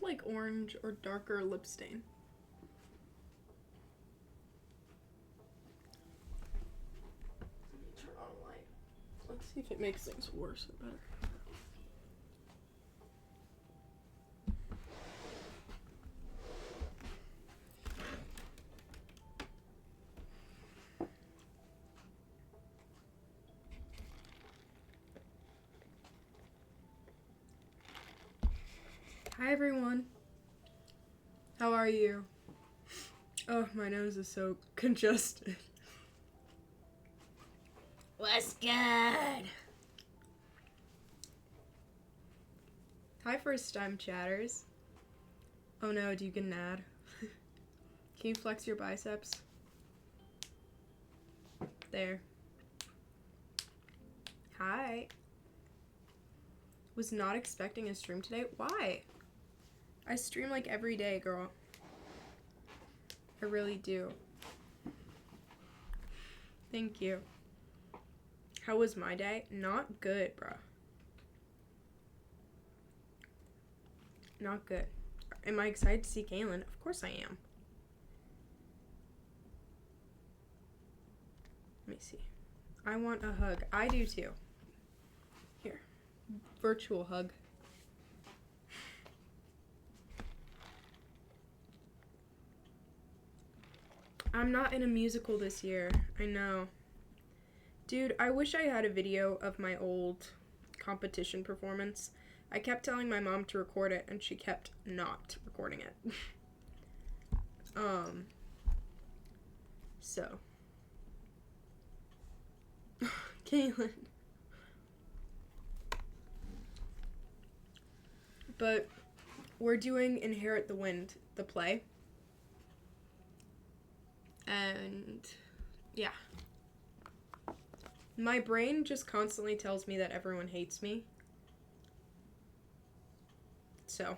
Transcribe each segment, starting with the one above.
like orange or darker lip stain. Let me turn on a light. Let's see if it makes things worse or better. Hi everyone. How are you? Oh, my nose is so congested. What's good? Hi first time chatters. Oh no, do you get an ad? Can you flex your biceps? There. Hi. Was not expecting a stream today. Why? I stream like every day, girl. I really do. Thank you. How was my day? Not good, bro. Not good. Am I excited to see Kaylin? Of course I am. Let me see. I want a hug. I do too. Here. Virtual hug. I'm not in a musical this year. I know. Dude, I wish I had a video of my old competition performance. I kept telling my mom to record it, and she kept not recording it. So. Kaylin. But we're doing Inherit the Wind, the play. And yeah. My brain just constantly tells me that everyone hates me. So.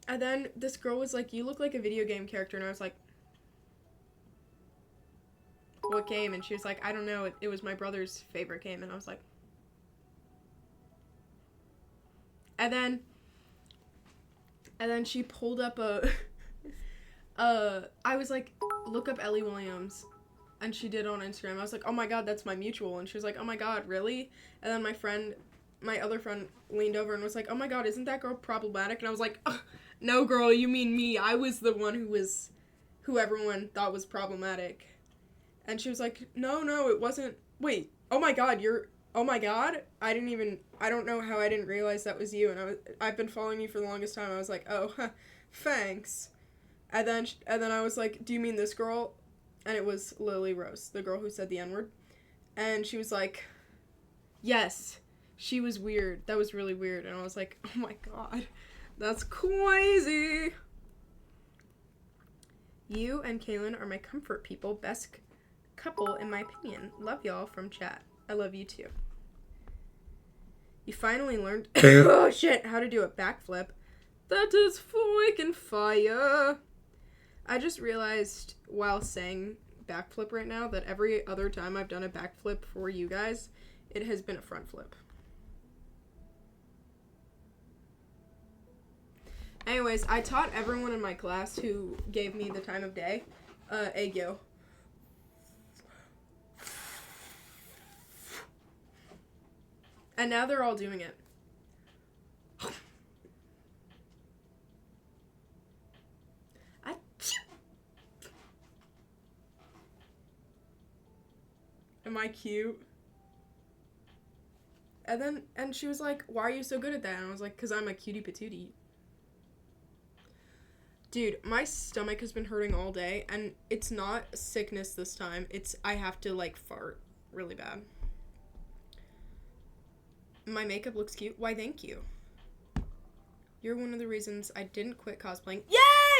And then this girl was like, you look like a video game character. And I was like, what game? And she was like, I don't know. It was my brother's favorite game. And I was like. And then she pulled up I was like, look up Ellie Williams. And she did on Instagram. I was like, oh my god, that's my mutual. And she was like, oh my god, really? And then my other friend leaned over and was like, oh my god, isn't that girl problematic? And I was like, no girl, you mean me. I was the one who everyone thought was problematic. And she was like, no, it wasn't. Wait, oh my god, oh my god, I don't know how I didn't realize that was you, and I've been following you for the longest time. I was like, oh, thanks. And then I was like, do you mean this girl? And it was Lily Rose, the girl who said the N-word. And she was like, yes, she was weird. That was really weird. And I was like, oh my god, that's crazy. You and Kaylin are my comfort people, best couple in my opinion. Love y'all from chat. I love you too. You finally learned oh shit, how to do a backflip. That is freaking fire. I just realized while saying backflip right now that every other time I've done a backflip for you guys, it has been a front flip. Anyways, I taught everyone in my class who gave me the time of day, Aegyo. And now they're all doing it. Am I cute? And she was like, why are you so good at that? And I was like, because I'm a cutie patootie. Dude, my stomach has been hurting all day, and it's not sickness this time. I have to, like, fart really bad. My makeup looks cute. Why, thank you. You're one of the reasons I didn't quit cosplaying.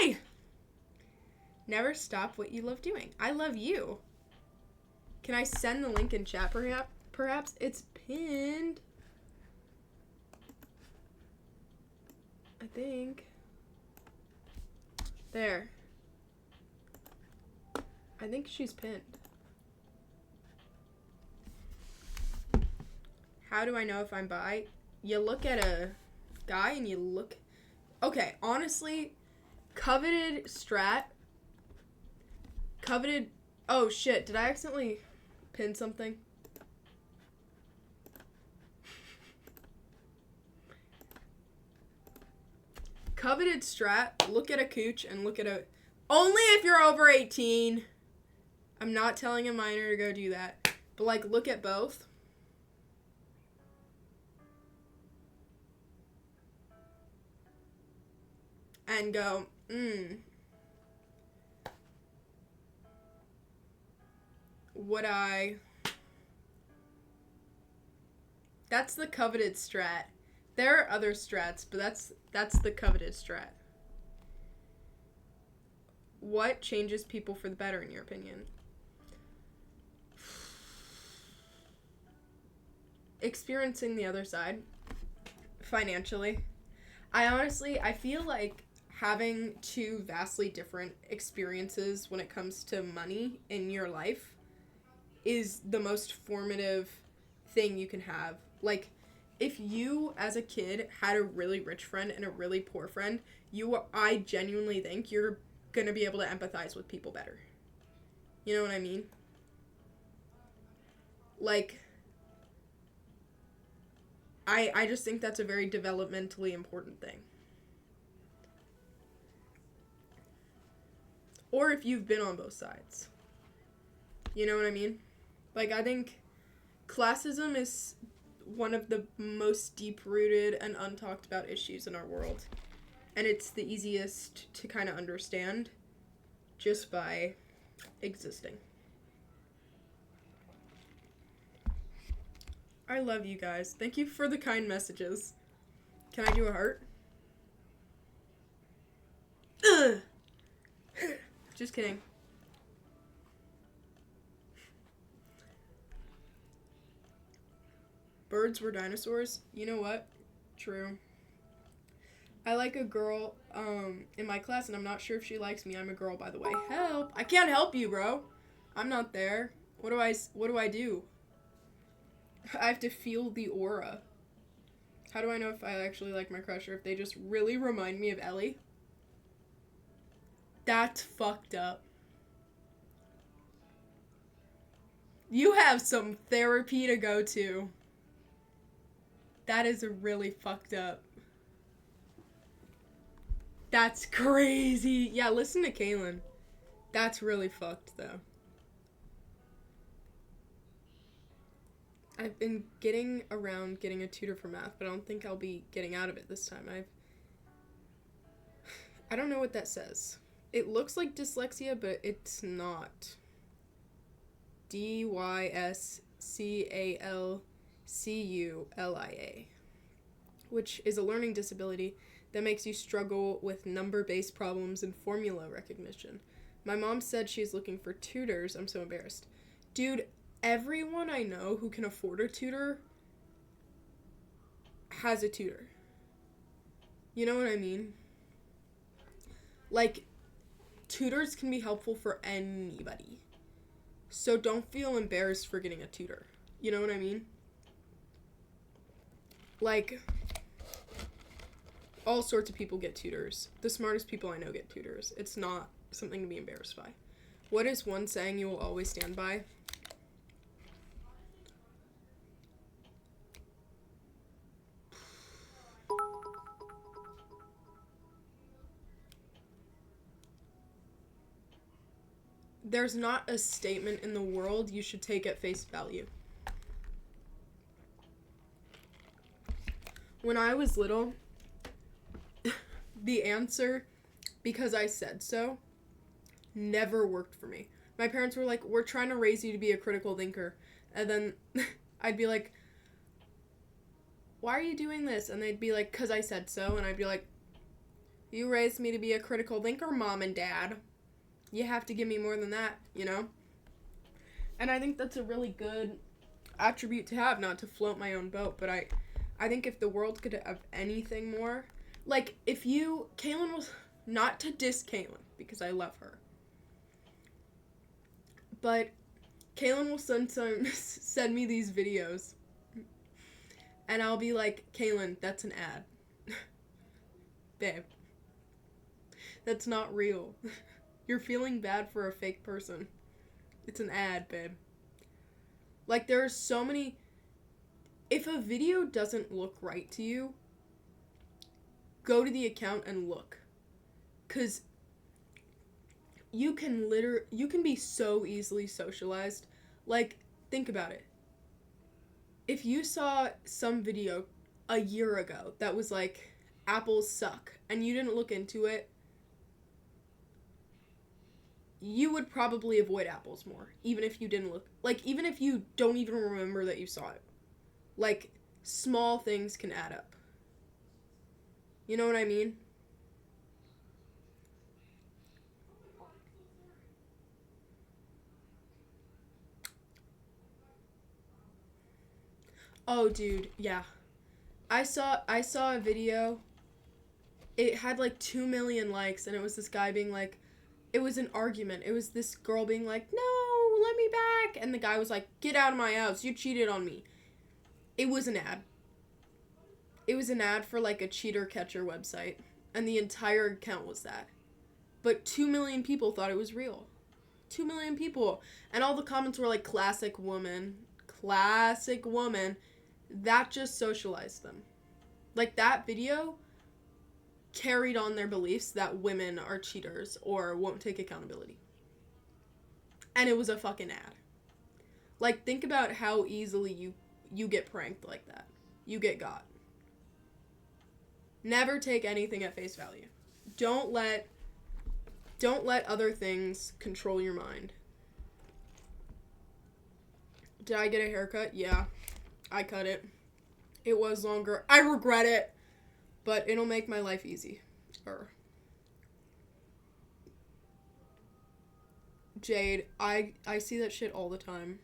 Yay! Never stop what you love doing. I love you. Can I send the link in chat, perhaps? It's pinned. I think. There. I think she's pinned. How do I know if I'm bi? you look at a guy and you look... Okay, honestly, coveted... Oh, shit. Did I accidentally pin something? Coveted strat, look at a cooch and look at a... Only if you're over 18. I'm not telling a minor to go do that. But, like, look at both. And go, would I... That's the coveted strat. There are other strats, but that's the coveted strat. What changes people for the better, in your opinion? Experiencing the other side. Financially. I feel like having two vastly different experiences when it comes to money in your life is the most formative thing you can have. Like, if you, as a kid, had a really rich friend and a really poor friend, I genuinely think you're gonna be able to empathize with people better. You know what I mean? Like, I just think that's a very developmentally important thing. Or if you've been on both sides. You know what I mean? Like, I think classism is one of the most deep-rooted and untalked about issues in our world. And it's the easiest to kind of understand just by existing. I love you guys. Thank you for the kind messages. Can I do a heart? Ugh. Just kidding. Birds were dinosaurs? You know what? True. I like a girl in my class, and I'm not sure if she likes me. I'm a girl, by the way. Help! I can't help you, bro. I'm not there. What do I do? I have to feel the aura. How do I know if I actually like my crush or if they just really remind me of Ellie? That's fucked up. You have some therapy to go to. That is really fucked up. That's crazy. Yeah, listen to Kaylin. That's really fucked, though. I've been getting around getting a tutor for math, but I don't think I'll be getting out of it this time. I don't know what that says. It looks like dyslexia, but it's not. DYSCALCULIA, which is a learning disability that makes you struggle with number-based problems and formula recognition. My mom said she's looking for tutors. I'm so embarrassed. Dude, everyone I know who can afford a tutor has a tutor. You know what I mean? Like, tutors can be helpful for anybody. So don't feel embarrassed for getting a tutor. You know what I mean? Like, all sorts of people get tutors. The smartest people I know get tutors. It's not something to be embarrassed by. What is one saying you will always stand by? There's not a statement in the world you should take at face value. When I was little, the answer, because I said so, never worked for me. My parents were like, we're trying to raise you to be a critical thinker. And then I'd be like, why are you doing this? And they'd be like, 'cause I said so. And I'd be like, you raised me to be a critical thinker, Mom and Dad. You have to give me more than that, you know? And I think that's a really good attribute to have, not to float my own boat, but I think if the world could have anything more, like, if you, Kaylin was, not to diss Kaylin, because I love her, but Kaylin will send me these videos, And I'll be like, Kaylin, that's an ad. Babe. That's not real. You're feeling bad for a fake person. It's an ad, babe. Like, there are so many... If a video doesn't look right to you, go to the account and look. Because you can be so easily socialized. Like, think about it. If you saw some video a year ago that was like, apples suck, and you didn't look into it, you would probably avoid apples more, even if you didn't look, like, even if you don't even remember that you saw it. Like, small things can add up. You know what I mean? Oh, dude, yeah. I saw a video. It had like 2 million likes, and it was this guy being like, it was an argument. It was this girl being like, no, let me back. And the guy was like, get out of my house. You cheated on me. It was an ad. It was an ad for like a cheater catcher website. And the entire account was that. But 2 million people thought it was real. 2 million people. And all the comments were like, classic woman. Classic woman. That just socialized them. Like, that video carried on their beliefs that women are cheaters or won't take accountability. And it was a fucking ad. Like, think about how easily you get pranked like that. You get got. Never take anything at face value. Don't let other things control your mind. Did I get a haircut? Yeah. I cut it. It was longer. I regret it. But it'll make my life easy. Jade, I see that shit all the time.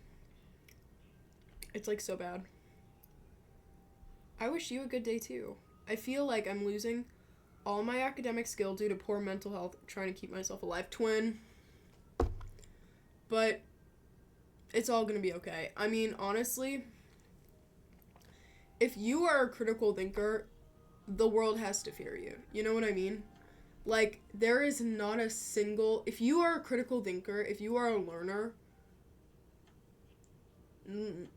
It's like so bad. I wish you a good day too. I feel like I'm losing all my academic skill due to poor mental health, trying to keep myself alive. Twin. But it's all gonna be okay. I mean, honestly, if you are a critical thinker, the world has to fear you. You know what I mean? Like, there is not a single... If you are a critical thinker, if you are a learner,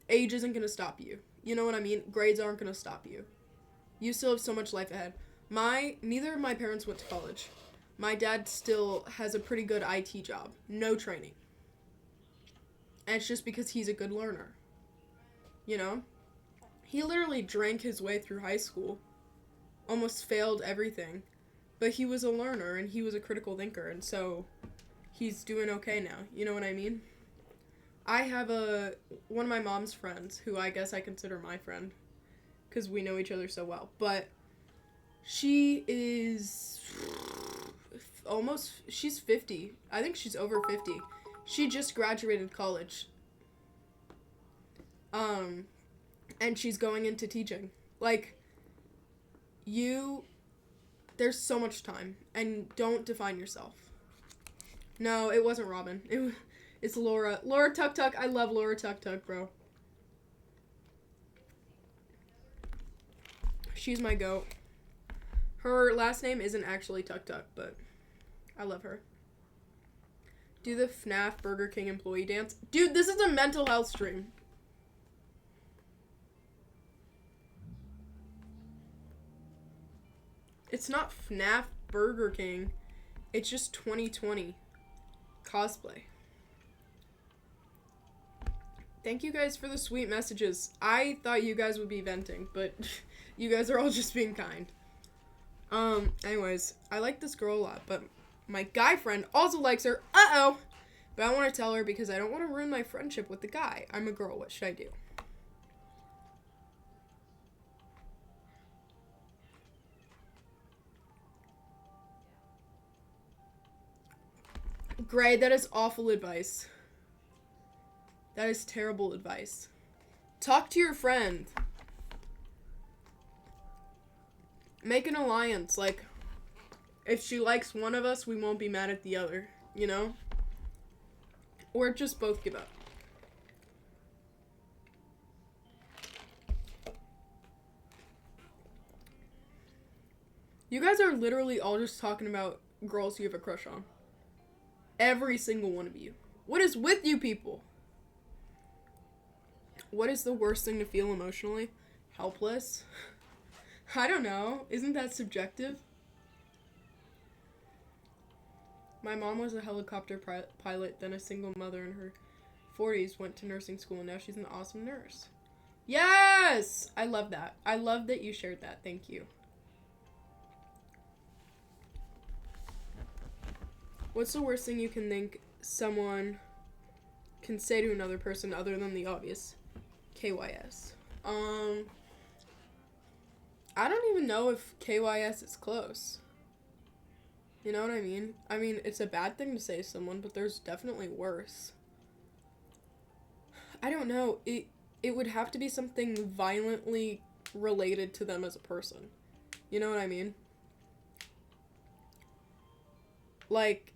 age isn't going to stop you. You know what I mean? Grades aren't going to stop you. You still have so much life ahead. Neither of my parents went to college. My dad still has a pretty good IT job. No training. And it's just because he's a good learner. You know? He literally drank his way through high school. Almost failed everything. But he was a learner, and he was a critical thinker, and so he's doing okay now. You know what I mean? I have one of my mom's friends, who I guess I consider my friend, because we know each other so well, but she is she's 50. I think she's over 50. She just graduated college. And she's going into teaching. Like, there's so much time, and don't define yourself. No, it wasn't Robin. It's Laura. Laura Tuk Tuk. I love Laura Tuk Tuk, bro. She's my goat. Her last name isn't actually Tuk Tuk, but I love her. Do the FNAF Burger King employee dance. Dude, this is a mental health stream. It's not FNAF Burger King. It's just 2020 cosplay. Thank you guys for the sweet messages. I thought you guys would be venting, but you guys are all just being kind. Anyways, I like this girl a lot, but my guy friend also likes her. Uh-oh! But I want to tell her because I don't want to ruin my friendship with the guy. I'm a girl. What should I do? Gray, that is awful advice. That is terrible advice. Talk to your friend. Make an alliance. Like, if she likes one of us, we won't be mad at the other, you know? Or just both give up. You guys are literally all just talking about girls you have a crush on. Every single one of you. What is with you people? What is the worst thing to feel emotionally? Helpless? I don't know. Isn't that subjective? My mom was a helicopter pilot, then a single mother in her 40s, went to nursing school, and now she's an awesome nurse. Yes! I love that. I love that you shared that. Thank you. What's the worst thing you can think someone can say to another person other than the obvious? KYS. I don't even know if KYS is close. You know what I mean? I mean, it's a bad thing to say to someone, but there's definitely worse. I don't know. It would have to be something violently related to them as a person. You know what I mean? Like,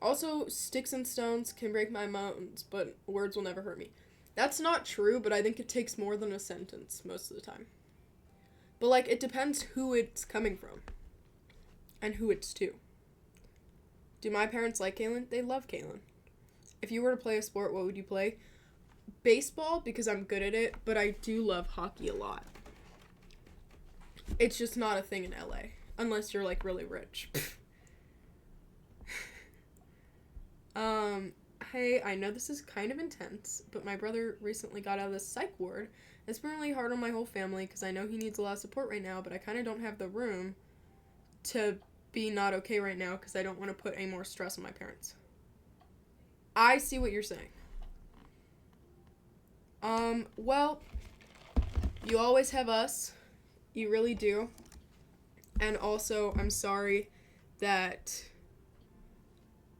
also, sticks and stones can break my bones, but words will never hurt me. That's not true, but I think it takes more than a sentence most of the time. But, like, it depends who it's coming from and who it's to. Do my parents like Kaylin? They love Kaylin. If you were to play a sport, what would you play? Baseball, because I'm good at it, but I do love hockey a lot. It's just not a thing in LA, unless you're, like, really rich. Hey, I know this is kind of intense, but my brother recently got out of the psych ward. It's been really hard on my whole family because I know he needs a lot of support right now, but I kind of don't have the room to be not okay right now because I don't want to put any more stress on my parents. I see what you're saying. Well, you always have us. You really do. And also, I'm sorry that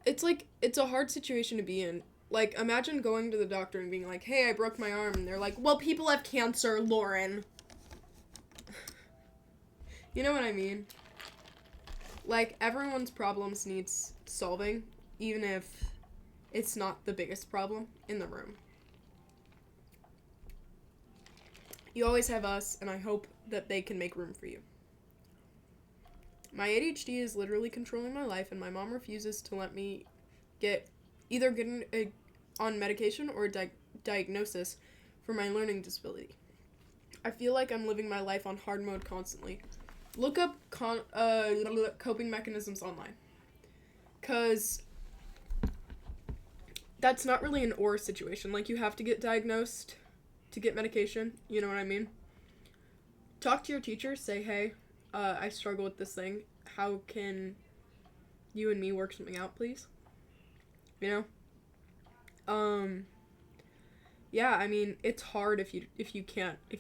it's a hard situation to be in. Like, imagine going to the doctor and being like, hey, I broke my arm. And they're like, well, people have cancer, Lauren. You know what I mean? Like, everyone's problems needs solving, even if it's not the biggest problem in the room. You always have us, and I hope that they can make room for you. My ADHD is literally controlling my life, and my mom refuses to let me get on medication or a diagnosis for my learning disability. I feel like I'm living my life on hard mode constantly. Look up coping mechanisms online, because that's not really an or situation. Like, you have to get diagnosed to get medication. You know what I mean? Talk to your teacher. Say, hey, I struggle with this thing. How can you and me work something out, please? You know? Yeah, I mean, it's hard if you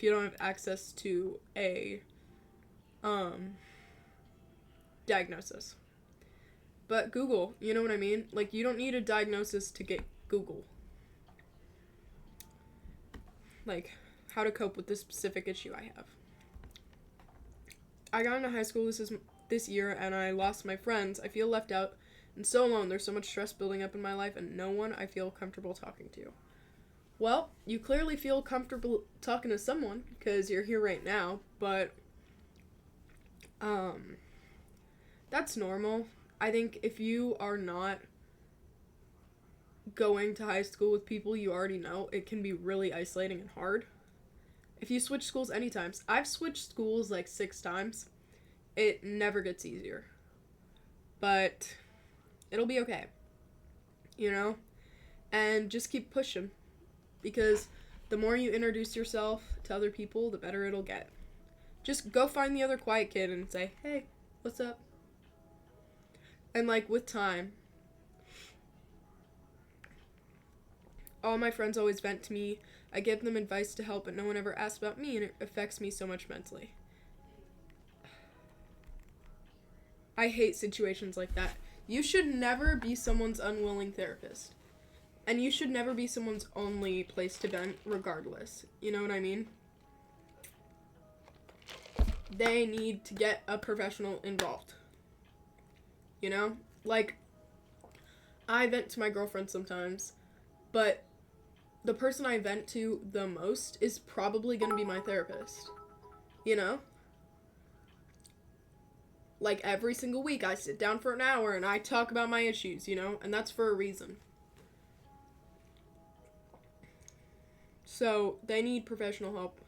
don't have access to a diagnosis. But Google, you know what I mean? Like, you don't need a diagnosis to get Google. Like, how to cope with this specific issue I have. I got into high school this year, and I lost my friends. I feel left out and so alone. There's so much stress building up in my life, and no one I feel comfortable talking to. Well, you clearly feel comfortable talking to someone, because you're here right now, but that's normal. I think if you are not going to high school with people you already know, it can be really isolating and hard. If you switch schools any times, I've switched schools like 6 times. It never gets easier. But it'll be okay. You know? And just keep pushing. Because the more you introduce yourself to other people, the better it'll get. Just go find the other quiet kid and say, hey, what's up? And, like, with time, all my friends always vent to me. I give them advice to help, but no one ever asks about me, and it affects me so much mentally. I hate situations like that. You should never be someone's unwilling therapist. And you should never be someone's only place to vent, regardless. You know what I mean? They need to get a professional involved. You know? Like, I vent to my girlfriend sometimes, but the person I vent to the most is probably going to be my therapist. You know? Like, every single week, I sit down for an hour and I talk about my issues, you know? And that's for a reason. So, they need professional help.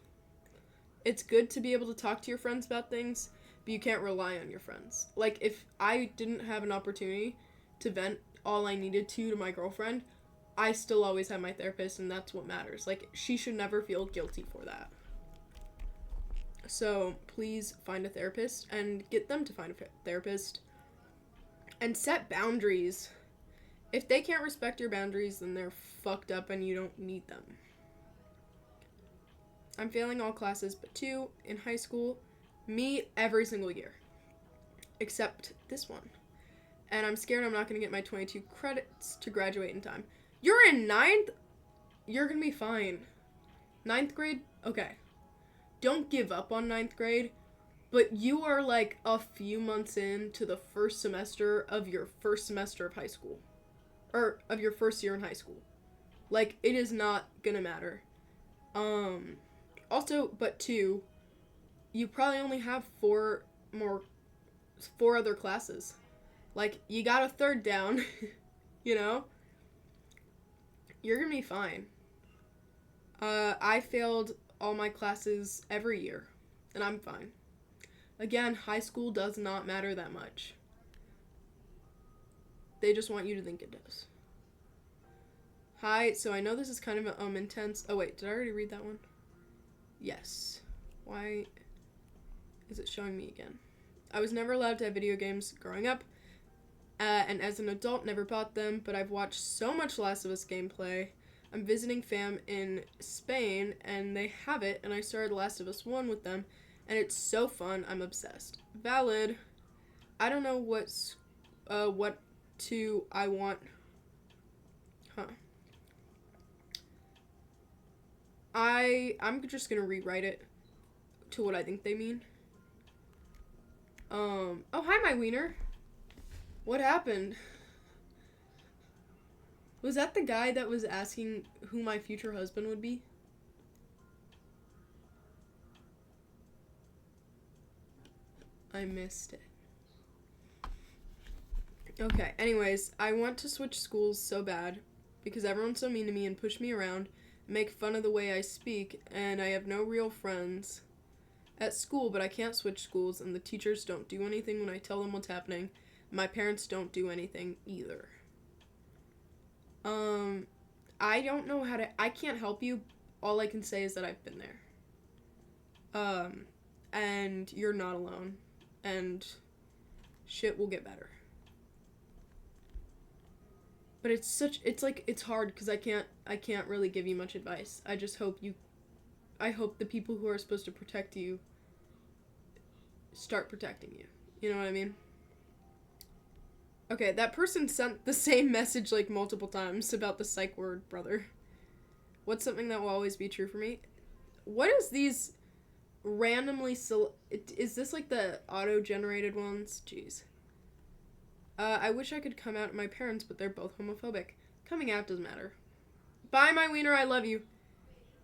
It's good to be able to talk to your friends about things, but you can't rely on your friends. Like, if I didn't have an opportunity to vent all I needed to my girlfriend, I still always have my therapist, and that's what matters. Like, she should never feel guilty for that. So please find a therapist and get them to find a therapist. And set boundaries. If they can't respect your boundaries, then they're fucked up and you don't need them. I'm failing all classes but 2 in high school. Me every single year. Except this one. And I'm scared I'm not going to get my 22 credits to graduate in time. You're in 9th? You're going to be fine. 9th grade? Okay. Don't give up on 9th grade, but you are like a few months into the first semester of your first semester of high school. Or of your first year in high school. Like, it is not gonna matter. Also, but 2, you probably only have 4 other classes. Like, you got a third down, you know? You're gonna be fine. I failed all my classes every year, and I'm fine. Again, high school does not matter that much. They just want you to think it does. Hi, so I know this is kind of intense. Oh wait, did I already read that one? Yes. Why is it showing me again? I was never allowed to have video games growing up, and as an adult never bought them, but I've watched so much Last of Us gameplay. I'm visiting fam in Spain, and they have it, and I started Last of Us 1 with them, and it's so fun. I'm obsessed. Valid. I don't know what I want. I'm just gonna rewrite it to what I think they mean. Oh, hi, my wiener. What happened? Was that the guy that was asking who my future husband would be? I missed it. Okay, anyways, I want to switch schools so bad because everyone's so mean to me and push me around, make fun of the way I speak, and I have no real friends at school, but I can't switch schools, and the teachers don't do anything when I tell them what's happening. My parents don't do anything either. I don't know I can't help you. All I can say is that I've been there. And you're not alone. And shit will get better. But it's hard because I can't really give you much advice. I hope the people who are supposed to protect you start protecting you. You know what I mean? Okay, that person sent the same message like multiple times about the psych ward, brother. What's something that will always be true for me? What is these randomly is this like the auto-generated ones? Jeez. I wish I could come out to my parents, but they're both homophobic. Coming out doesn't matter. Bye, my wiener, I love you.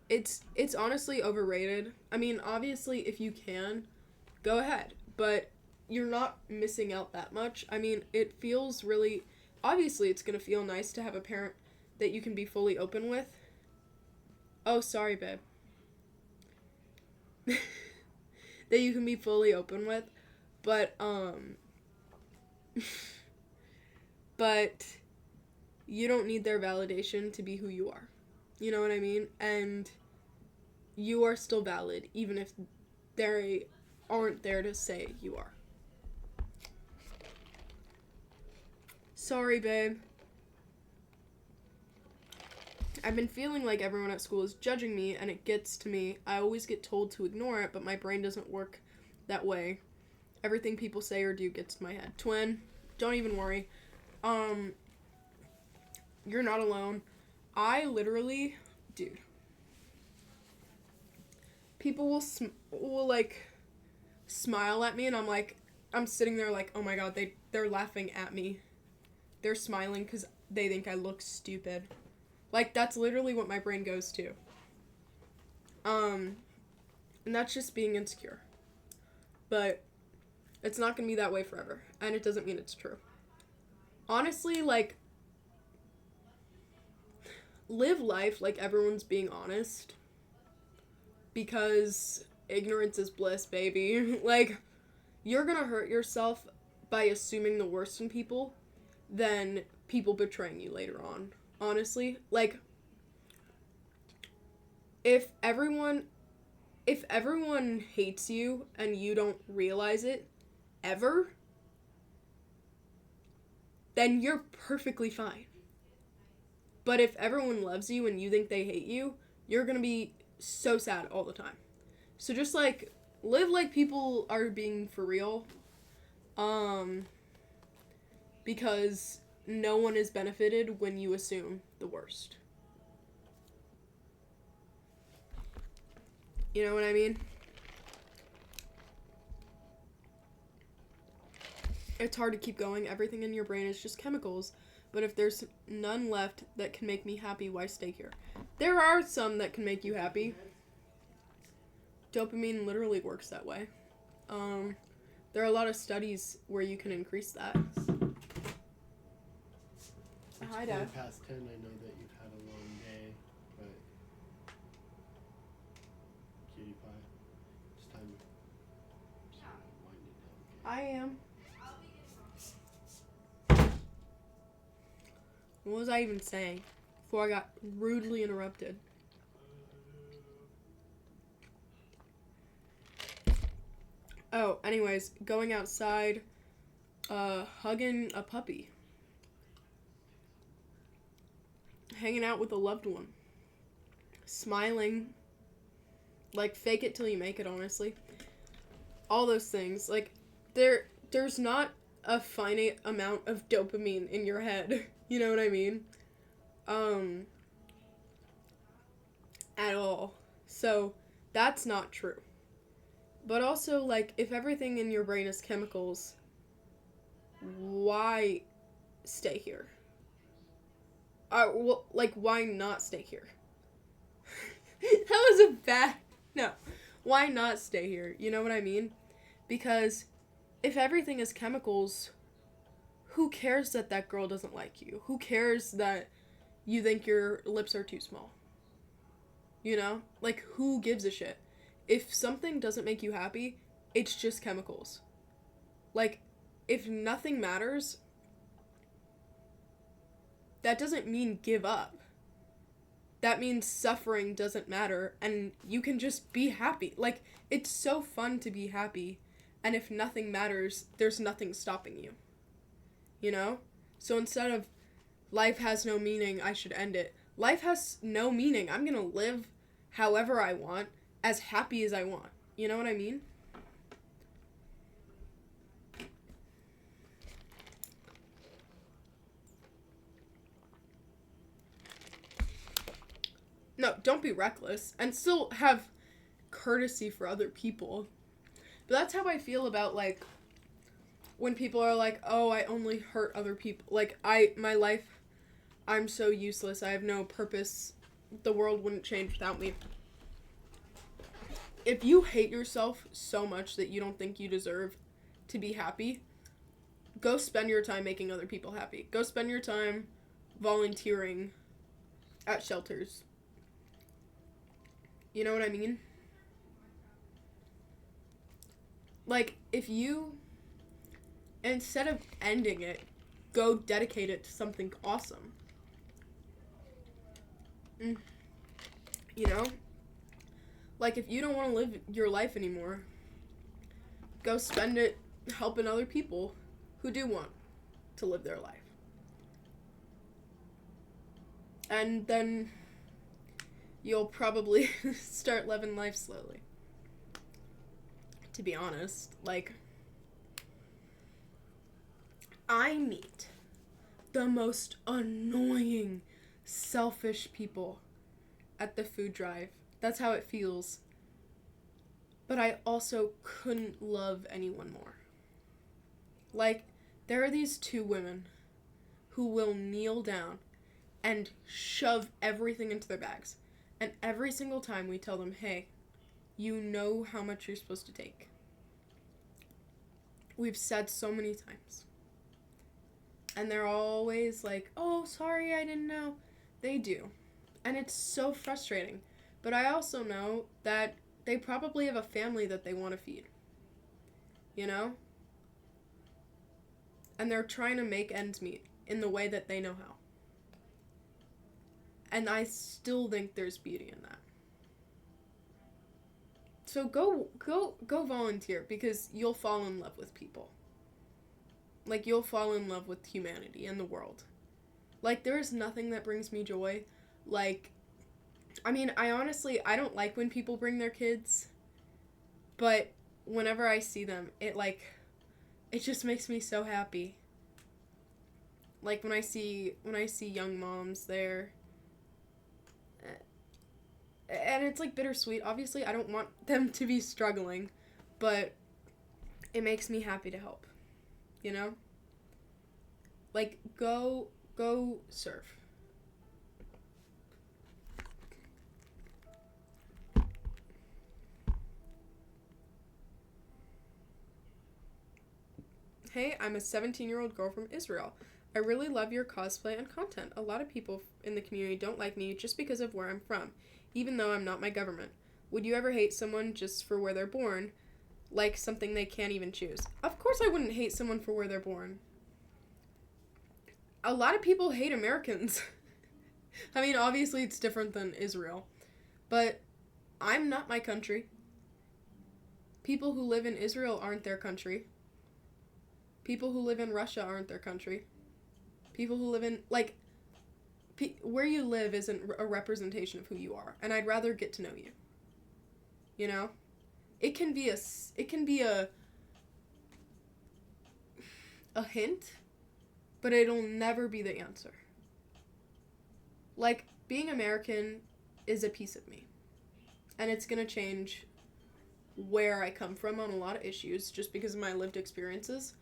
It's honestly overrated. I mean, obviously, if you can, go ahead. But you're not missing out that much. I mean, it feels really... Obviously, it's going to feel nice to have a parent that you can be fully open with. Oh, sorry, babe. That you can be fully open with. But, but you don't need their validation to be who you are. You know what I mean? And you are still valid, even if they aren't there to say you are. Sorry, babe. I've been feeling like everyone at school is judging me, and it gets to me. I always get told to ignore it, but my brain doesn't work that way. Everything people say or do gets to my head. Twin, don't even worry. You're not alone. I literally, dude. People will like smile at me, and I'm sitting there like, oh my god, they're laughing at me. They're smiling because they think I look stupid. Like, that's literally what my brain goes to. And that's just being insecure. But It's not gonna be that way forever, and it doesn't mean it's true. Honestly, like, live life like everyone's being honest, because ignorance is bliss, baby. Like, you're gonna hurt yourself by assuming the worst in people than people betraying you later on. Honestly, like, if everyone hates you and you don't realize it ever, then you're perfectly fine. But if everyone loves you and you think they hate you, you're gonna be so sad all the time. So just, like, live like people are being for real. Because no one is benefited when you assume the worst. You know what I mean? It's hard to keep going. Everything in your brain is just chemicals. But if there's none left that can make me happy, why stay here? There are some that can make you happy. Dopamine literally works that way. There are a lot of studies where you can increase that. Hi, Dad. Past 10, I know that you've had a long day, but cutie pie, it's time to wind it down. I am. What was I even saying before I got rudely interrupted? Oh, anyways, going outside, hugging a puppy. Hanging out with a loved one. Smiling. Like, fake it till you make it, honestly. All those things. Like, there's not a finite amount of dopamine in your head. You know what I mean? At all. So, that's not true. But also, like, if everything in your brain is chemicals, why stay here? Well, like, why not stay here? That was a bad... No. Why not stay here? You know what I mean? Because if everything is chemicals, who cares that that girl doesn't like you? Who cares that you think your lips are too small? You know? Like, who gives a shit? If something doesn't make you happy, it's just chemicals. Like, if nothing matters, that doesn't mean give up. That means suffering doesn't matter, and you can just be happy. Like, it's so fun to be happy, and if nothing matters, there's nothing stopping you. You know? So instead of, life has no meaning, I should end it. Life has no meaning. I'm gonna live however I want, as happy as I want. You know what I mean? No, don't be reckless. And still have courtesy for other people. But that's how I feel about, like, when people are like, oh, I only hurt other people. Like, my life, I'm so useless. I have no purpose. The world wouldn't change without me. If you hate yourself so much that you don't think you deserve to be happy, go spend your time making other people happy. Go spend your time volunteering at shelters. You know what I mean? Like, if you, instead of ending it, go dedicate it to something awesome. You know? Like, if you don't want to live your life anymore, go spend it helping other people who do want to live their life. And then you'll probably start living life slowly. To be honest, like, I meet the most annoying, selfish people at the food drive. That's how it feels. But I also couldn't love anyone more. Like, there are these two women who will kneel down and shove everything into their bags. And every single time we tell them, hey, you know how much you're supposed to take. we've said so many times. And they're always like, oh, sorry, I didn't know. They do. And it's so frustrating. But I also know that they probably have a family that they want to feed. You know? And they're trying to make ends meet in the way that they know how. And I still think there's beauty in that. So go volunteer, because you'll fall in love with people. Like, you'll fall in love with humanity and the world. Like, there is nothing that brings me joy. Like, I mean, I don't like when people bring their kids, but whenever I see them, it just makes me so happy. Like, when I see young moms there, and it's, like, bittersweet. Obviously, I don't want them to be struggling, but it makes me happy to help, you know? Like, go serve. Hey, I'm a 17-year-old girl from Israel. I really love your cosplay and content. A lot of people in the community don't like me just because of where I'm from, even though I'm not my government. Would you ever hate someone just for where they're born, like something they can't even choose? Of course I wouldn't hate someone for where they're born. A lot of people hate Americans. I mean, obviously it's different than Israel, but I'm not my country. People who live in Israel aren't their country. People who live in Russia aren't their country. People who live in, like, where you live isn't a representation of who you are, and I'd rather get to know you. You know? It can be a hint, but it'll never be the answer. Like, being American is a piece of me, and it's gonna change where I come from on a lot of issues just because of my lived experiences.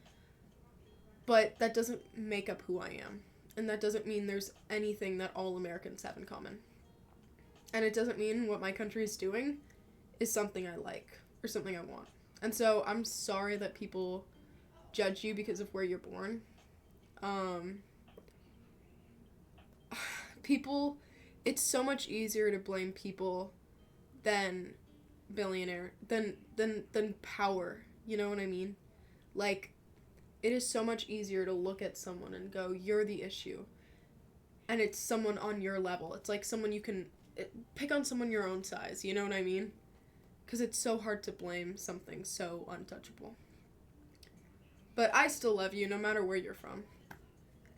But that doesn't make up who I am. And that doesn't mean there's anything that all Americans have in common. And it doesn't mean what my country is doing is something I like or something I want. And so I'm sorry that people judge you because of where you're born. It's so much easier to blame people than than power. You know what I mean? Like, it is so much easier to look at someone and go, you're the issue. And it's someone on your level. It's like someone you can pick on, someone your own size. You know what I mean? Because it's so hard to blame something so untouchable. But I still love you no matter where you're from.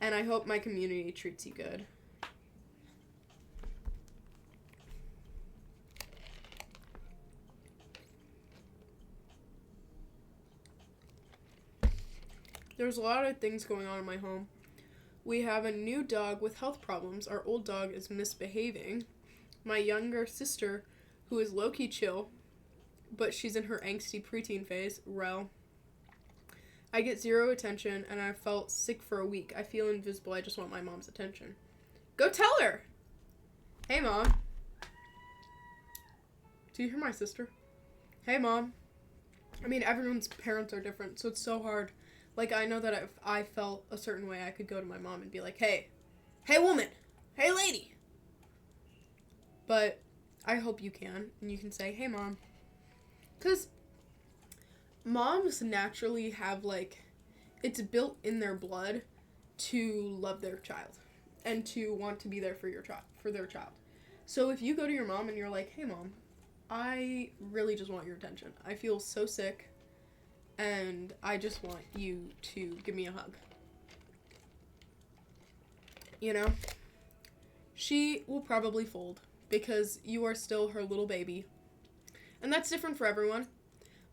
And I hope my community treats you good. There's a lot of things going on in my home. We have a new dog with health problems. Our old dog is misbehaving. My younger sister, who is low-key chill, but she's in her angsty preteen phase, rel. I get zero attention, and I felt sick for a week. I feel invisible. I just want my mom's attention. Go tell her! Hey, Mom. Do you hear my sister? Hey, Mom. I mean, everyone's parents are different, so it's so hard. Like, I know that if I felt a certain way, I could go to my mom and be like, hey woman, hey lady. But I hope you can, and you can say, hey Mom. Because moms naturally have, like, it's built in their blood to love their child and to want to be there for their child. So if you go to your mom and you're like, hey Mom, I really just want your attention. I feel so sick. And I just want you to give me a hug. You know? She will probably fold because you are still her little baby. And that's different for everyone.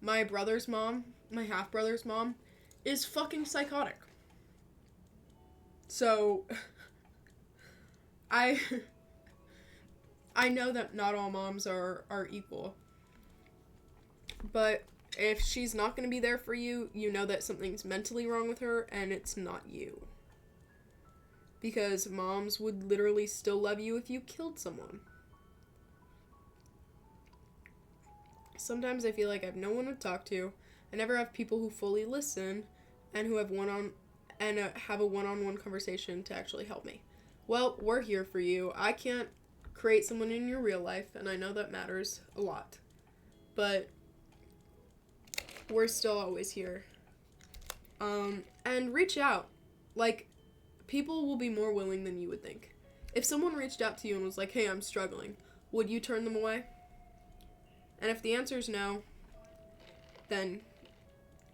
My brother's mom, my half-brother's mom, is fucking psychotic. So, I know that not all moms are equal. But if she's not going to be there for you, you know that something's mentally wrong with her, and it's not you. Because moms would literally still love you if you killed someone. Sometimes I feel like I have no one to talk to, I never have people who fully listen and who have have a one-on-one conversation to actually help me. Well, we're here for you. I can't create someone in your real life, and I know that matters a lot. But we're still always here. And reach out. Like, people will be more willing than you would think. If someone reached out to you and was like, hey, I'm struggling, would you turn them away? And if the answer is no, then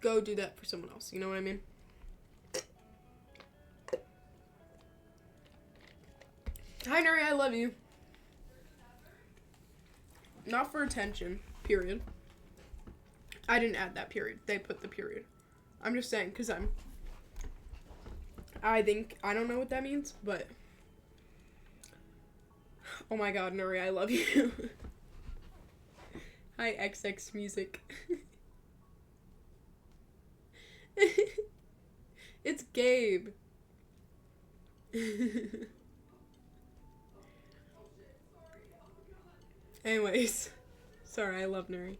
go do that for someone else. You know what I mean? Hi, Nuri, I love you. Not for attention, period. I didn't add that period. They put the period. I'm just saying, because I don't know what that means, but oh my god, Nuri, I love you. Hi, XX Music. It's Gabe. Anyways, sorry, I love Nuri.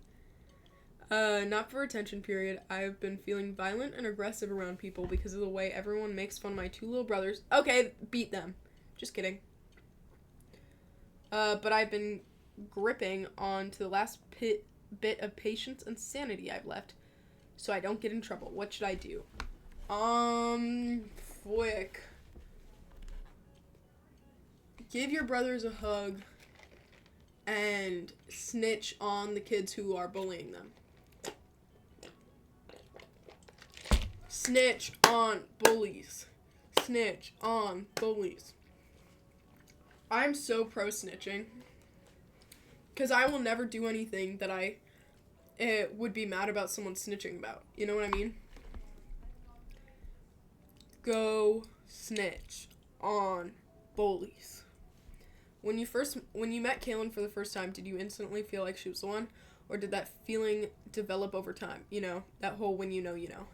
Not for attention, period. I've been feeling violent and aggressive around people because of the way everyone makes fun of my two little brothers. Okay, beat them. Just kidding. But I've been gripping on to the last bit of patience and sanity I've left, so I don't get in trouble. What should I do? Quick. Give your brothers a hug and snitch on the kids who are bullying them. Snitch on bullies. Snitch on bullies. I'm so pro snitching. Because I will never do anything that I would be mad about someone snitching about. You know what I mean? Go snitch on bullies. When you met Kaylin for the first time, did you instantly feel like she was the one? Or did that feeling develop over time? You know, that whole when you know, you know.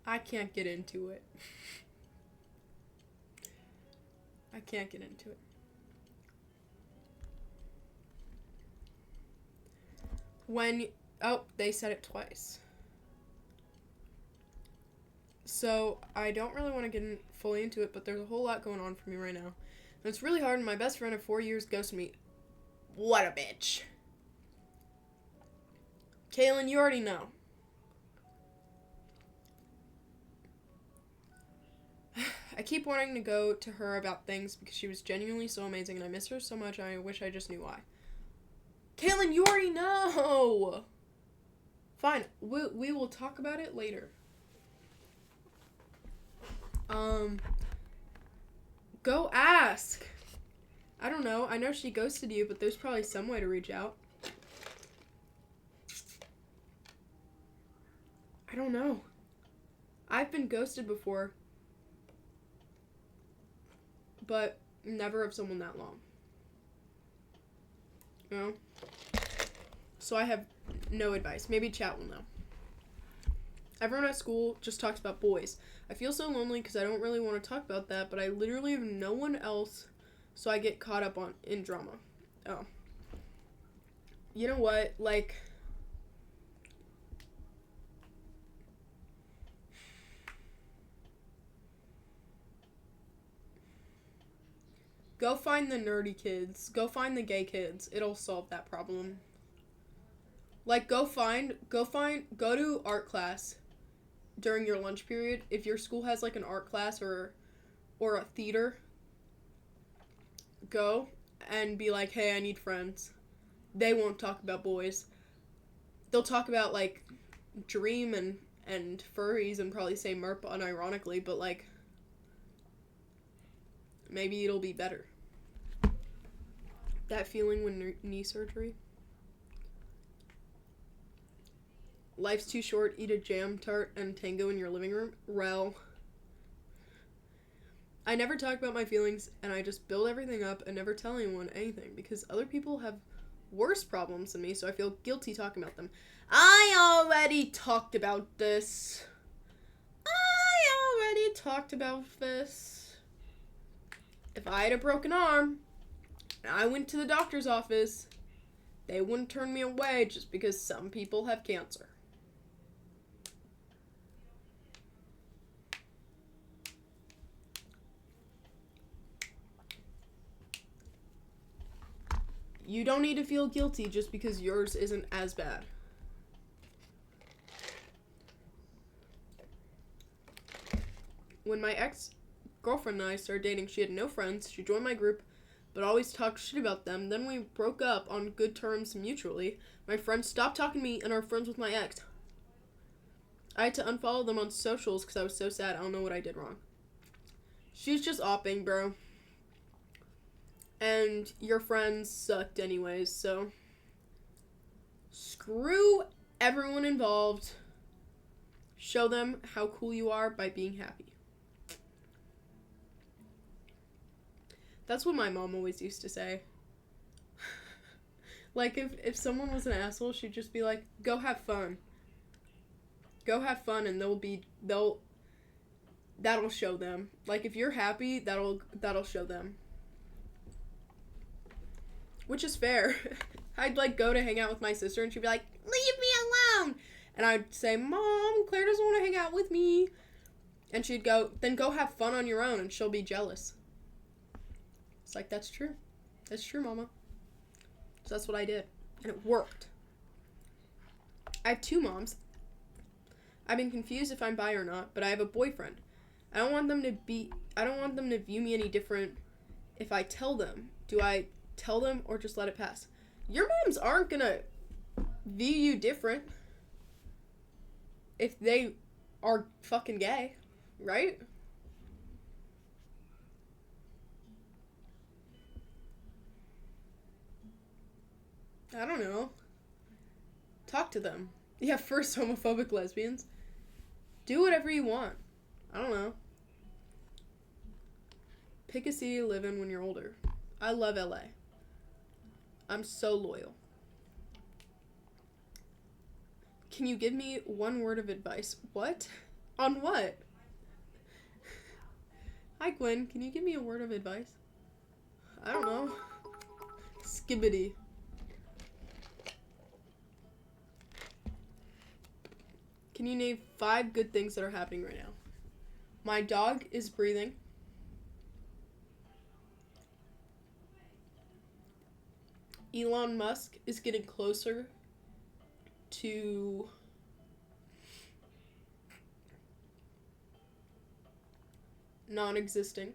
I can't get into it. I can't get into it. They said it twice. So, I don't really want to get fully into it, but there's a whole lot going on for me right now. And it's really hard, and my best friend of 4 years ghosted me. What a bitch. Kaylin, you already know. I keep wanting to go to her about things because she was genuinely so amazing, and I miss her so much, and I wish I just knew why. Kaylin, you already know! Fine, we will talk about it later. Go ask. I don't know. I know she ghosted you, but there's probably some way to reach out. I don't know. I've been ghosted before, but never of someone that long. You know? So I have no advice. Maybe chat will know. Everyone at school just talks about boys. I feel so lonely because I don't really want to talk about that, but I literally have no one else, so I get caught up in drama. Oh. You know what? Like, go find the nerdy kids. Go find the gay kids. It'll solve that problem. Like, go to art class during your lunch period. If your school has, like, an art class or a theater, go and be like, hey, I need friends. They won't talk about boys. They'll talk about, like, Dream and furries and probably say MERP unironically, but, like, maybe it'll be better. That feeling when knee surgery. Life's too short, eat a jam tart and tango in your living room. Rel. I never talk about my feelings, and I just build everything up and never tell anyone anything, because other people have worse problems than me, so I feel guilty talking about them. I already talked about this. If I had a broken arm, and I went to the doctor's office, They wouldn't turn me away just because some people have cancer. You don't need to feel guilty just because yours isn't as bad. When my ex-girlfriend and I started dating, she had no friends. She joined my group, but always talked shit about them. Then we broke up on good terms mutually. My friends stopped talking to me and are friends with my ex. I had to unfollow them on socials because I was so sad. I don't know what I did wrong. She's just opping, bro. And your friends sucked anyways, so screw everyone involved. Show them how cool you are by being happy. That's what my mom always used to say. Like, if someone was an asshole, she'd just be like, go have fun. Go have fun, and that'll show them. Like, if you're happy, that'll show them. Which is fair. I'd, like, go to hang out with my sister, and she'd be like, leave me alone! And I'd say, Mom, Claire doesn't want to hang out with me. And she'd go, then go have fun on your own, and she'll be jealous. It's like, that's true. That's true, Mama. So that's what I did. And it worked. I have 2 moms. I've been confused if I'm bi or not, but I have a boyfriend. I don't want them to view me any different if I tell them. Do I tell them or just let it pass? Your moms aren't gonna view you different if they are fucking gay, right? I don't know. Talk to them. Yeah, first homophobic lesbians. Do whatever you want. I don't know. Pick a city to live in when you're older. I love LA. I'm so loyal. Can you give me one word of advice? What? On what? Hi, Quinn. Can you give me a word of advice? I don't know. Skibbity. Can you name 5 good things that are happening right now? My dog is breathing. Elon Musk is getting closer to non-existing.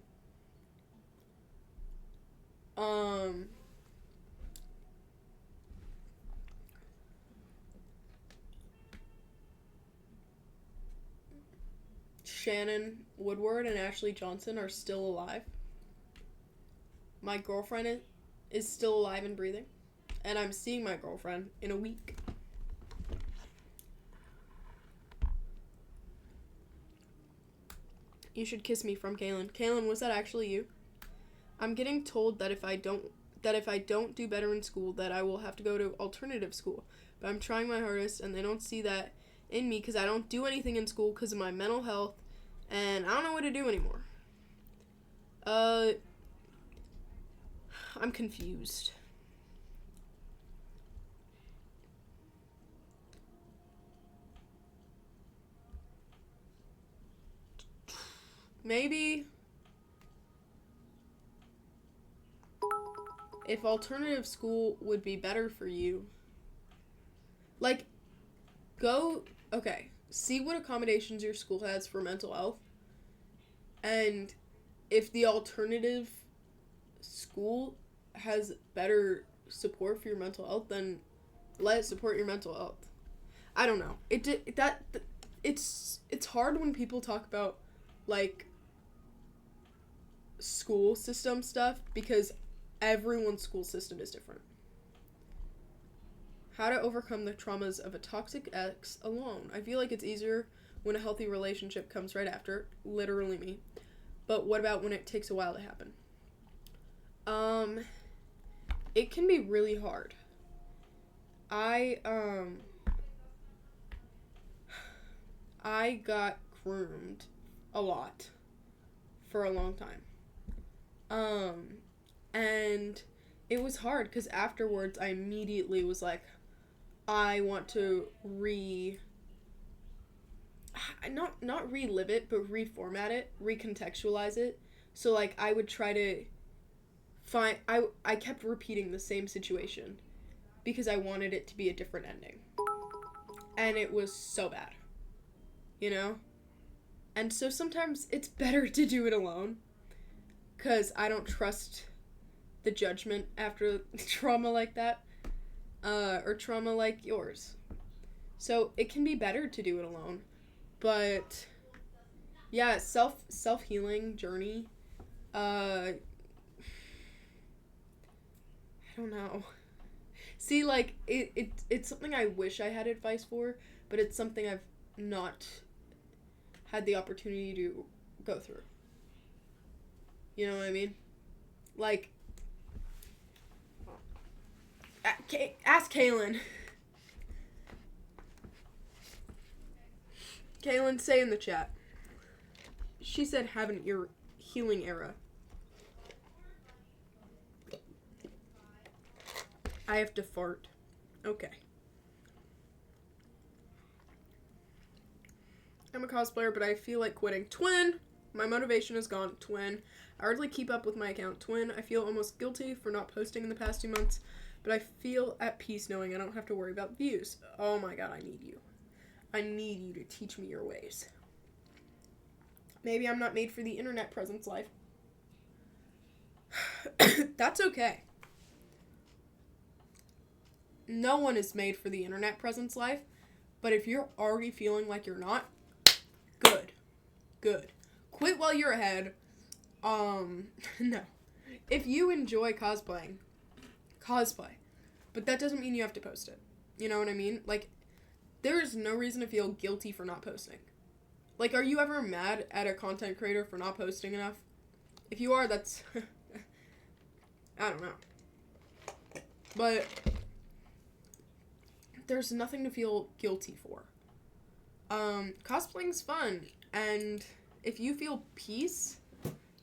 Shannon Woodward and Ashley Johnson are still alive. My girlfriend is still alive and breathing. And I'm seeing my girlfriend in a week. You should kiss me from Kaylin. Kaylin, was that actually you? I'm getting told that if I don't do better in school, that I will have to go to alternative school. But I'm trying my hardest, and they don't see that in me because I don't do anything in school because of my mental health, and I don't know what to do anymore. I'm confused. Maybe if alternative school would be better for you, like, see what accommodations your school has for mental health, and if the alternative school has better support for your mental health, then let it support your mental health. I don't know. It's hard when people talk about, like, school system stuff because everyone's school system is different. How to overcome the traumas of a toxic ex alone. I feel like it's easier when a healthy relationship comes right after. Literally me. But what about when it takes a while to happen? It can be really hard. I got groomed a lot for a long time. And it was hard because afterwards I immediately was like, I want to not relive it, but reformat it, recontextualize it. So like I would try to find I kept repeating the same situation because I wanted it to be a different ending. And it was so bad. You know? And so sometimes it's better to do it alone cuz I don't trust the judgment after trauma like that. Or trauma like yours. So it can be better to do it alone. But yeah, self-healing journey. I don't know. See, like it's something I wish I had advice for, but it's something I've not had the opportunity to go through. You know what I mean? Like ask Kaylin. Kaylin, say in the chat. She said have an ear healing era. I have to fart. Okay. I'm a cosplayer, but I feel like quitting. Twin! My motivation is gone. Twin. I hardly keep up with my account. Twin. I feel almost guilty for not posting in the past 2 months, but I feel at peace knowing I don't have to worry about views. Oh my god, I need you. I need you to teach me your ways. Maybe I'm not made for the internet presence life. That's okay. No one is made for the internet presence life, but if you're already feeling like you're not, good. Good. Quit while you're ahead. No. If you enjoy cosplaying, cosplay. But that doesn't mean you have to post it. You know what I mean? Like, there is no reason to feel guilty for not posting. Like, are you ever mad at a content creator for not posting enough? If you are, that's... I don't know. But there's nothing to feel guilty for. Cosplaying's fun, and if you feel peace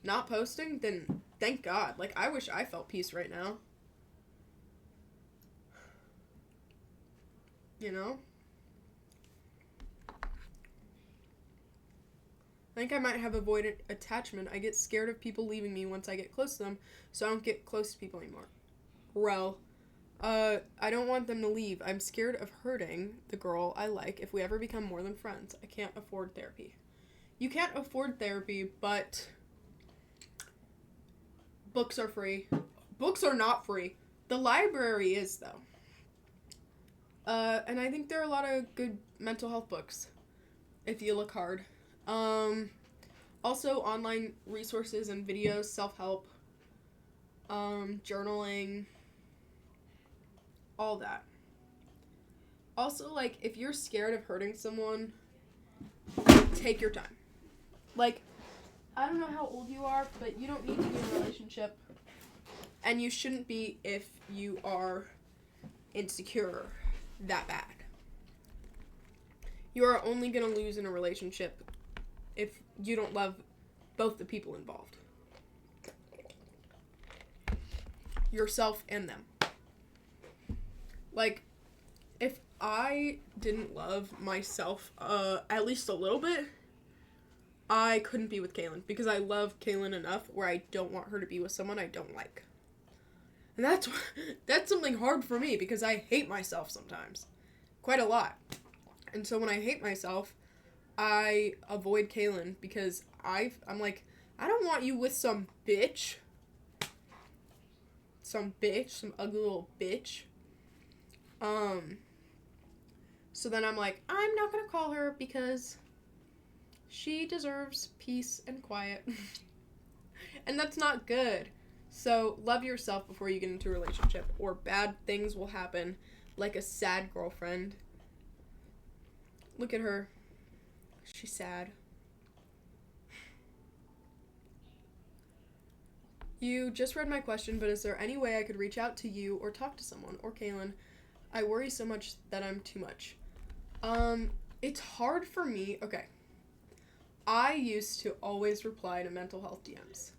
not posting, then thank God. Like, I wish I felt peace right now. You know? I think I might have avoidant attachment. I get scared of people leaving me once I get close to them, so I don't get close to people anymore. Well, I don't want them to leave. I'm scared of hurting the girl I like if we ever become more than friends. I can't afford therapy. You can't afford therapy, but books are free. Books are not free. The library is, though. And I think there are a lot of good mental health books, if you look hard. Also online resources and videos, self-help, journaling, all that. Also, like, if you're scared of hurting someone, take your time. Like, I don't know how old you are, but you don't need to be in a relationship. And you shouldn't be if you are insecure that bad. You are only going to lose in a relationship if you don't love both the people involved. Yourself and them. Like, if I didn't love myself at least a little bit, I couldn't be with Kaylin, because I love Kaylin enough where I don't want her to be with someone I don't like. And that's something hard for me, because I hate myself sometimes. Quite a lot. And so when I hate myself, I avoid Kaylin, because I'm like, I don't want you with some bitch. Some ugly little bitch. So then I'm like, I'm not gonna call her because she deserves peace and quiet. And that's not good. So love yourself before you get into a relationship, or bad things will happen, like a sad girlfriend. Look at her. She's sad. You just read my question, but is there any way I could reach out to you or talk to someone, or Kaylin? I worry so much that I'm too much. It's hard for me. Okay. I used to always reply to mental health DMs.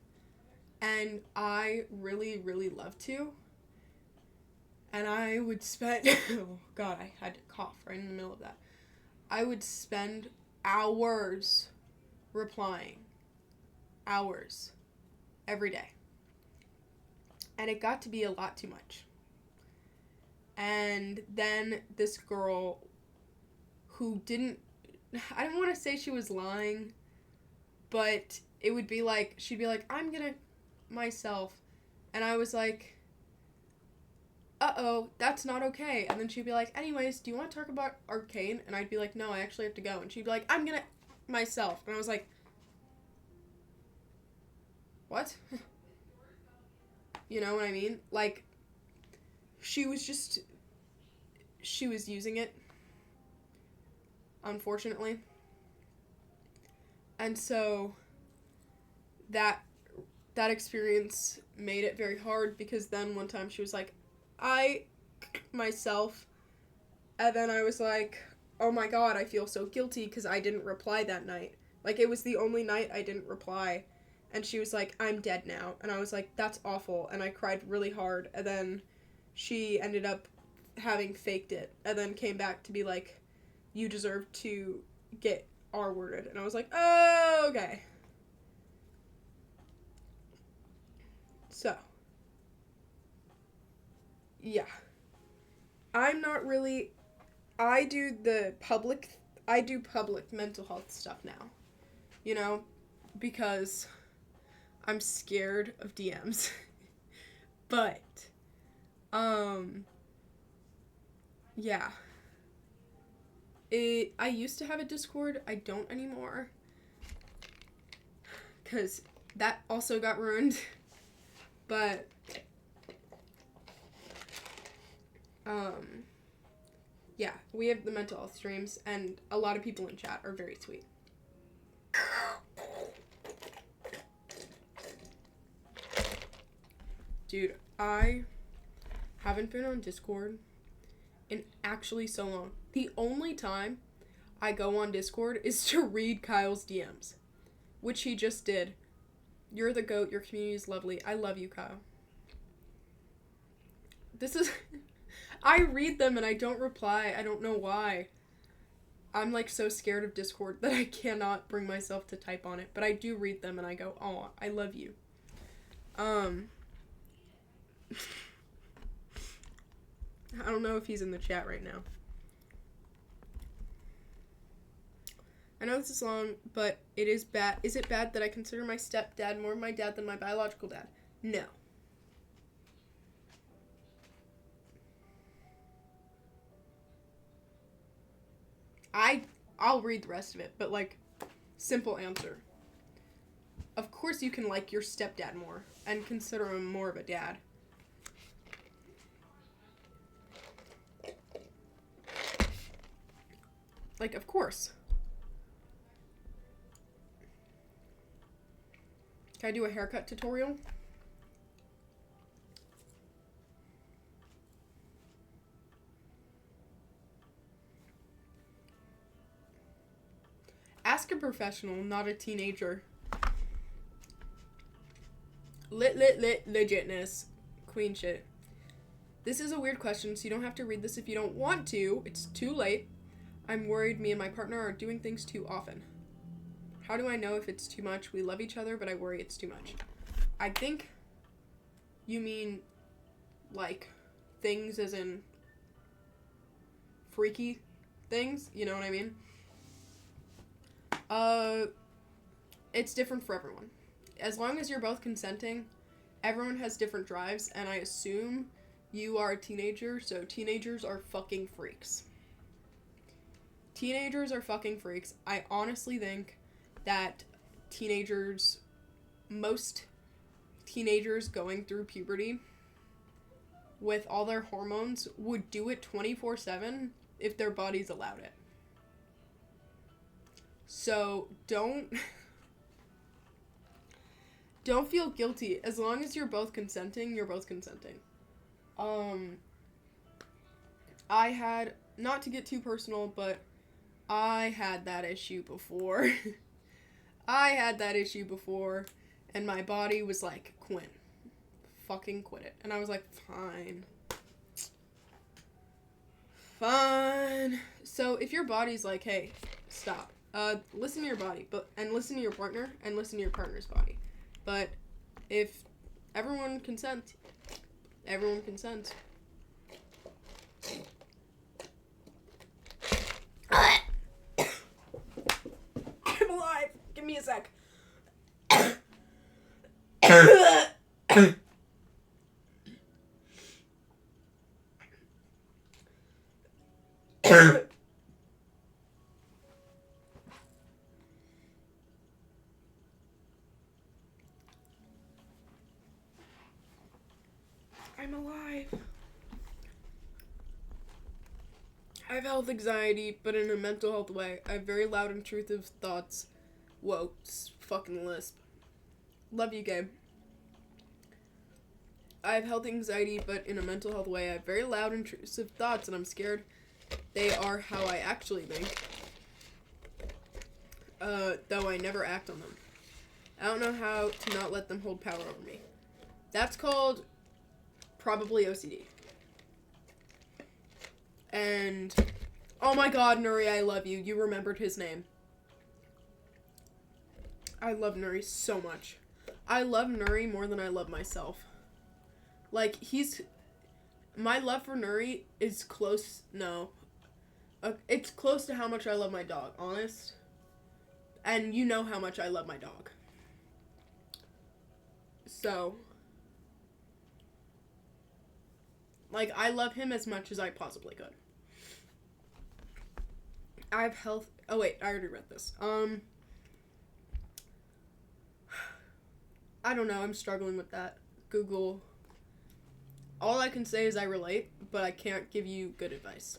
And I really, really love to. And I would spend, oh God, I had to cough right in the middle of that. I would spend hours replying. Hours. Every day. And it got to be a lot too much. And then this girl who didn't, I don't want to say she was lying, but it would be like, she'd be like, I'm gonna myself. And I was like, uh-oh, that's not okay. And then she'd be like, anyways, do you want to talk about Arcane? And I'd be like, no, I actually have to go. And she'd be like, I'm gonna myself. And I was like, what? You know what I mean? Like, she was using it, unfortunately. And so that experience made it very hard, because then one time she was like, I myself, and then I was like, oh my God, I feel so guilty because I didn't reply that night. Like, it was the only night I didn't reply. And she was like, I'm dead now. And I was like, that's awful. And I cried really hard. And then she ended up having faked it. And then came back to be like, you deserve to get R-worded. And I was like, oh, okay. So. Yeah. I'm not really... I do public mental health stuff now. You know? Because I'm scared of DMs. But, yeah. I used to have a Discord. I don't anymore. Because that also got ruined. But, yeah, we have the mental health streams, and a lot of people in chat are very sweet. Dude, I haven't been on Discord in actually so long. The only time I go on Discord is to read Kyle's DMs, which he just did. You're the GOAT. Your community is lovely. I love you, Kyle. This is... I read them and I don't reply. I don't know why. I'm, like, so scared of Discord that I cannot bring myself to type on it. But I do read them and I go, oh, I love you. I don't know if he's in the chat right now. I know this is long, but it is bad. Is it bad that I consider my stepdad more my dad than my biological dad? No. I'll read the rest of it, but, like, simple answer. Of course you can like your stepdad more and consider him more of a dad. Like, of course. Can I do a haircut tutorial? Ask a professional, not a teenager. Legitness. Queen shit. This is a weird question, so you don't have to read this if you don't want to. It's too late. I'm worried me and my partner are doing things too often. How do I know if it's too much? We love each other, but I worry it's too much. I think you mean, like, things as in freaky things. You know what I mean? It's different for everyone. As long as you're both consenting, everyone has different drives, and I assume you are a teenager, so teenagers are fucking freaks. Teenagers are fucking freaks. I honestly think that most teenagers going through puberty with all their hormones would do it 24/7 if their bodies allowed it. So don't feel guilty. As long as you're both consenting, you're both consenting. I had, not to get too personal, but I had that issue before. And my body was like, Quinn, fucking quit it. And I was like, fine. Fine. So if your body's like, hey, stop. Listen to your body, and listen to your partner, and listen to your partner's body. But if everyone consents, everyone consents. I'm alive. Give me a sec. I'm alive. I have health anxiety, but in a mental health way. I have very loud, intrusive thoughts. Whoa, fucking lisp. Love you, Gabe. I have health anxiety, but in a mental health way. I have very loud, intrusive thoughts, and I'm scared they are how I actually think. Though I never act on them. I don't know how to not let them hold power over me. That's called probably OCD. And, oh my god, Nuri, I love you. You remembered his name. I love Nuri so much. I love Nuri more than I love myself. Like, my love for Nuri is close, it's close to how much I love my dog, honest. And you know how much I love my dog. So, like, I love him as much as I possibly could. I have health, oh wait, I already read this. I don't know, I'm struggling with that. Google. All I can say is I relate, but I can't give you good advice.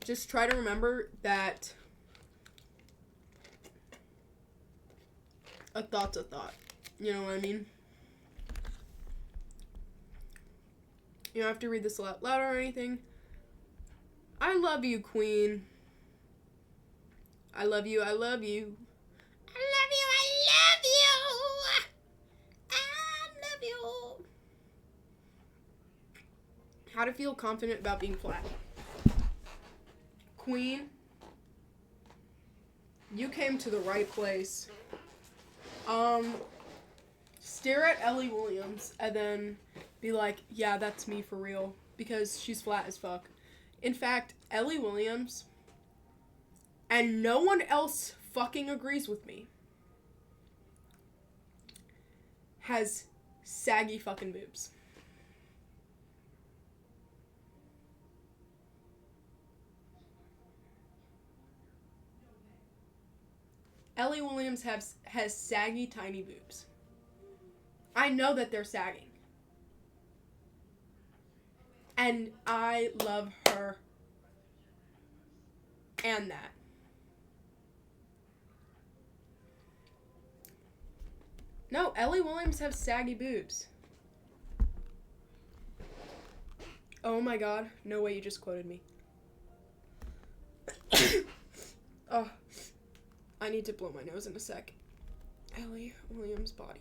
Just try to remember that a thought's a thought. You know what I mean? You don't have to read this a lot louder or anything. I love you, Queen. I love you, I love you. I love you, I love you. I love you. How to feel confident about being flat. Queen, you came to the right place. Stare at Ellie Williams and then be like, yeah, that's me for real, because she's flat as fuck. In fact, Ellie Williams, and no one else fucking agrees with me, has saggy fucking boobs. Ellie Williams has saggy, tiny boobs. I know that they're sagging. And I love her. And that. No, Ellie Williams has saggy boobs. Oh my god. No way you just quoted me. Oh. I need to blow my nose in a sec. Ellie Williams' body.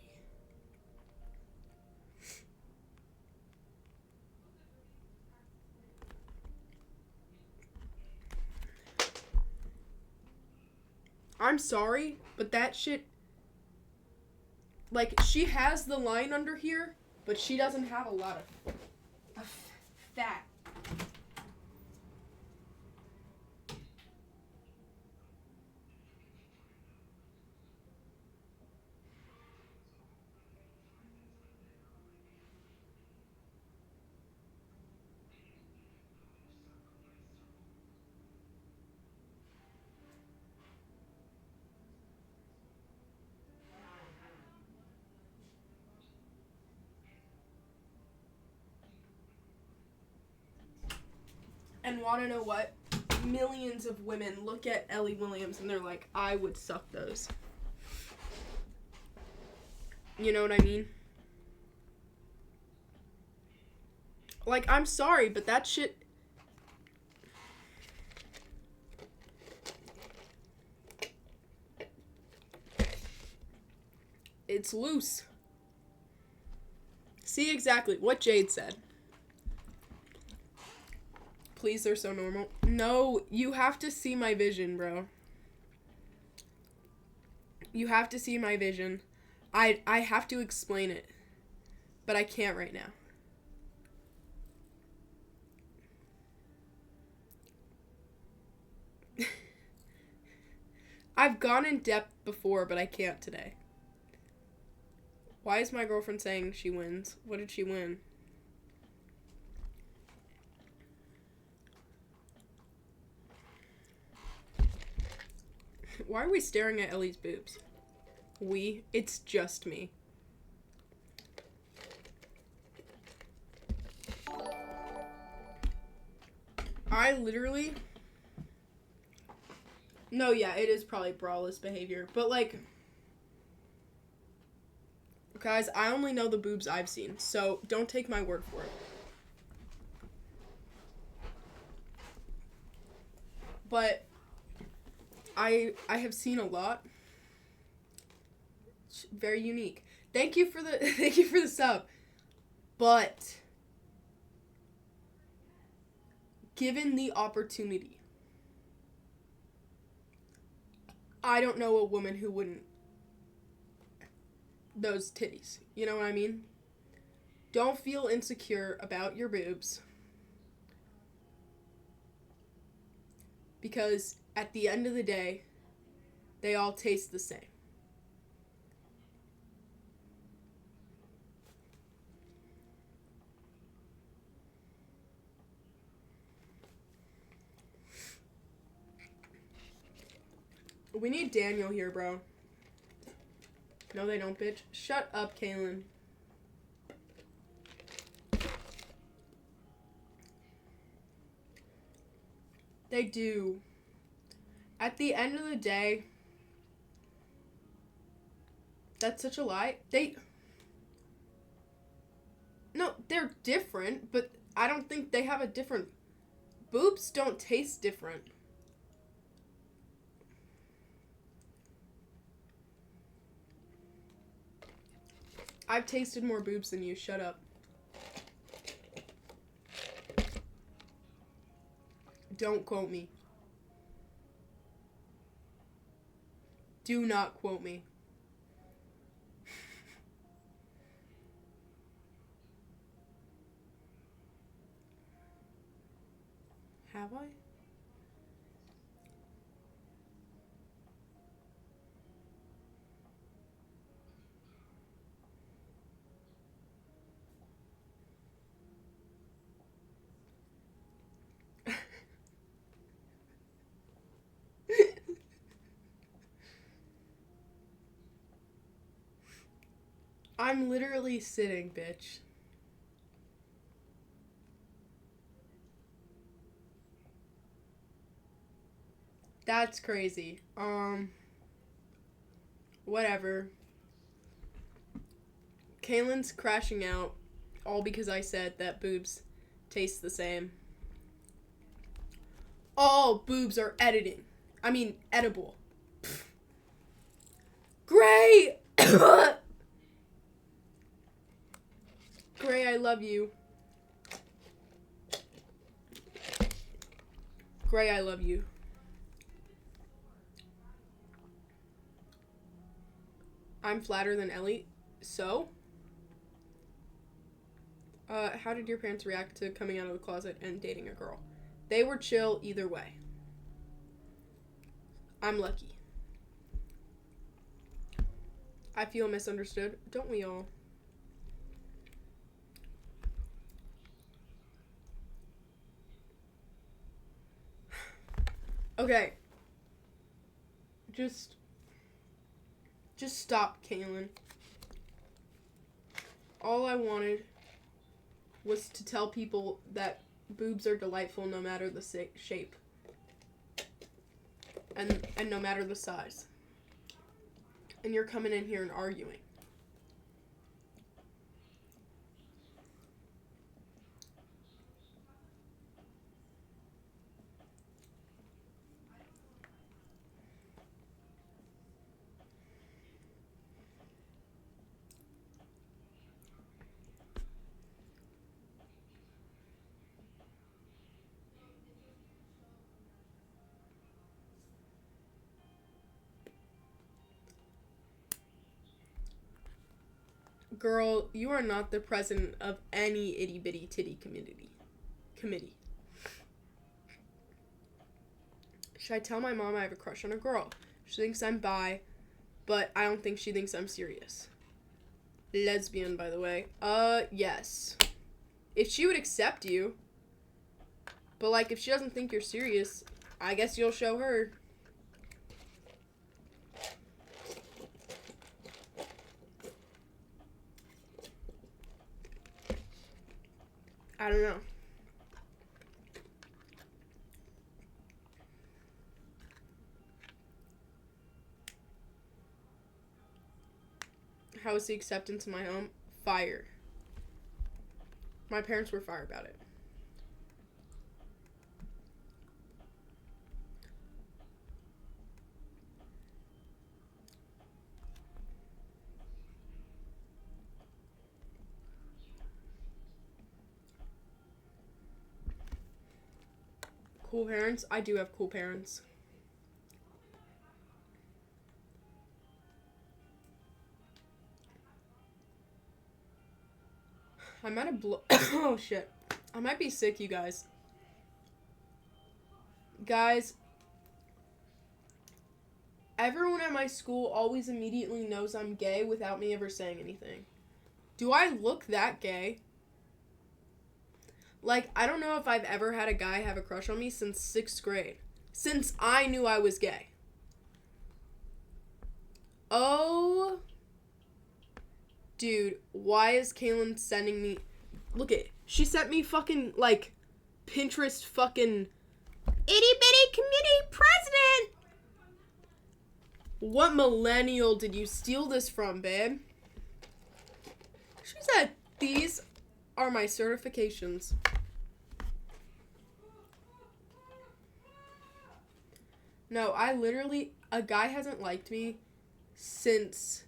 I'm sorry, but that shit... Like, she has the line under here, but she doesn't have a lot of fat. And want to know what? Millions of women look at Ellie Williams and they're like, I would suck those. You know what I mean? Like, I'm sorry, but that shit... It's loose. See exactly what Jade said. please, they're so normal. No, you have to see my vision, bro. You have to see my vision. I have to explain it. But I can't right now. I've gone in depth before, but I can't today. Why is my girlfriend saying she wins? What did she win? Why are we staring at Ellie's boobs? It's just me. I literally... No, yeah, it is probably braless behavior. But, like... Guys, I only know the boobs I've seen, so don't take my word for it. But... I have seen a lot. It's very unique. Thank you for the sub. But... Given the opportunity... I don't know a woman who wouldn't. Those titties. You know what I mean? Don't feel insecure about your boobs. Because at the end of the day, they all taste the same. We need Daniel here, bro. No, they don't, bitch. Shut up, Kaylin. They do. At the end of the day, that's such a lie. No, they're different, but I don't think they have a different... Boobs don't taste different. I've tasted more boobs than you. Shut up. Don't quote me. Do not quote me. Have I? I'm literally sitting, bitch. That's crazy. Whatever. Kaylin's crashing out, all because I said that boobs taste the same. All boobs are edible. Pfft. Gray! Gray, I love you. Gray, I love you. I'm flatter than Ellie. So? How did your parents react to coming out of the closet and dating a girl? They were chill either way. I'm lucky. I feel misunderstood. Don't we all? Okay. Just stop, Kaylin. All I wanted was to tell people that boobs are delightful no matter the shape. And no matter the size. And you're coming in here and arguing. Girl, you are not the president of any itty bitty titty committee. Should I tell my mom I have a crush on a girl? She thinks I'm bi, but I don't think she thinks I'm serious. Lesbian, by the way. Yes. If she would accept you. But, like, if she doesn't think you're serious, I guess you'll show her. I don't know. How was the acceptance in my home? Fire. My parents were fire about it. Cool parents? I do have cool parents. I might have oh shit. I might be sick, you guys. Guys, everyone at my school always immediately knows I'm gay without me ever saying anything. Do I look that gay? Like, I don't know if I've ever had a guy have a crush on me since 6th grade. Since I knew I was gay. Oh. Dude, why is Kaylin sending me... Look at it. She sent me fucking, like, Pinterest fucking... Itty-bitty committee president! What millennial did you steal this from, babe? She said, these are my certifications. No, I literally... A guy hasn't liked me since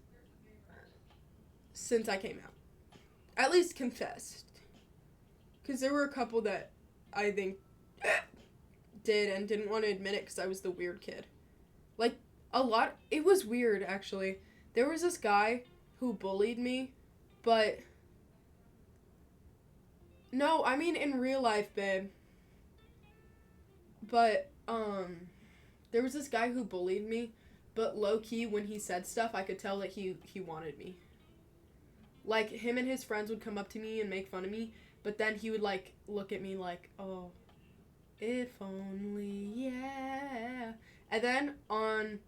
I came out. At least confessed. Because there were a couple that I think did and didn't want to admit it because I was the weird kid. Like, a lot... It was weird, actually. There was this guy who bullied me, but... No, I mean in real life, babe. But, there was this guy who bullied me, but low-key, when he said stuff, I could tell that he wanted me. Like, him and his friends would come up to me and make fun of me, but then he would, like, look at me like, oh, if only, yeah. And then on,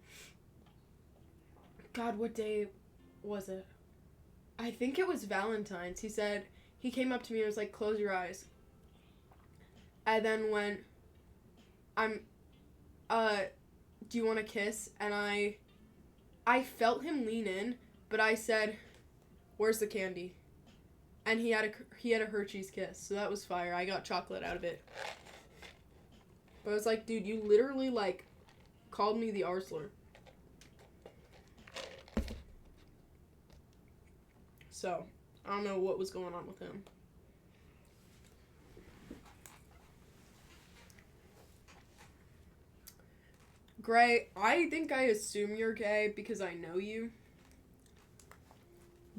God, what day was it? I think it was Valentine's. He came up to me and was like, close your eyes. And then when do you want to kiss? And I felt him lean in, but I said, where's the candy? And he had a Hershey's Kiss, so that was fire. I got chocolate out of it. But I was like, dude, you literally, like, called me the arsler. So, I don't know what was going on with him. Gray, I think I assume you're gay because I know you.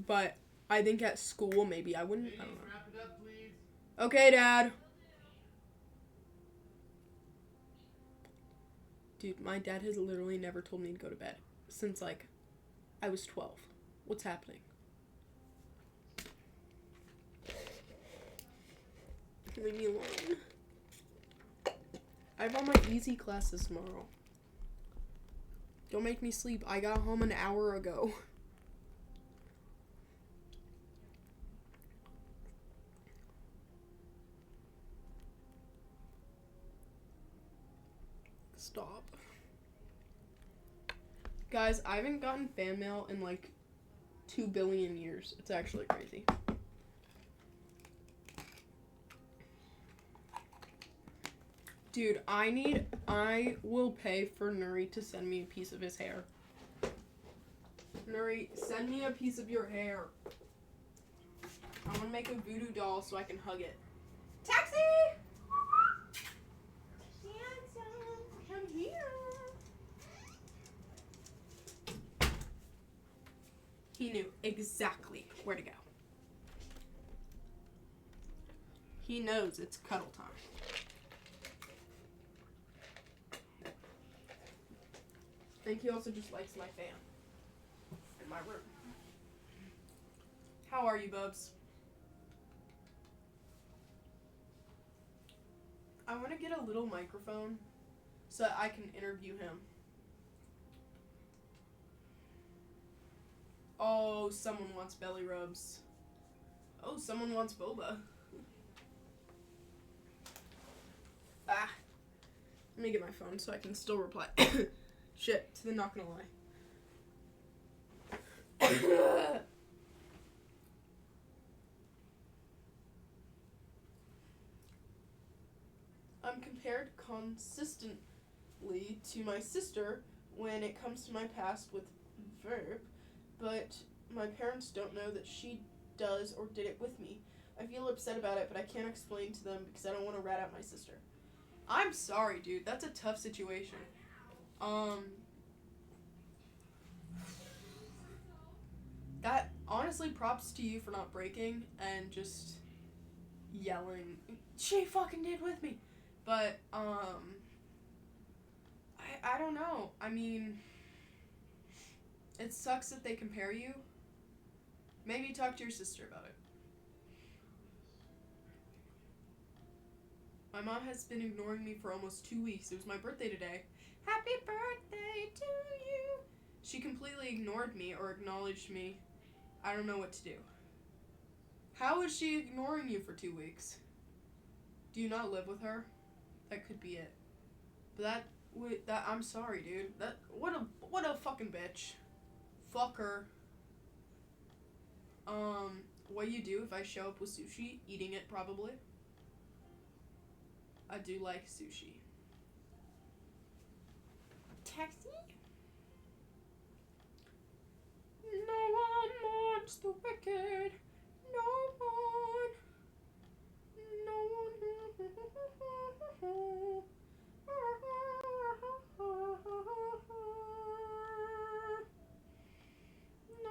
But I think at school, maybe I wouldn't. I don't know. Wrap it up, please. Okay, Dad. Dude, my dad has literally never told me to go to bed since, like, I was 12. What's happening? Leave me alone. I have all my easy classes tomorrow. Don't make me sleep. I got home an hour ago. Stop. Guys, I haven't gotten fan mail in like 2 billion years. It's actually crazy. Dude, I will pay for Nuri to send me a piece of his hair. Nuri, send me a piece of your hair. I want to make a voodoo doll so I can hug it. Taxi! Come here. He knew exactly where to go. He knows it's cuddle time. I think he also just likes my fan in my room. How are you, Bubs? I want to get a little microphone so that I can interview him. Oh, someone wants belly rubs. Oh, someone wants boba. Ah. Let me get my phone so I can still reply. Shit, to the not gonna lie. I'm compared consistently to my sister when it comes to my past with verb, but my parents don't know that she does or did it with me. I feel upset about it, but I can't explain to them because I don't want to rat out my sister. I'm sorry, dude. That's a tough situation. That, honestly, props to you for not breaking and just yelling, she fucking did with me. But, I don't know. I mean, it sucks that they compare you. Maybe talk to your sister about it. My mom has been ignoring me for almost 2 weeks. It was my birthday today. Happy birthday to you. She completely ignored me or acknowledged me. I don't know what to do. How is she ignoring you for 2 weeks? Do you not live with her? That could be it. But that I'm sorry, dude. What a fucking bitch. Fuck her. What you do if I show up with sushi? Eating it, probably. I do like sushi. Taxi? No one wants the wicked. No one. No one. No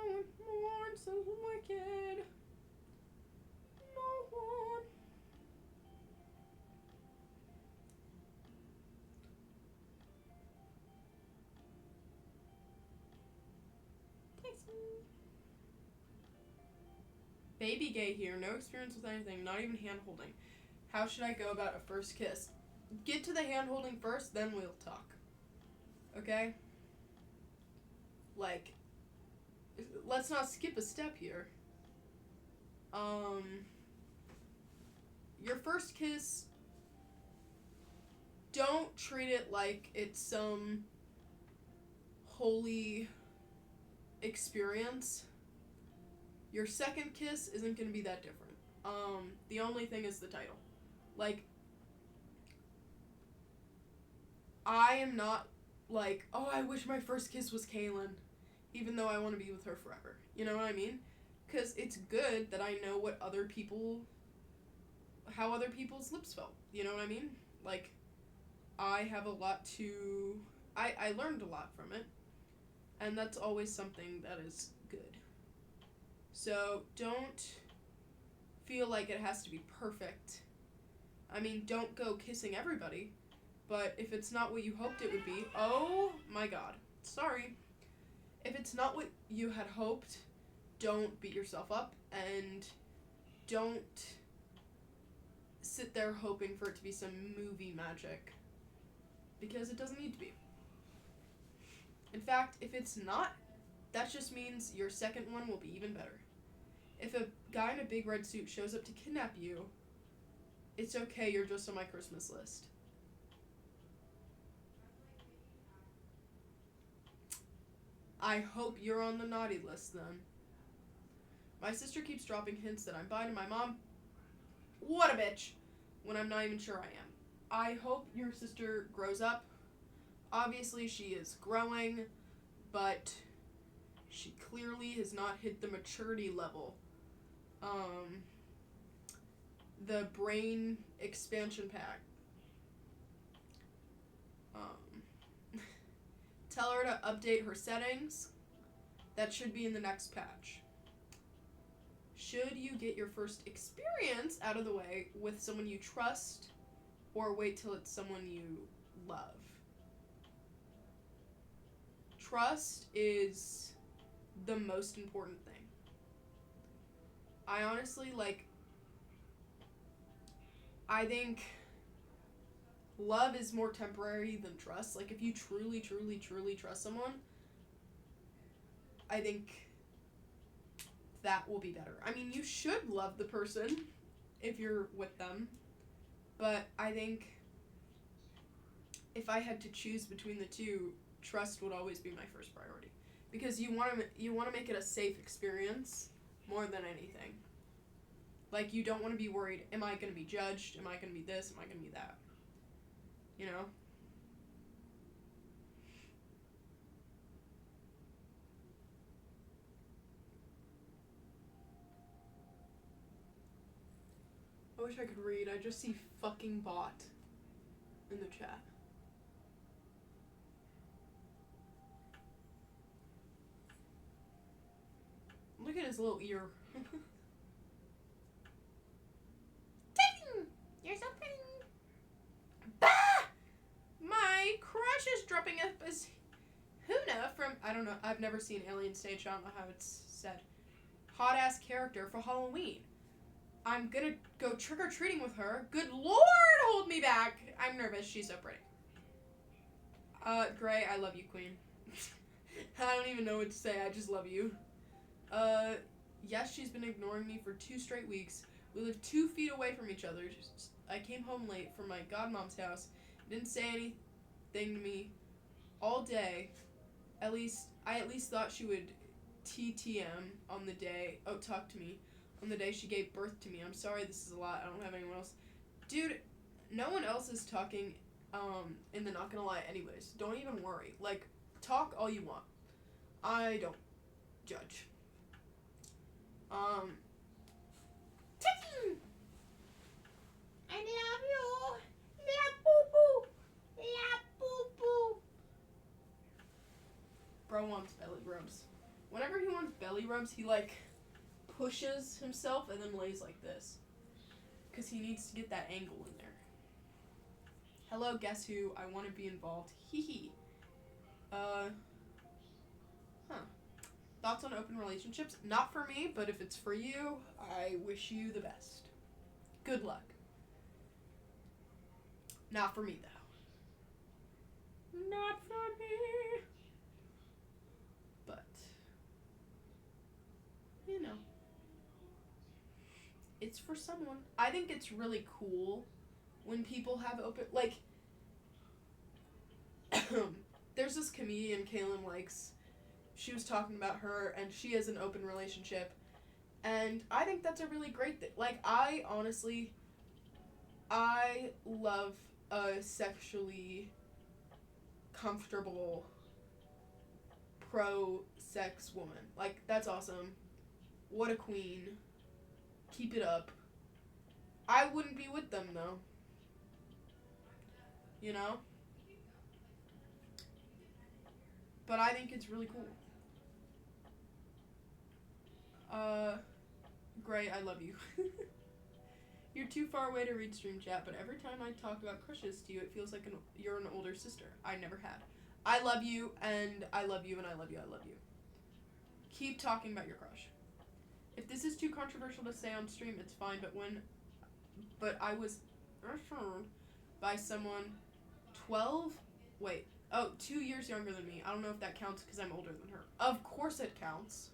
one wants the wicked. No one. Baby gay here, no experience with anything, not even hand holding. How should I go about a first kiss? Get to the hand holding first, then we'll talk. Okay? Like, let's not skip a step here. Your first kiss, don't treat it like it's some holy experience. Your second kiss isn't going to be that different. The only thing is the title. Like, I am not like, oh, I wish my first kiss was Kaylin, even though I want to be with her forever. You know what I mean? Because it's good that I know how other people's lips felt. You know what I mean? Like, I have a lot to, I learned a lot from it, and that's always something that is good. So don't feel like it has to be perfect. I mean, don't go kissing everybody, but if it's not what you hoped it would be, oh my god, sorry. If it's not what you had hoped, don't beat yourself up, and don't sit there hoping for it to be some movie magic, because it doesn't need to be. In fact, if it's not, that just means your second one will be even better. If a guy in a big red suit shows up to kidnap you, it's okay, you're just on my Christmas list. I hope you're on the naughty list then. My sister keeps dropping hints that I'm bi to my mom. What a bitch! When I'm not even sure I am. I hope your sister grows up. Obviously she is growing, but she clearly has not hit the maturity level. The brain expansion pack. Tell her to update her settings. that should be in the next patch. Should you get your first experience out of the way with someone you trust, or wait till it's someone you love? Trust is the most important thing. I honestly, I think love is more temporary than trust. Like, if you truly, truly, truly trust someone, I think that will be better. I mean, you should love the person if you're with them, but I think if I had to choose between the two, trust would always be my first priority, because you want to make it a safe experience more than anything. Like, you don't want to be worried, am I going to be judged? Am I going to be this? Am I going to be that? You know? I wish I could read. I just see fucking bot in the chat. Look at his little ear. You're so pretty. Bah! My crush is dropping up as Huna from, I don't know, I've never seen Alien Stage, I don't know how it's said. Hot ass character for Halloween. I'm gonna go trick-or-treating with her. Good lord, hold me back. I'm nervous, she's so pretty. Gray, I love you, Queen. I don't even know what to say, I just love you. Yes, she's been ignoring me for 2 straight weeks. We live 2 feet away from each other. I came home late from my godmom's house. Didn't say anything to me all day. I at least thought she would TTM on the day. Oh, talk to me on the day she gave birth to me. I'm sorry, this is a lot. I don't have anyone else. Dude, no one else is talking in the Not Gonna Lie anyways. Don't even worry. Like, talk all you want. I don't judge. I love you. Yeah, boo boo. Yeah, boo boo. Bro wants belly rubs. Whenever he wants belly rubs, he pushes himself and then lays like this, because he needs to get that angle in there. Hello, guess who? I want to be involved. Hee hee. Thoughts on open relationships? Not for me, but if it's for you, I wish you the best. Good luck. Not for me, though. Not for me. But, you know, it's for someone. I think it's really cool when people have open, there's this comedian Kaylin likes. She was talking about her, and she has an open relationship, and I think that's a really great thing. I love a sexually comfortable pro-sex woman. That's awesome. What a queen. Keep it up. I wouldn't be with them, though. You know? But I think it's really cool. Gray, I love you. You're too far away to read stream chat, but every time I talk about crushes to you, it feels like you're an older sister. I never had. I love you, and I love you, and I love you, I love you. Keep talking about your crush. If this is too controversial to say on stream, it's fine, but I was referred by someone 2 years younger than me. I don't know if that counts because I'm older than her. Of course it counts.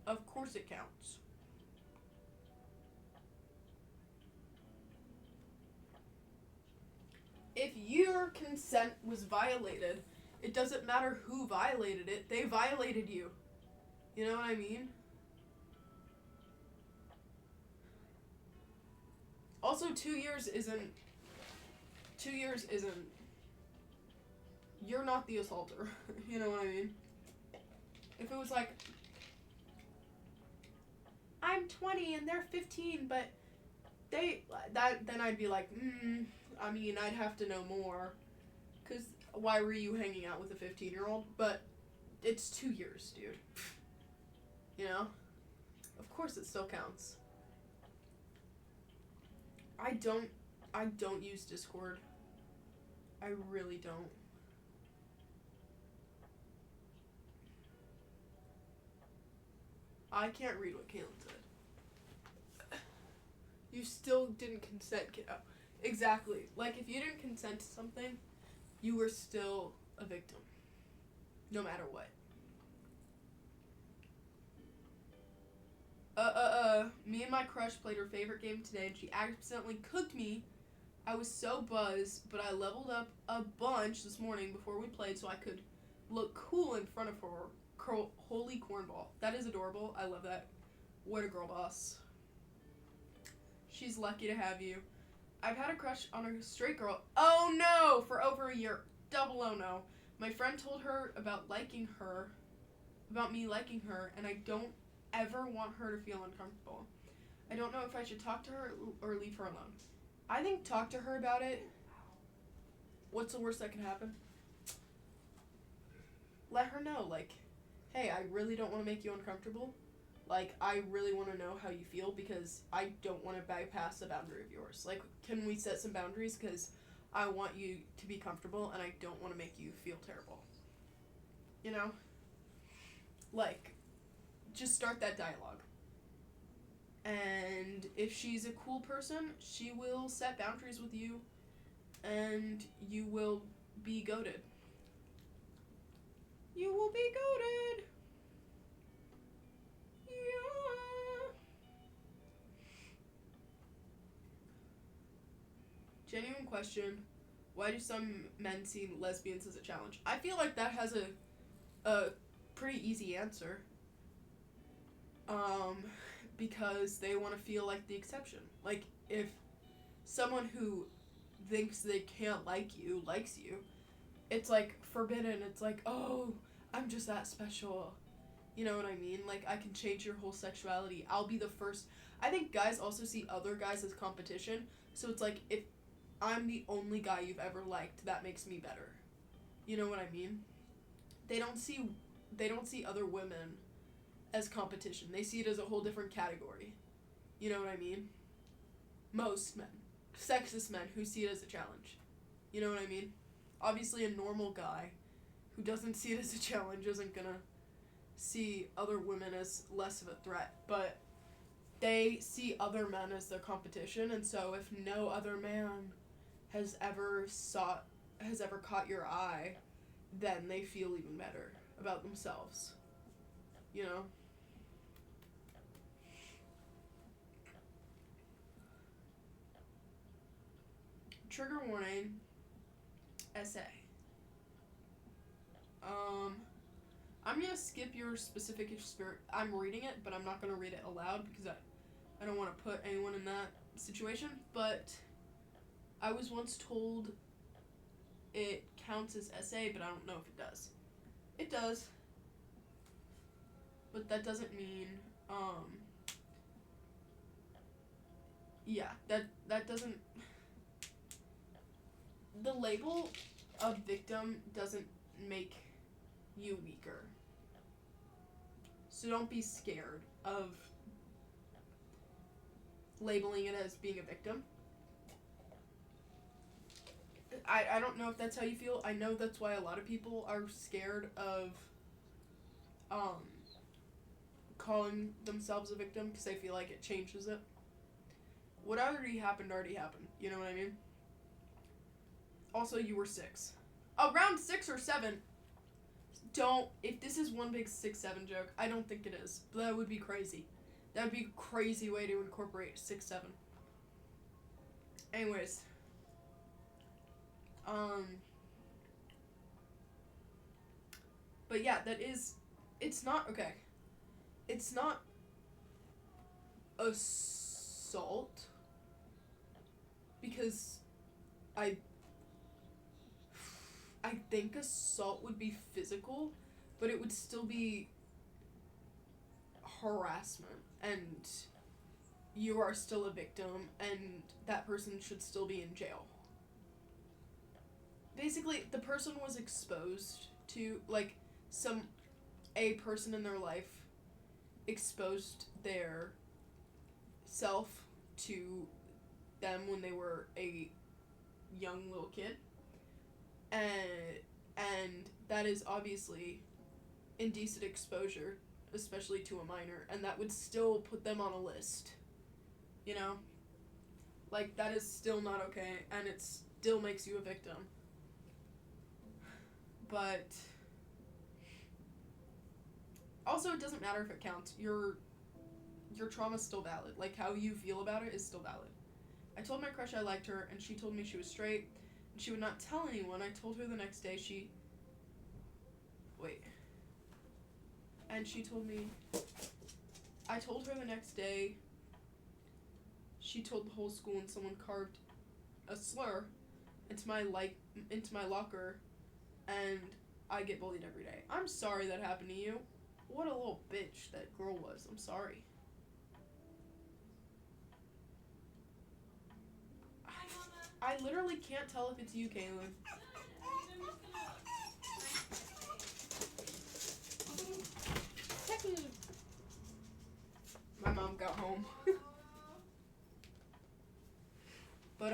Of course it counts. If your consent was violated, it doesn't matter who violated it. They violated you. You know what I mean? Also, 2 years isn't... You're not the assaulter. You know what I mean? If it was I'm 20 and they're 15, but then I'd be like, I mean, I'd have to know more. because why were you hanging out with a 15-year-old? But it's 2 years, dude. You know? Of course it still counts. I don't use Discord. I really don't. I can't read what Caitlin said. You still didn't consent, kiddo. Exactly. Like, if you didn't consent to something, you were still a victim. No matter what. Me and my crush played her favorite game today, and she accidentally cooked me. I was so buzzed, but I leveled up a bunch this morning before we played so I could look cool in front of her. Holy cornball. That is adorable. I love that. What a girl boss. She's lucky to have you. I've had a crush on a straight girl. Oh no! For over a year. Double oh no. My friend told her about me liking her, and I don't ever want her to feel uncomfortable. I don't know if I should talk to her or leave her alone. I think talk to her about it. What's the worst that can happen? Let her know, like, hey, I really don't want to make you uncomfortable. Like, I really want to know how you feel because I don't want to bypass a boundary of yours. Like, can we set some boundaries? Because I want you to be comfortable and I don't want to make you feel terrible. You know? Like, just start that dialogue. And if she's a cool person, she will set boundaries with you and you will be goated. You will be goated. Yeah. Genuine question. Why do some men see lesbians as a challenge? I feel like that has a pretty easy answer. Because they want to feel like the exception. Like, if someone who thinks they can't like you likes you, it's like forbidden. It's like, oh, I'm just that special. You know what I mean? Like, I can change your whole sexuality. I'll be the first. I think guys also see other guys as competition. So it's like, if I'm the only guy you've ever liked, that makes me better. You know what I mean? They don't see other women as competition. They see it as a whole different category. You know what I mean? Most men. Sexist men who see it as a challenge. You know what I mean? Obviously a normal guy who doesn't see it as a challenge isn't gonna see other women as less of a threat, but they see other men as their competition, and so if no other man has ever caught your eye, then they feel even better about themselves. You know? Trigger warning. Essay. I'm gonna skip your specific experience. I'm reading it, but I'm not gonna read it aloud because I don't want to put anyone in that situation. But I was once told it counts as essay, but I don't know if it does. It does. But that doesn't mean, yeah, that doesn't, the label of victim doesn't make you weaker. So don't be scared of labeling it as being a victim. I don't know if that's how you feel. I know that's why a lot of people are scared of calling themselves a victim because they feel like it changes it. What already happened. You know what I mean? Also, you were 6. Around 6 or 7. If this is one big 6-7 joke, I don't think it is. But that would be crazy. That would be a crazy way to incorporate 6-7. Anyways. But yeah, it's not, okay. It's not assault. Because I think assault would be physical, but it would still be harassment, and you are still a victim, and that person should still be in jail. basically the person was exposed to, like, a person in their life exposed their self to them when they were a young little kid, and that is obviously indecent exposure, especially to a minor, and that would still put them on a list, you know? Like, that is still not okay, and it still makes you a victim. But also, it doesn't matter if it counts. Your trauma's still valid. Like, how you feel about it is still valid. I told my crush I liked her, and she told me she was straight, and she would not tell anyone. I told her the next day I told her the next day she told the whole school, and someone carved a slur into my locker, and I get bullied every day. I'm sorry that happened to you. What a little bitch that girl was. I'm sorry. I literally can't tell if it's you, Kaylin. My mom got home. But,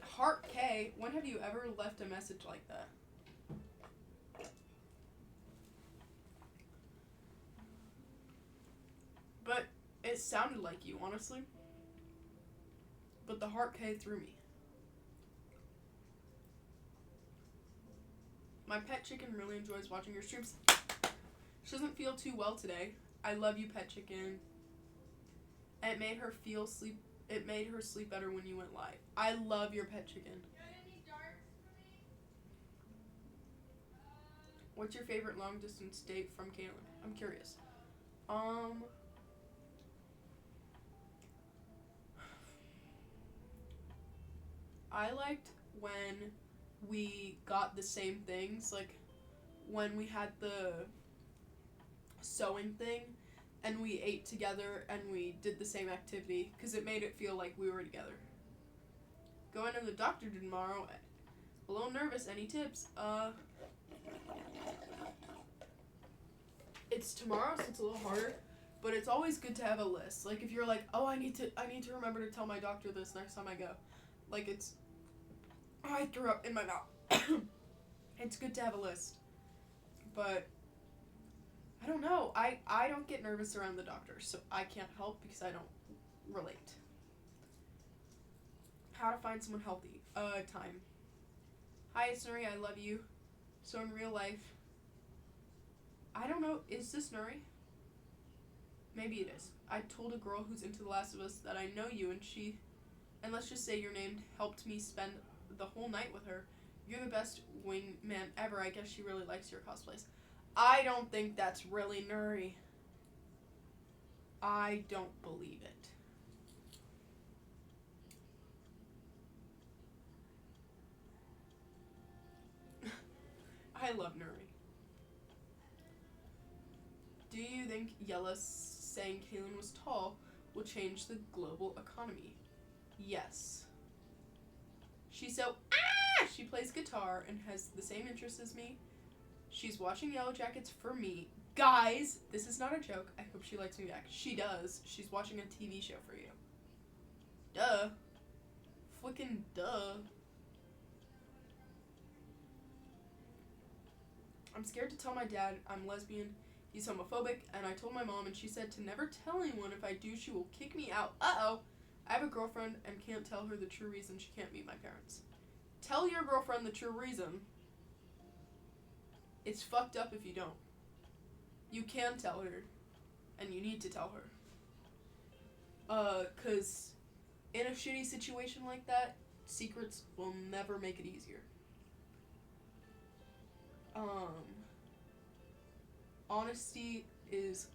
Heart K, when have you ever left a message like that? But it sounded like you, honestly. But the Heart K threw me. My pet chicken really enjoys watching your streams. She doesn't feel too well today. I love you, pet chicken. And it made her sleep better when you went live. I love your pet chicken. What's your favorite long distance date from Kaylin? I'm curious. I liked when we got the same things, like when we had the sewing thing and we ate together and we did the same activity, because it made it feel like we were together. Going to the doctor tomorrow. A little nervous. Any tips? It's tomorrow, so it's a little harder, but it's always good to have a list. Like, if you're like, oh, I need to remember to tell my doctor this next time I go. Like, I threw up in my mouth. It's good to have a list. But I don't know. I don't get nervous around the doctor, so I can't help because I don't relate. How to find someone healthy? Time. Hi, it's Nuri. I love you. So in real life, I don't know. Is this Nuri? Maybe it is. I told a girl who's into The Last of Us that I know you, and let's just say your name helped me spend the whole night with her. You're the best wingman ever. I guess she really likes your cosplays. I don't think that's really Nuri. I don't believe it. I love Nuri. Do you think Yella saying Kaylin was tall will change the global economy? Yes. She plays guitar and has the same interests as me. She's watching Yellow Jackets for me. Guys, this is not a joke. I hope she likes me back. She does. She's watching a TV show for you. Duh. Flickin' duh. I'm scared to tell my dad I'm lesbian. He's homophobic, and I told my mom, and she said to never tell anyone. If I do, she will kick me out. Uh-oh. I have a girlfriend and can't tell her the true reason she can't meet my parents. Tell your girlfriend the true reason. It's fucked up if you don't. You can tell her, and you need to tell her. 'Cause in a shitty situation like that, secrets will never make it easier. Honesty is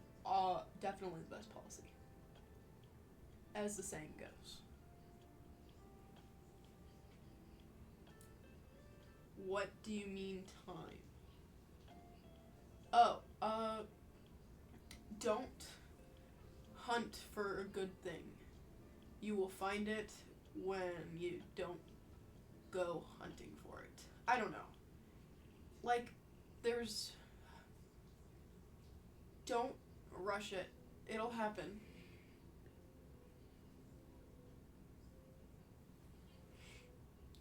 definitely the best policy, as the saying goes. What do you mean time? Don't hunt for a good thing. You will find it when you don't go hunting for it. I don't know. Like, don't rush it. It'll happen.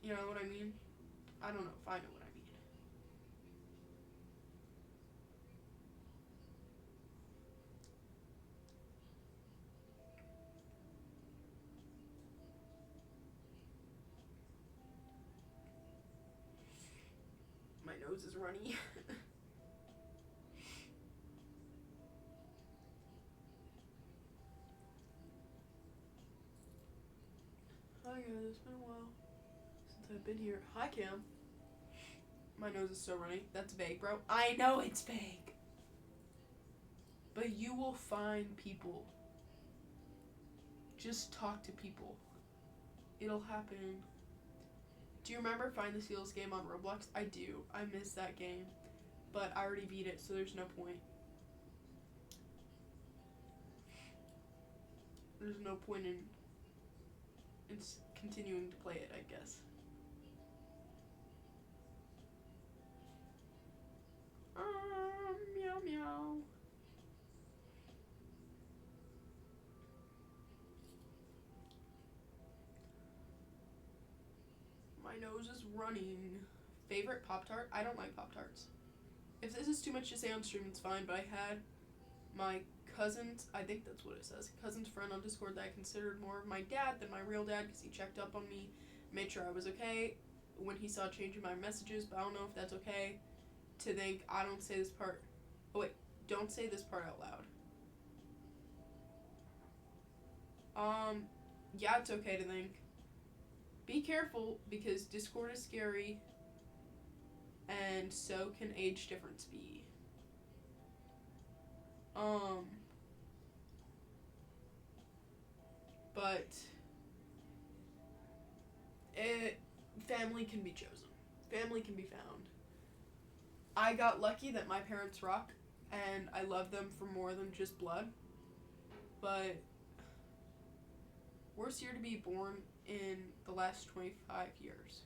You know what I mean? I don't know if I know what I mean. My nose is runny. Hi guys, it's been a while since I've been here. Hi Cam. My nose is so runny. That's vague, bro. I know it's vague. But you will find people. Just talk to people. It'll happen. Do you remember Find the Seals game on Roblox? I do. I miss that game. But I already beat it, so there's no point. There's no point in continuing to play it, I guess. Meow meow. My nose is running. Favorite Pop-Tart? I don't like Pop-Tarts. If this is too much to say on stream, it's fine, but I had my cousin's, I think that's what it says, cousin's friend on Discord that I considered more of my dad than my real dad because he checked up on me, made sure I was okay when he saw change in my messages, but I don't know if that's okay to think. I don't say this part. Oh wait, don't say this part out loud. Yeah, it's okay to think. Be careful because Discord is scary and so can age difference be. But family can be chosen. Family can be found. I got lucky that my parents rock, and I love them for more than just blood. But worst year to be born in the last 25 years.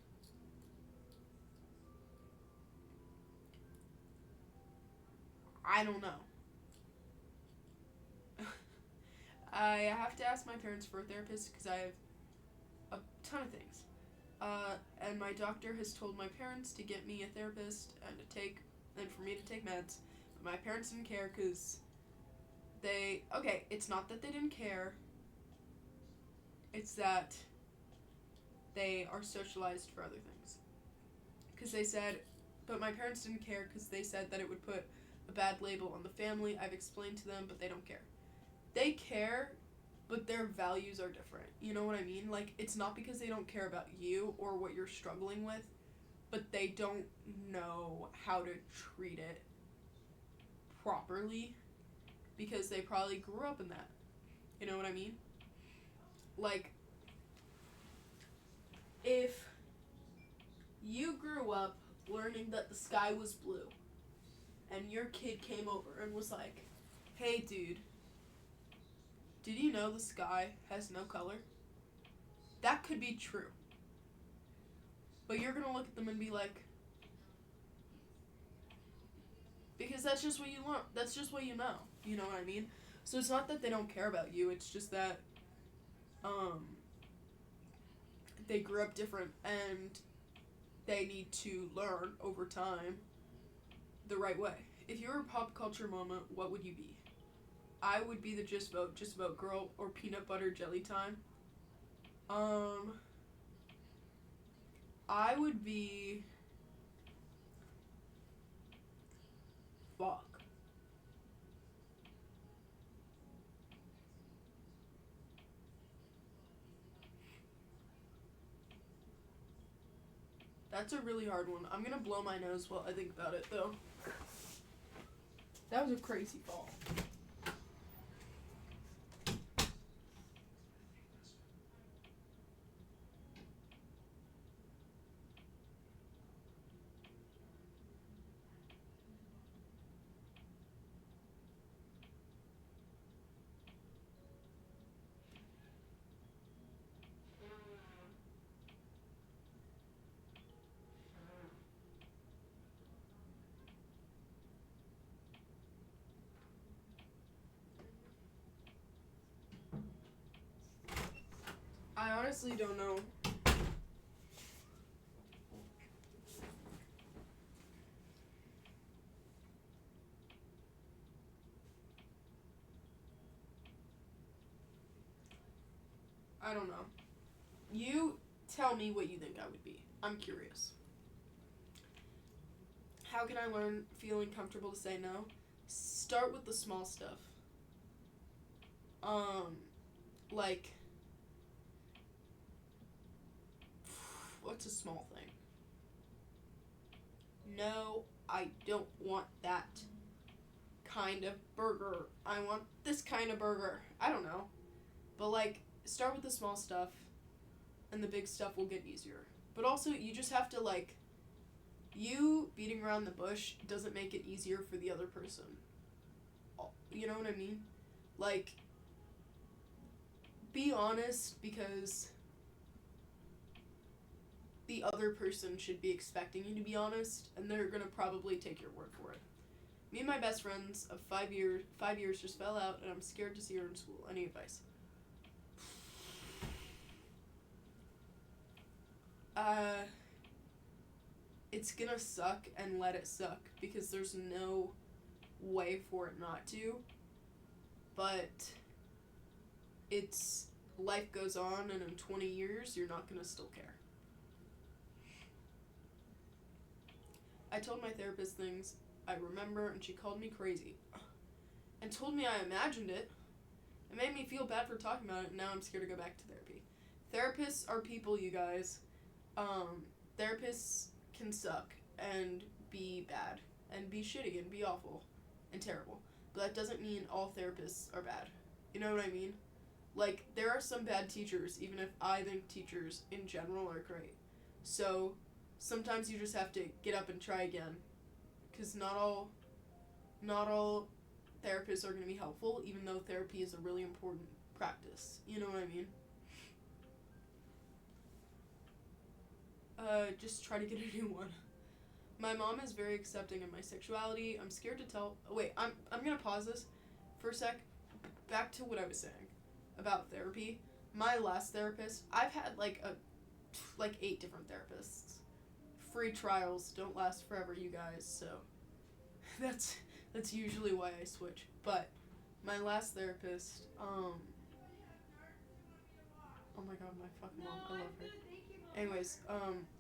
I don't know. I have to ask my parents for a therapist because I have a ton of things. And my doctor has told my parents to get me a therapist and for me to take meds. But my parents didn't care because it's not that they didn't care. It's that they are socialized for other things. But my parents didn't care because they said that it would put a bad label on the family. I've explained to them, but they don't care. They care, but their values are different. You know what I mean? Like, it's not because they don't care about you or what you're struggling with, but they don't know how to treat it properly because they probably grew up in that. You know what I mean? Like, if you grew up learning that the sky was blue and your kid came over and was like, hey dude, did you know the sky has no color? That could be true. But you're gonna look at them and be like, because that's just what you learn. That's just what you know. You know what I mean? So it's not that they don't care about you. It's just that, they grew up different and they need to learn over time the right way. If you were a pop culture moment, what would you be? I would be the just vote girl or peanut butter jelly time. I would be fuck. That's a really hard one. I'm gonna blow my nose while I think about it though. That was a crazy fall. honestly don't know. I don't know. You tell me what you think I would be. I'm curious. How can I learn feeling comfortable to say no? Start with the small stuff. Like, what's a small thing? No, I don't want that kind of burger. I want this kind of burger. I don't know. But, like, start with the small stuff, and the big stuff will get easier. But also, you just have to, like, you beating around the bush doesn't make it easier for the other person. You know what I mean? Like, be honest, because the other person should be expecting you to be honest, and they're gonna probably take your word for it. Me and my best friends of 5 years just fell out, and I'm scared to see her in school. Any advice? It's gonna suck, and let it suck, because there's no way for it not to. But it's life goes on, and in 20 years, you're not gonna still care. I told my therapist things I remember, and she called me crazy. And told me I imagined it. It made me feel bad for talking about it, and now I'm scared to go back to therapy. Therapists are people, you guys. Therapists can suck, and be bad, and be shitty, and be awful, and terrible. But that doesn't mean all therapists are bad. You know what I mean? Like, there are some bad teachers, even if I think teachers in general are great. So, sometimes you just have to get up and try again. Because not all therapists are going to be helpful, even though therapy is a really important practice. You know what I mean? Just try to get a new one. My mom is very accepting of my sexuality. I'm scared to tell. Wait, I'm gonna pause this for a sec. Back to what I was saying about therapy. My last therapist, I've had like 8 different therapists. Free trials don't last forever, you guys. So that's usually why I switch. But my last therapist, oh my god, my fucking mom, I love her. Anyways,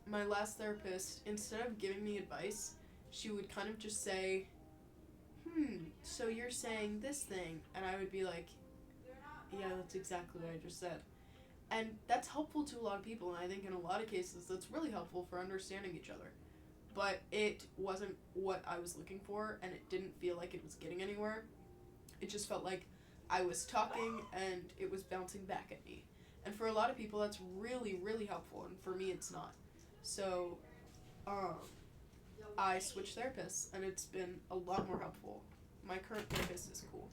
my last therapist, instead of giving me advice, she would kind of just say, so you're saying this thing, and I would be like, yeah, that's exactly what I just said. And that's helpful to a lot of people, and I think in a lot of cases that's really helpful for understanding each other. But it wasn't what I was looking for, and it didn't feel like it was getting anywhere. It just felt like I was talking, and it was bouncing back at me. And for a lot of people, that's really, really helpful, and for me, it's not. So, I switched therapists, and it's been a lot more helpful. My current therapist is cool.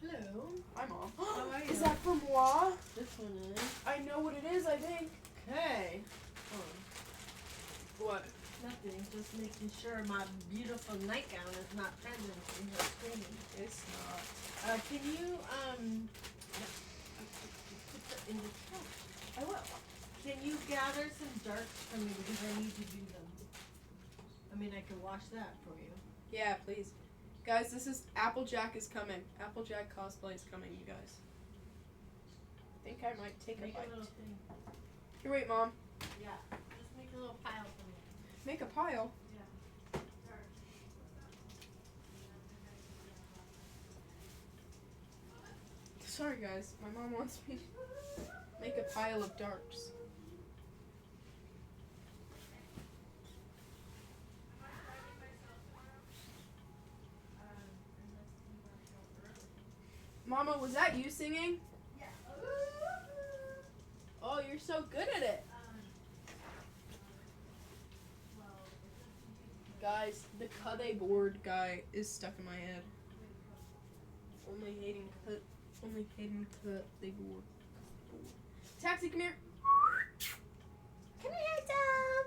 Hello. Hi, Mom. How are you? Is that for moi? This one is. I know what it is, I think. Okay. What? Nothing. Just making sure my beautiful nightgown is not present in her screen. It's not. Can you put that in the trash? I will. Can you gather some darts for me because I need to do them? I mean, I could wash that for you. Yeah, please. Guys, this is Applejack is coming. Applejack cosplay is coming, you guys. I think I might take Make a bite. a little thing. Here, wait, Mom. Yeah. Just make a little pile for me. Make a pile. Yeah. Sorry, guys. My mom wants me to make a pile of darts. Mama, was that you singing? Yeah. Oh, you're so good at it. Guys, the Cuddy board guy is stuck in my head. Only Hayden cut the board. Taxi, come here. Come here, Tom.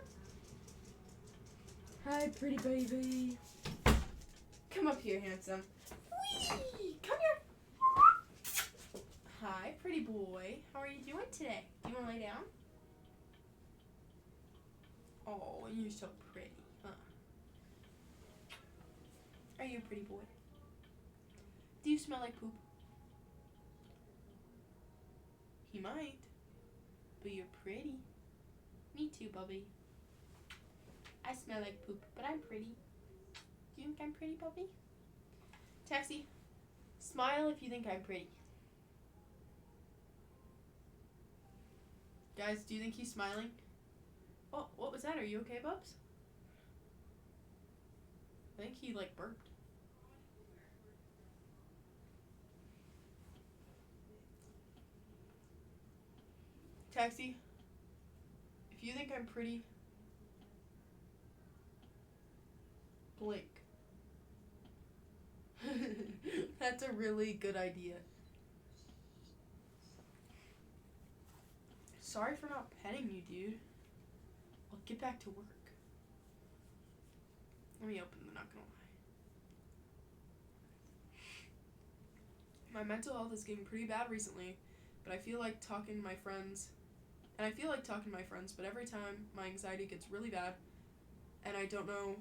Hi, pretty baby. Come up here, handsome. Whee! Come here. Hi, pretty boy. How are you doing today? Do you want to lay down? Oh, you're so pretty, huh? Are you a pretty boy? Do you smell like poop? He might, but you're pretty. Me too, Bubby. I smell like poop, but I'm pretty. Do you think I'm pretty, Bubby? Taxi, smile if you think I'm pretty. Guys, do you think he's smiling? Oh, what was that? Are you okay, Bubs? I think he, like, burped. Taxi, if you think I'm pretty, blink. That's a really good idea. Sorry for not petting you, dude. I'll get back to work. Let me open the not gonna lie. My mental health is getting pretty bad recently, but I feel like talking to my friends, but every time my anxiety gets really bad, and I don't know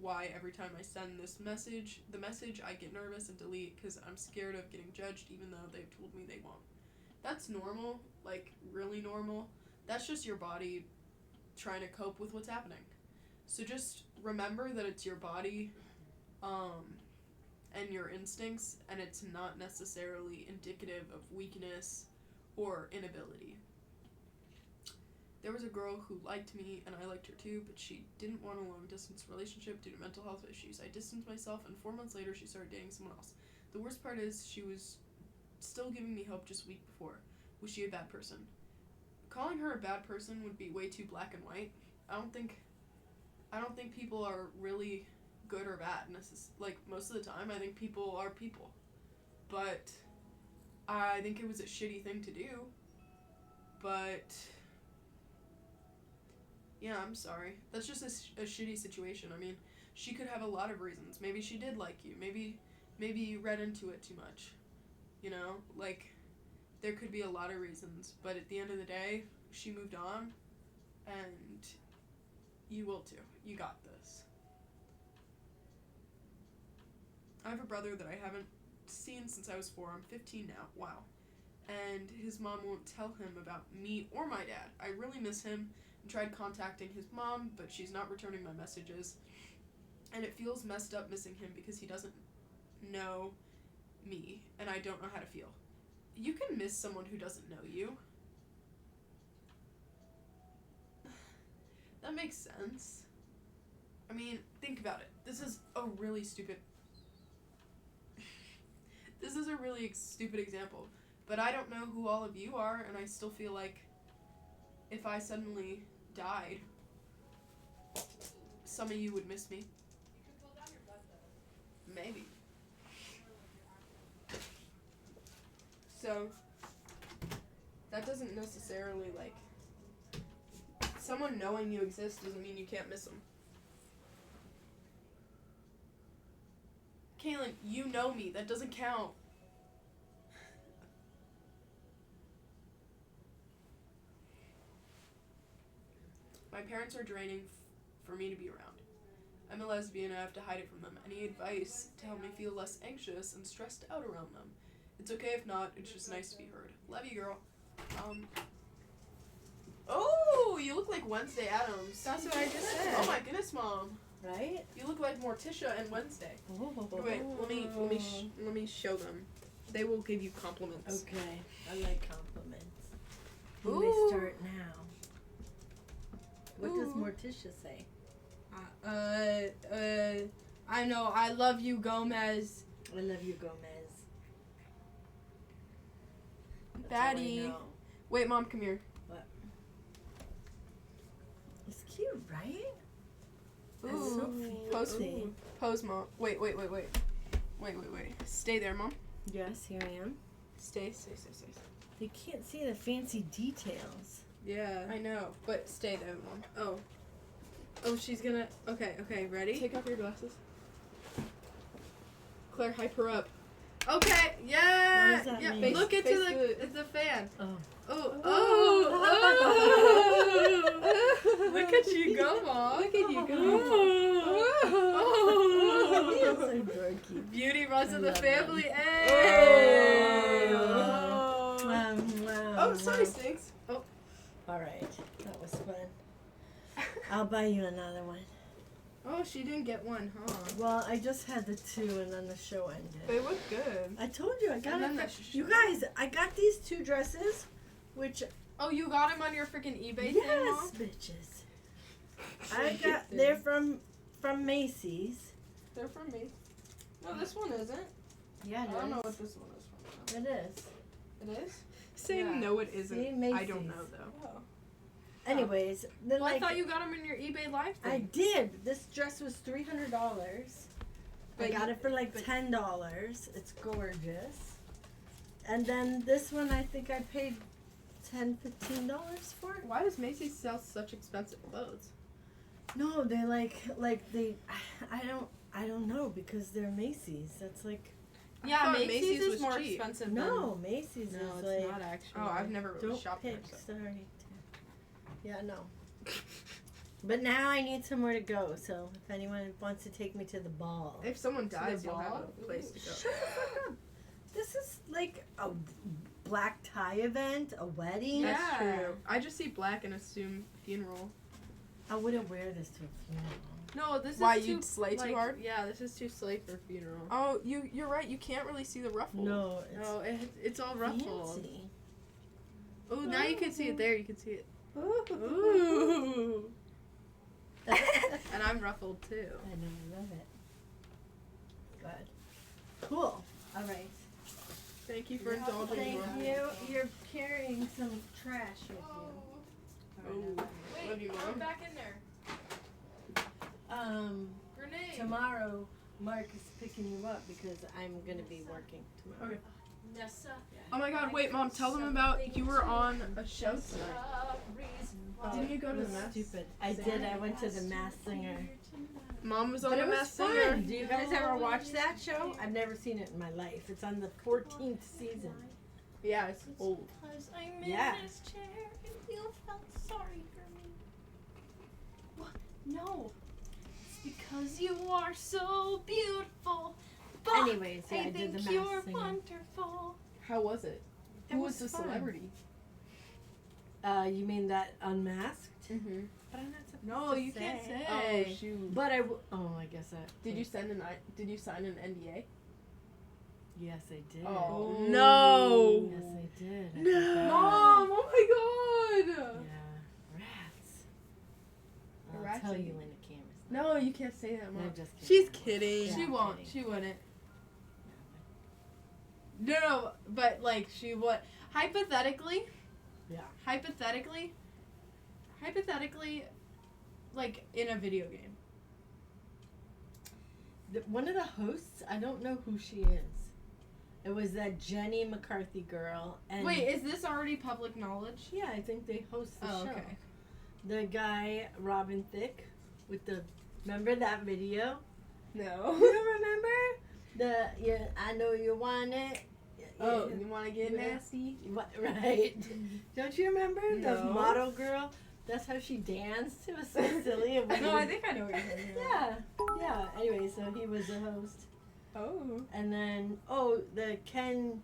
why every time I send the message, I get nervous and delete because I'm scared of getting judged even though they've told me they won't. That's normal, like really normal. That's just your body trying to cope with what's happening. So just remember that it's your body and your instincts, and it's not necessarily indicative of weakness or inability. There was a girl who liked me, and I liked her too, but she didn't want a long-distance relationship due to mental health issues. I distanced myself, and 4 months later, she started dating someone else. The worst part is she was still giving me hope just a week before. Was she a bad person? Calling her a bad person would be way too black and white. I don't think people are really good or bad. Like, most of the time, I think people are people. But I think it was a shitty thing to do. But yeah, I'm sorry. That's just a shitty situation. I mean, she could have a lot of reasons. Maybe she did like you. Maybe you read into it too much. You know? Like, there could be a lot of reasons. But at the end of the day, she moved on. And you will too. You got this. I have a brother that I haven't seen since I was 4. I'm 15 now. Wow. And his mom won't tell him about me or my dad. I really miss him and tried contacting his mom, but she's not returning my messages. And it feels messed up missing him because he doesn't know me, and I don't know how to feel. You can miss someone who doesn't know you. That makes sense. I mean, think about it. This is a really stupid example. But I don't know who all of you are, and I still feel like if I suddenly died, some of you would miss me. Maybe. So, that doesn't necessarily, like, someone knowing you exist doesn't mean you can't miss them. Kaylin, you know me. That doesn't count. My parents are draining for me to be around. I'm a lesbian and I have to hide it from them. Any advice to help me feel less anxious and stressed out around them? It's okay if not, it's just nice to be heard. Love you, girl. Oh, you look like Wednesday Addams. That's what I just said. Oh my goodness, Mom. Right? You look like Morticia and Wednesday. Oh. Wait, let me show them. They will give you compliments. Okay, I like compliments. Ooh. You may start now. What does Ooh. Morticia say? I know. I love you, Gomez. I love you, Gomez. That's all I Daddy. know. Wait, Mom, come here. What? It's cute, right? It's Ooh. so fancy. Pose, Mom. Wait. Stay there, Mom. Yes, here I am. Stay. They can't see the fancy details. Yeah. I know, but stay there, Mom. Oh, she's gonna... Okay, ready? Take off your glasses. Claire, hype her up. Okay, yeah. What does that yeah. mean? Look into Face the fan. Oh. Oh, Look at you go, Mom. Look at you go. You're so dorky. Beauty runs I in the love family. them. Hey. Wow. Oh, sorry, Stinks. Oh. All right, that was fun. I'll buy you another one. Oh, she didn't get one, huh? Well, I just had the 2 and then the show ended. They look good. I told you I got And then it. the You guys, I got these 2 dresses, which Oh, you got them on your freaking eBay thing, yes, Mom? bitches. They're from Macy's. They're from me. No, this one isn't. Yeah, I don't know what this one is from. It is. It is? Saying Yeah. no, it isn't. See, I Macy's. don't know, though. Oh. Anyways, then Well, I like thought you got them in your eBay live thing. I did. This dress was $300. I But got it for like $10. It's gorgeous. And then this one, I think I paid $15 for it. Why does Macy's sell such expensive clothes? No, they like they. I don't know because they're Macy's. That's like Yeah, thought Macy's, Macy's is was more cheap. expensive no Macy's than... is No, it's like not actually. Oh, I've never really don't shopped there. pick. So. Sorry. Yeah, no. But now I need somewhere to go. So if anyone wants to take me to the ball, If someone the dies, you'll have ball? a place to go. Shut the fuck up. This is like a black tie event, a wedding. That's Yeah. true. I just see black and assume funeral. I wouldn't wear this to a funeral. No, this Why, is too... you'd slay too hard? Yeah, this is too slay for funeral. Oh, you're right. You can't really see the ruffle. No, it's No, it's all ruffled. fancy. Oh, now you can see it there. You can see it. Ooh. Ooh. And I'm ruffled too. I know, I love it. Good. Cool. All right. Thank you for indulging Thank Mom. you. You're carrying some trash with you. Oh. Love you, Mom. back in there. Grenade. Tomorrow, Mark is picking you up because I'm gonna be working tomorrow. Okay. Oh my God! Wait, Mom. Tell them about you were on a show tonight. Didn't you go to the That's Masked stupid. I did. I went to the Masked Singer. Mom was on But the it was Masked fun. Singer. Do you guys ever watch that show? I've never seen it in my life. It's on the 14th season. Yeah, it's old. Because I'm in Yeah. this chair and you felt sorry for me. What? No. It's because you are so beautiful. But Anyways, yeah, I did think the you're Masked Singer. wonderful. How was it? It Who was was the fun. celebrity? You mean that Unmasked? Mm-hmm. But I'm not supposed No, to you can't say. Oh, shoot. But I guess I. Did you sign an NDA? Yes, I did. Oh, Yes, no. I did. I No. forgot. Mom, oh my God. Yeah, rats. I'll Rats tell and- you when the camera's. No, you can't say that, No, Mom. I'm just kidding. She's kidding. Yeah, She I'm won't. kidding. She wouldn't. No, but like she would. Hypothetically. Yeah. Hypothetically, like in a video game. One of the hosts, I don't know who she is. It was that Jenny McCarthy girl. And Wait, is this already public knowledge? yeah, I think they host the Oh, show. okay. The guy Robin Thicke with the. Remember that video? No. You don't remember? I know you want it. Oh, you want to get Yeah. nasty? What, right? Don't you remember the No. model girl? That's how she danced. It was so silly. And No, I think I know what you're talking about. Yeah. Anyway, so he was the host, Oh. and then the Ken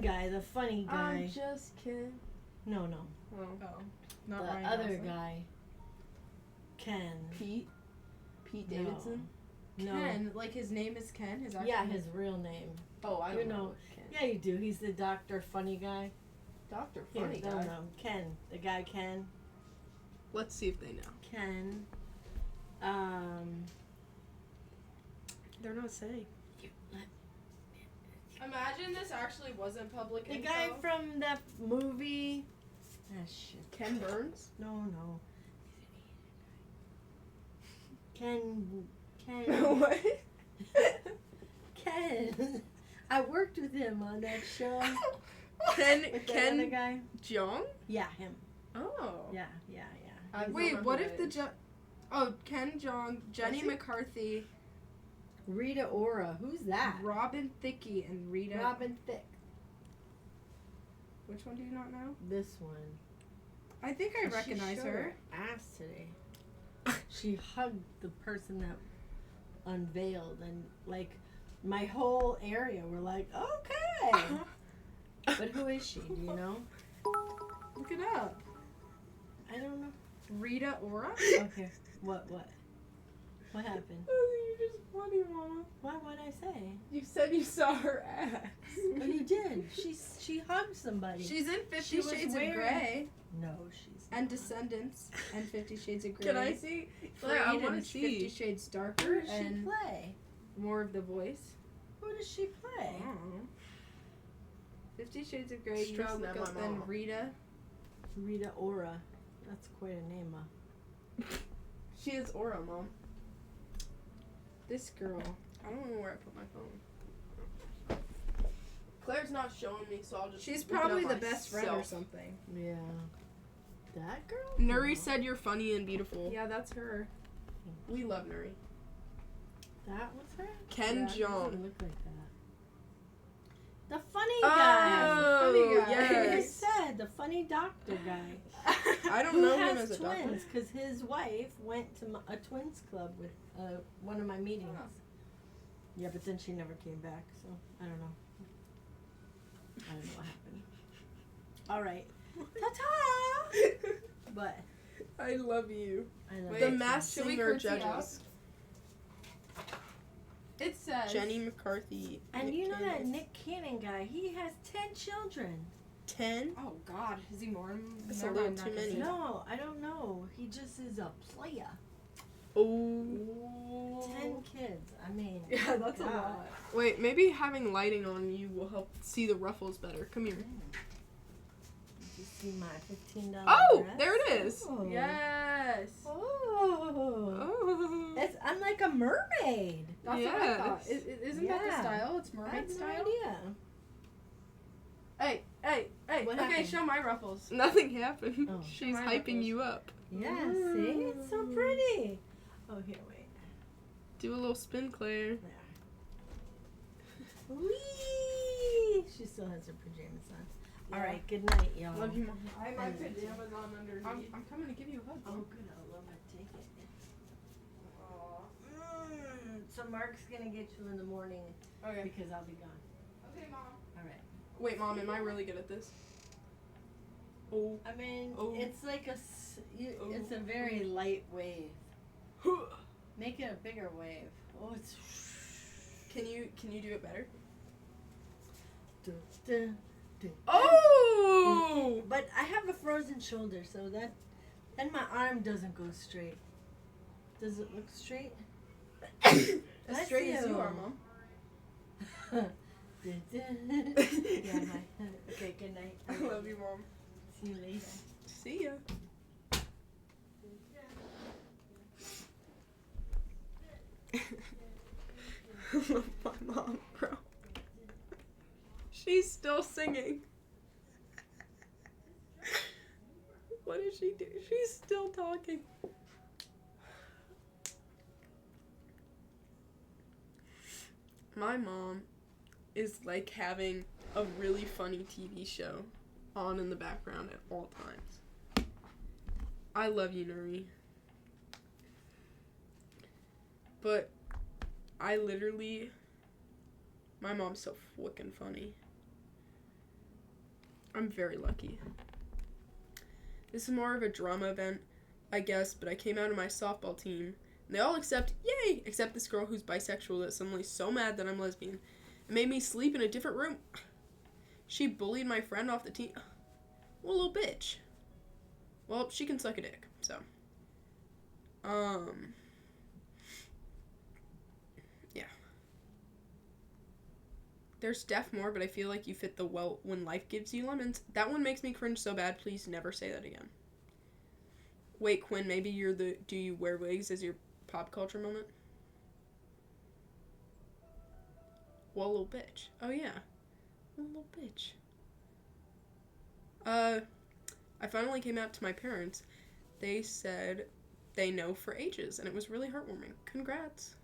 guy, the funny guy. I'm just kidding. No, Oh. the Not Ryan other Gosling. guy. Ken. Pete No. Davidson. No. Ken, like his name is Ken. His actual Yeah, name? his real name. Oh, I you don't know. know. Ken. Yeah, you do. He's the doctor, funny guy. Doctor Here, Funny no, guy. no. Ken, the guy Ken. Let's see if they know. Ken. They're not saying. Imagine this actually wasn't public The info. guy from that movie. Ah, shit. Ken Burns. No. Ken. What? Ken. I worked with him on that show. Ken With that other Ken guy. Jeong? Yeah, him. Oh. Yeah. I don't Wait, know what who if that the is. Ken Jeong, Jenny he? McCarthy, Rita Ora. Who's that? Robin Thicke and Rita. Robin Thicke. Which one do you not know? This one. I think I She recognize showed her. ass today. She hugged the person that unveiled, and like my whole area were like, okay. But who is she? Do you know? Look it up. I don't know. Rita Ora? Okay. What happened? Oh, you're just funny, Mama. What would I say? You said you saw her ass. Oh, you did. She hugged somebody. She's in 50 She was Shades wearing- of Grey. No, she's And not. Descendants and 50 Shades of Grey. Can I see? Freed I wanna and see. 50 Shades Who Darker does she and play? more of the voice. Who does she play? Oh. 50 Shades of Grey. You gotta Stressing look at up my then mama. Rita. Rita Ora. That's quite a name, She is Aura, Mom. This girl. I don't know where I put my phone. Claire's not showing me, so I'll just. She's look it up probably the best friend or myself. something. Yeah. That girl? Nuri said you're funny and beautiful. Yeah, that's her. We love Nuri. That was her? Ken Yeah, it Jeong. doesn't look like that. The funny guy. Oh, The funny guy. yes. I said the funny doctor guy. I don't Who know him has as a doctor. twins? Because his wife went to a twins club with one of my meetings. Huh. Yeah, but then she never came back, so I don't know. I don't know what happened. All right. Ta-ta! But I love you. I love The it. Masked should we Singer curtsy judges. It says. Jenny McCarthy. And Nick you know that Cannon. Nick Cannon guy, he has 10 children. 10? Oh God, is he more? That's a Never little mind, too not gonna many. say that. No, I don't know. He just is a player. Oh. 10 kids. I mean, Yeah, that's a God. lot. Wait, maybe having lighting on you will help see the ruffles better. Come here. Did you see my $15 Oh, dress? there it is. Oh. Yes. Oh. Oh. I'm like a mermaid. That's what I thought. Yes. Isn't that the Yeah. style? It's I mermaid have no style. idea. Hey. What Okay, happened? show my ruffles. Nothing happened. Oh. She's My hyping ruffles. you up. Yeah, see? It's so pretty. Oh, here, wait. Do a little spin, Claire. Whee! She still has her pajamas on. Yeah. All right, good night, y'all. Love you, Mom. I have my And- pajamas on underneath. I'm coming to give you a hug. Oh, good. I love it. Take it. Aw. So Mark's gonna get you in the morning Okay. because I'll be gone. Okay, Mom. All right. Wait, Mom, am I really good at this? Oh. I mean, Oh. it's like it's a very light wave. Make it a bigger wave. Oh, it's. Can you do it better? Dun, dun, dun. Oh! But I have a frozen shoulder, so that then my arm doesn't go straight. Does it look straight? As Bless straight as you you. are, Mom. Dun, dun. Yeah, hi. Okay, good night. I love you, Mom. See you later. See ya. My mom, bro. She's still singing. What did she do? She's still talking. My mom is like having a really funny TV show on in the background at all times. I love you, Nuri. But I literally, my mom's so fucking funny. I'm very lucky. This is more of a drama event, I guess, but I came out of my softball team, and they all yay, except this girl who's bisexual that's suddenly so mad that I'm lesbian. It made me sleep in a different room. She bullied my friend off the team. What a little bitch. Well, she can suck a dick, so. Yeah. There's Def more, but I feel like you fit the well when life gives you lemons. That one makes me cringe so bad. Please never say that again. Wait, Quinn, maybe you're the do you wear wigs as your pop culture moment? Well, little bitch. Oh, yeah. Well, little bitch. I finally came out to my parents. They said they know for ages, and it was really heartwarming. Congrats.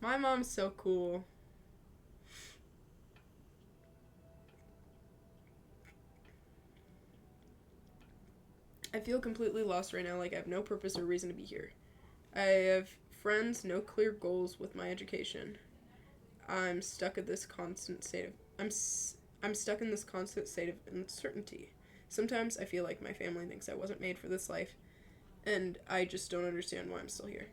My mom's so cool. I feel completely lost right now, like I have no purpose or reason to be here. I have friends, no clear goals with my education. I'm stuck at this constant state of I'm stuck in this constant state of uncertainty. Sometimes I feel like my family thinks I wasn't made for this life, and I just don't understand why I'm still here.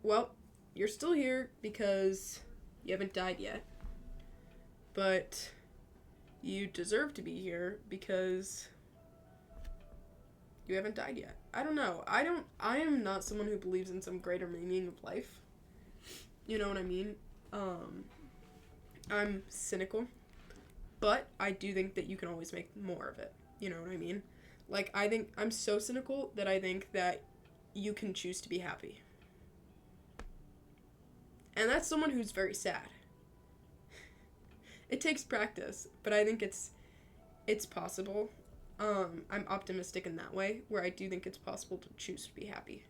Well, you're still here because you haven't died yet. But you deserve to be here because you haven't died yet. I don't know. I am not someone who believes in some greater meaning of life. You know what I mean? I'm cynical, but I do think that you can always make more of it. You know what I mean? Like, I think I'm so cynical that I think that you can choose to be happy. And that's someone who's very sad. It takes practice, but I think it's possible. I'm optimistic in that way, where I do think it's possible to choose to be happy.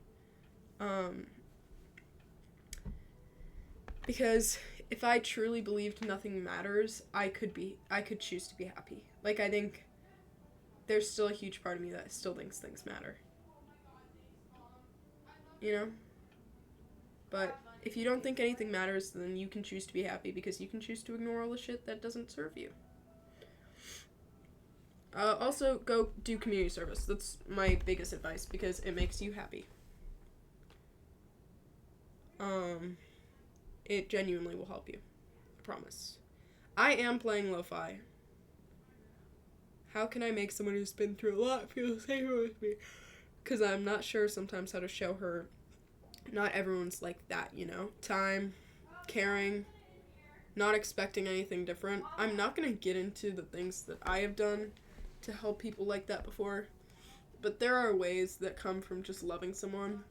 Because if I truly believed nothing matters, I could choose to be happy. Like, I think there's still a huge part of me that still thinks things matter. You know? But if you don't think anything matters, then you can choose to be happy because you can choose to ignore all the shit that doesn't serve you. Also, go do community service. That's my biggest advice because it makes you happy. It genuinely will help you. I promise. I am playing lo-fi. How can I make someone who's been through a lot feel safer with me? Because I'm not sure sometimes how to show her. Not everyone's like that, you know? Time, caring, not expecting anything different. I'm not going to get into the things that I have done to help people like that before, but there are ways that come from just loving someone.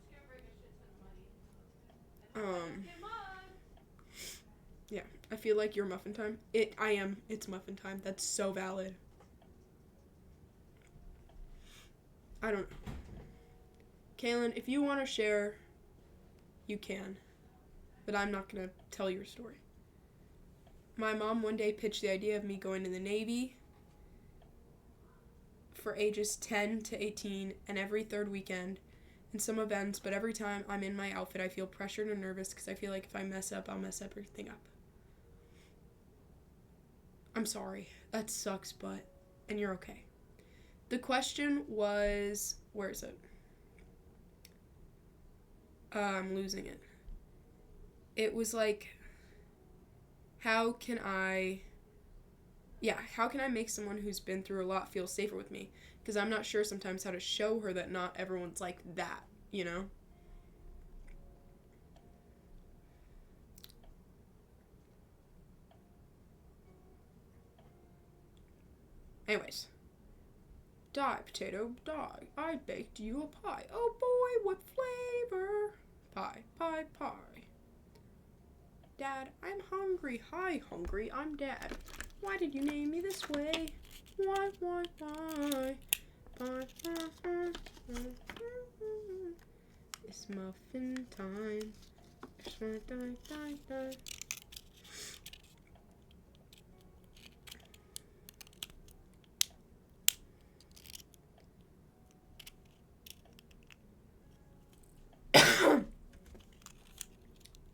Yeah, I feel like you're muffin time. It's muffin time. That's so valid. I don't know. Kaylin, if you want to share, you can, but I'm not going to tell your story. My mom one day pitched the idea of me going to the Navy for ages 10 to 18 and every third weekend in some events, but every time I'm in my outfit, I feel pressured and nervous because I feel like if I mess up, I'll mess everything up. I'm sorry. That sucks, and you're okay. The question was, where is it? I'm losing it. It was like, how can I make someone who's been through a lot feel safer with me? Because I'm not sure sometimes how to show her that not everyone's like that, you know? Anyways. Die, potato, die. I baked you a pie. Oh boy, what flavor? Pie, pie, pie. Dad, I'm hungry. Hi, hungry. I'm Dad. Why did you name me this way? Why? Pie, it's muffin time. It's my die.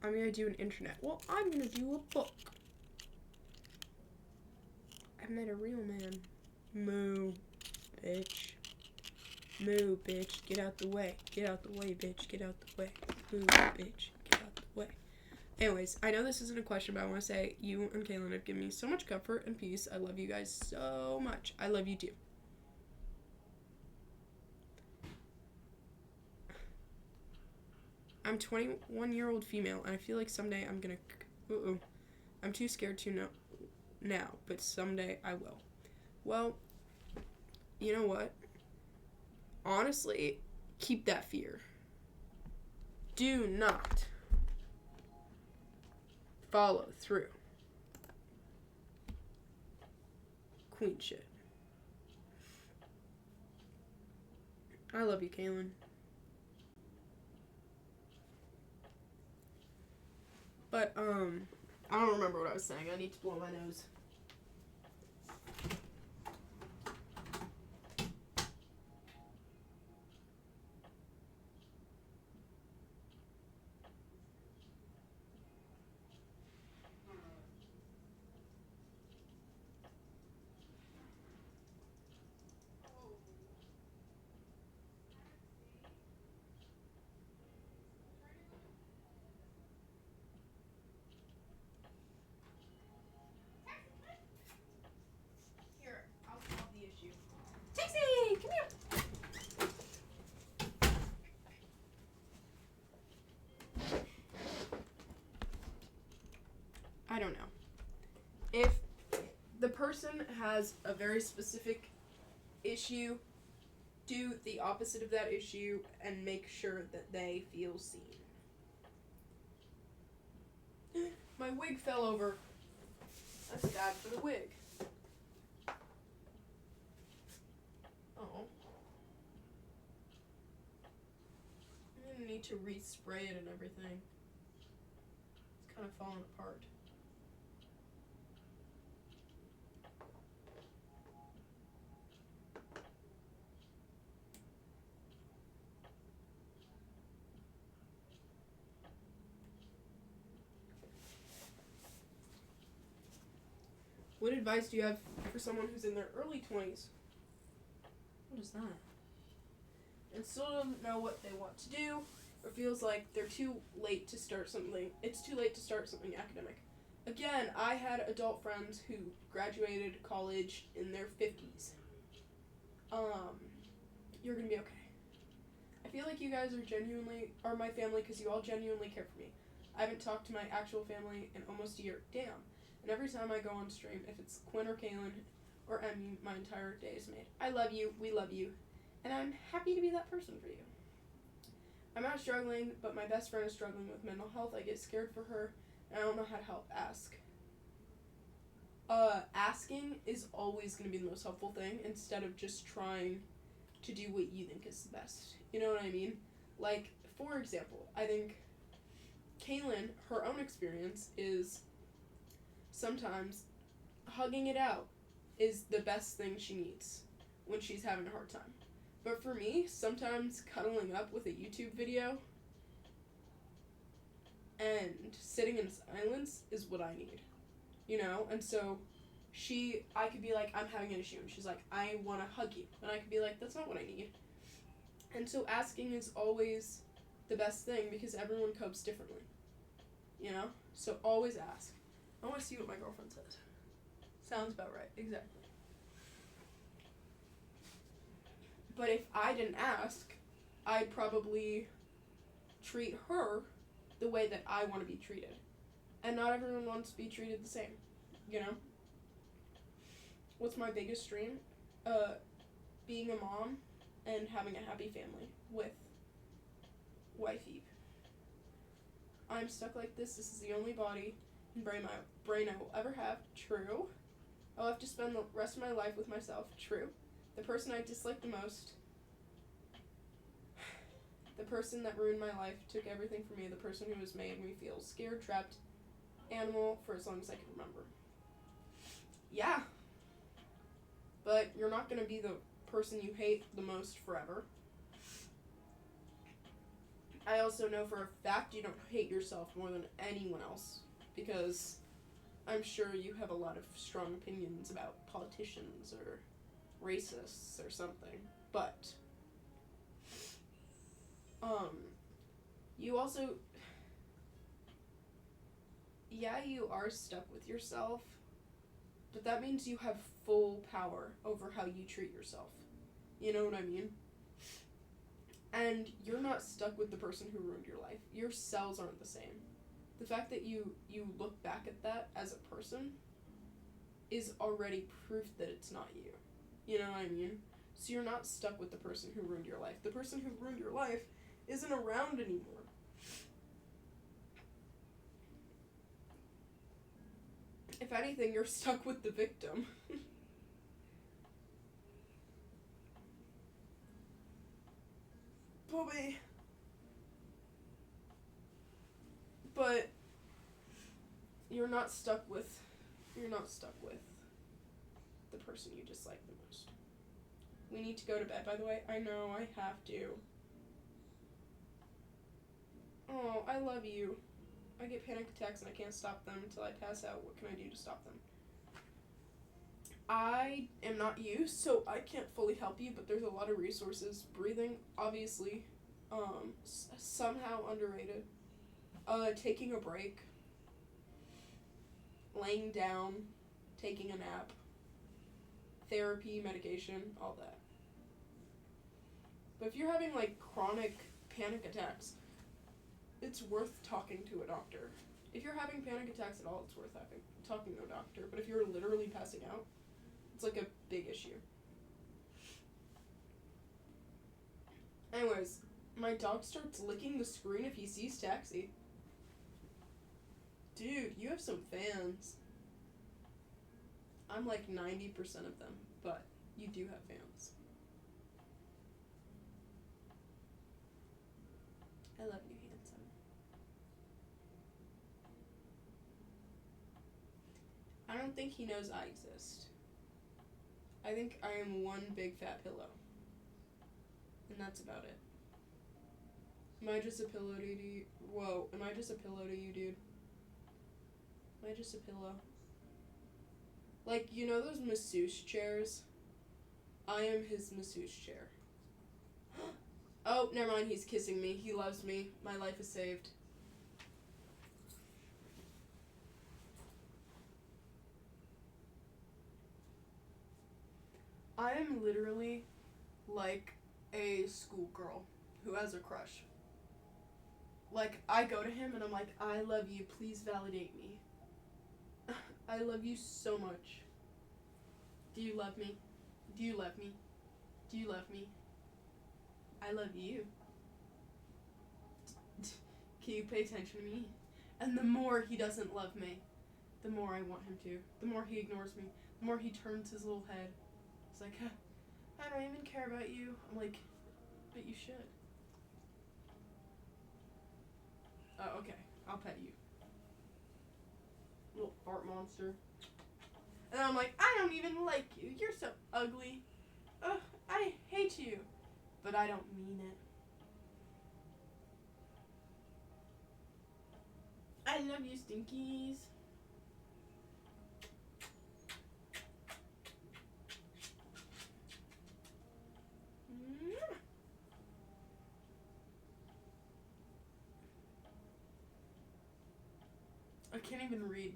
I'm gonna do an internet. Well, I'm gonna do a book. I met a real man. Moo, bitch. Moo, bitch. Get out the way. Get out the way, bitch. Get out the way. Moo, bitch. Get out the way. Anyways, I know this isn't a question, but I want to say you and Kaylin have given me so much comfort and peace. I love you guys so much. I love you too. I'm 21-year-old female, and I feel like someday I'm gonna... I'm too scared to know now, but someday I will. Well, you know what? Honestly, keep that fear. Do not follow through. Queen shit. I love you, Kaylin. But, I don't remember what I was saying. I need to blow my nose. Here, I'll solve the issue. Taxi! Come here! I don't know. If the person has a very specific issue, do the opposite of that issue and make sure that they feel seen. My wig fell over. That's bad for the wig. Oh. I'm gonna need to respray it and everything. It's kind of falling apart. What advice do you have for someone who's in their early 20s? What is that? And still doesn't know what they want to do, or feels like they're too late to start something. It's too late to start something academic. Again, I had adult friends who graduated college in their 50s. You're gonna be okay. I feel like you guys are my family because you all genuinely care for me. I haven't talked to my actual family in almost a year. Damn. And every time I go on stream, if it's Quinn or Kaylin or Emmy, my entire day is made. I love you, we love you, and I'm happy to be that person for you. I'm not struggling, but my best friend is struggling with mental health. I get scared for her, and I don't know how to help. Ask. Asking is always going to be the most helpful thing instead of just trying to do what you think is the best. You know what I mean? Like, for example, I think Kaylin, her own experience is sometimes hugging it out is the best thing she needs when she's having a hard time. But for me, sometimes cuddling up with a YouTube video and sitting in silence is what I need. You know? And so I could be like, I'm having an issue. And she's like, I want to hug you. And I could be like, that's not what I need. And so asking is always the best thing because everyone copes differently. You know? So always ask. I want to see what my girlfriend says. Sounds about right. Exactly. But if I didn't ask, I'd probably treat her the way that I want to be treated. And not everyone wants to be treated the same. You know? What's my biggest dream? Being a mom and having a happy family with wifey. I'm stuck like this. This is the only body and brain I will ever have. True. I'll have to spend the rest of my life with myself. True. The person I dislike the most. The person that ruined my life, took everything from me. The person who has made me feel scared, trapped, animal for as long as I can remember. Yeah. But you're not going to be the person you hate the most forever. I also know for a fact you don't hate yourself more than anyone else. Because I'm sure you have a lot of strong opinions about politicians or racists or something. But, you also, yeah, you are stuck with yourself, but that means you have full power over how you treat yourself. You know what I mean? And you're not stuck with the person who ruined your life. Your cells aren't the same. The fact that you look back at that as a person is already proof that it's not you. You know what I mean? So you're not stuck with the person who ruined your life. The person who ruined your life isn't around anymore. If anything, you're stuck with the victim. Bobby. But you're not stuck with the person you dislike the most. We need to go to bed, by the way. I know, I have to. Oh, I love you. I get panic attacks and I can't stop them until I pass out. What can I do to stop them? I am not you, so I can't fully help you, but there's a lot of resources. Breathing, obviously, somehow underrated. Taking a break. Laying down. Taking a nap. Therapy, medication, all that. But if you're having, like, chronic panic attacks, it's worth talking to a doctor. If you're having panic attacks at all, it's worth talking to a doctor. But if you're literally passing out, it's, like, a big issue. Anyways, my dog starts licking the screen if he sees taxi. Dude, you have some fans. I'm like 90% of them, but you do have fans. I love you, handsome. I don't think he knows I exist. I think I am one big fat pillow. And that's about it. Am I just a pillow to you? Whoa, am I just a pillow to you, dude? Am I just a pillow? Like, you know those masseuse chairs? I am his masseuse chair. Oh, never mind, he's kissing me. He loves me. My life is saved. I am literally like a schoolgirl who has a crush. Like, I go to him and I'm like, I love you, please validate me. I love you so much. Do you love me? Do you love me? Do you love me? I love you. Can you pay attention to me? And the more he doesn't love me, the more I want him to. The more he ignores me, the more he turns his little head. It's like, I don't even care about you. I'm like, but you should. Oh, okay. I'll pet you. Little fart monster. And then I'm like, I don't even like you. You're so ugly. Ugh, I hate you. But I don't mean it. I love you, Stinkies. I can't even read.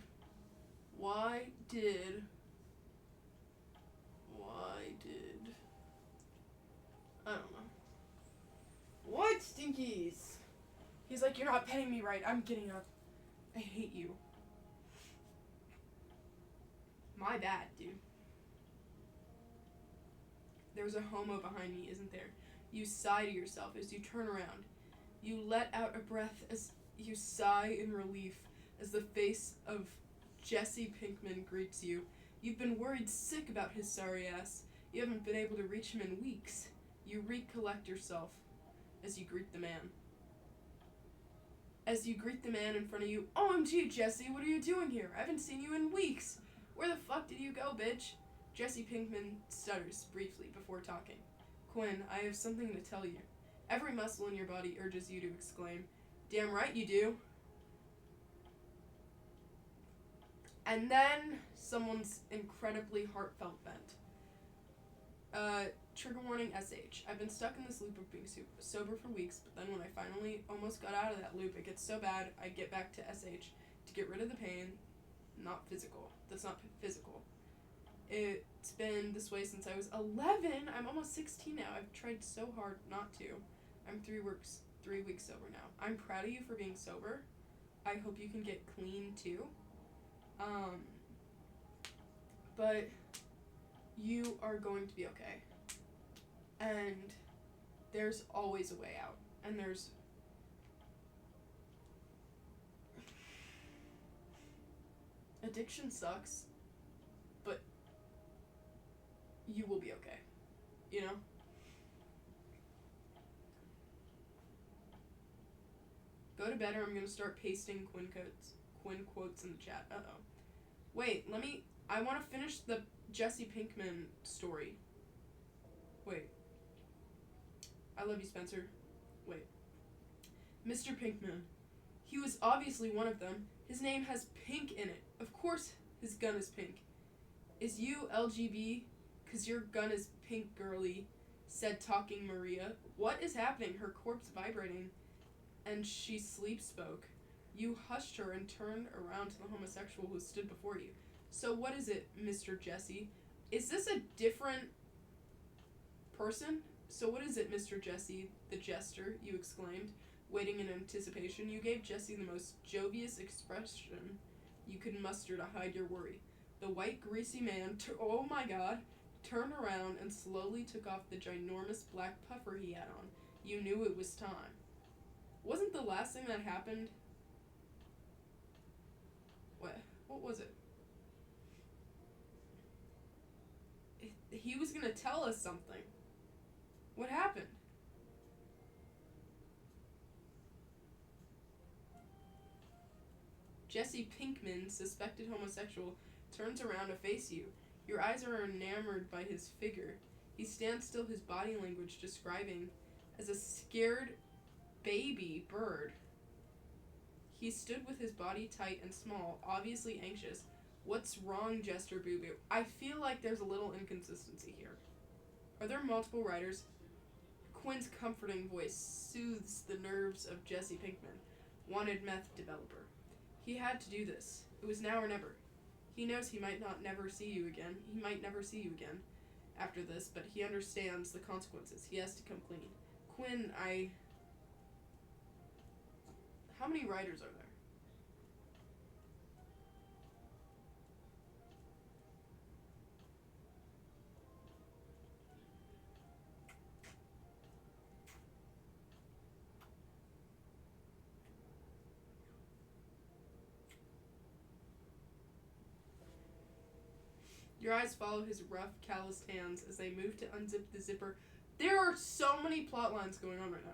Why did I don't know. What, Stinkies? He's like, you're not petting me right. I'm getting up. I hate you. My bad, dude. There's a homo behind me, isn't there? You sigh to yourself as you turn around. You let out a breath as you sigh in relief as the face of Jesse Pinkman greets you. You've been worried sick about his sorry ass. You haven't been able to reach him in weeks. You recollect yourself as you greet the man. As you greet the man in front of you, OMG, Jesse, what are you doing here? I haven't seen you in weeks. Where the fuck did you go, bitch? Jesse Pinkman stutters briefly before talking. Quinn, I have something to tell you. Every muscle in your body urges you to exclaim, damn right you do. And then someone's incredibly heartfelt vent. Trigger warning SH. I've been stuck in this loop of being sober for weeks, but then when I finally almost got out of that loop, it gets so bad, I get back to SH to get rid of the pain. Not physical. That's not physical. It's been this way since I was 11. I'm almost 16 now. I've tried so hard not to. I'm 3 weeks sober now. I'm proud of you for being sober. I hope you can get clean too. But you are going to be okay. And there's always a way out. And there's addiction sucks, but you will be okay. You know? Go to bed or I'm gonna start pasting Quinn Quinn quotes in the chat. Uh-oh. Wait, I want to finish the Jesse Pinkman story. Wait. I love you, Spencer. Wait. Mr. Pinkman. He was obviously one of them. His name has pink in it. Of course his gun is pink. Is you LGB? 'Cause your gun is pink, girly, said talking Maria. What is happening? Her corpse vibrating, and she sleep spoke. You hushed her and turned around to the homosexual who stood before you. So what is it, Mr. Jesse? Is this a different person? So what is it, Mr. Jesse, the jester, you exclaimed, waiting in anticipation. You gave Jesse the most jovious expression you could muster to hide your worry. The white, greasy man, oh my god, turned around and slowly took off the ginormous black puffer he had on. You knew it was time. Wasn't the last thing that happened... What was it? He was gonna tell us something. What happened? Jesse Pinkman, suspected homosexual, turns around to face you. Your eyes are enamored by his figure. He stands still, his body language describing as a scared baby bird. He stood with his body tight and small, obviously anxious. What's wrong, Jester Boo Boo? I feel like there's a little inconsistency here. Are there multiple writers? Quinn's comforting voice soothes the nerves of Jesse Pinkman, wanted meth developer. He had to do this. It was now or never. He knows he might never see you again. He might never see you again after this, but he understands the consequences. He has to come clean. Quinn, How many writers are there? Your eyes follow his rough, calloused hands as they move to unzip the zipper. There are so many plot lines going on right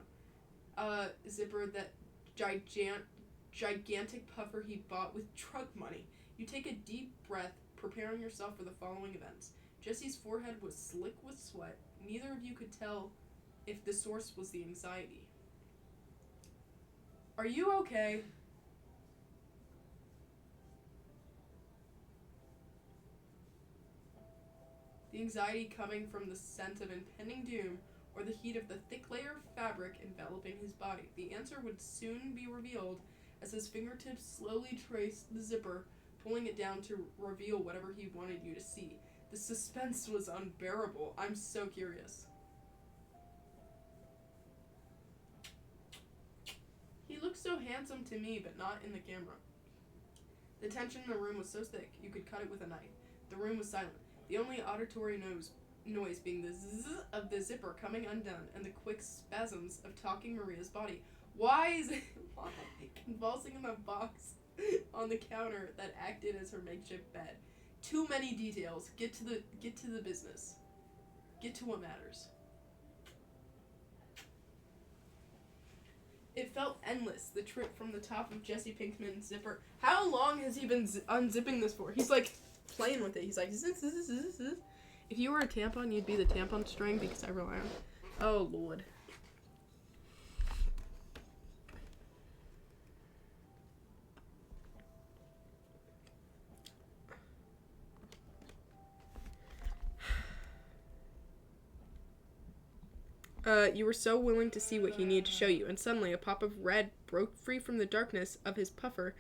now. Zipper, that gigantic puffer he bought with drug money. You take a deep breath, preparing yourself for the following events. Jesse's forehead was slick with sweat. Neither of you could tell if the source was the anxiety. Are you okay? The anxiety coming from the sense of impending doom or the heat of the thick layer of fabric enveloping his body. The answer would soon be revealed as his fingertips slowly traced the zipper, pulling it down to reveal whatever he wanted you to see. The suspense was unbearable. I'm so curious. He looked so handsome to me, but not in the camera. The tension in the room was so thick, you could cut it with a knife. The room was silent. The only auditory noise being the zzz of the zipper coming undone and the quick spasms of talking Maria's body. Why is it convulsing in the box on the counter that acted as her makeshift bed? Too many details. Get to the business. Get to what matters. It felt endless, the trip from the top of Jesse Pinkman's zipper. How long has he been unzipping this for? He's like playing with it. He's like, zzz. If you were a tampon, you'd be the tampon string because I rely on. Oh, Lord. You were so willing to see what he needed to show you, and suddenly a pop of red broke free from the darkness of his puffer.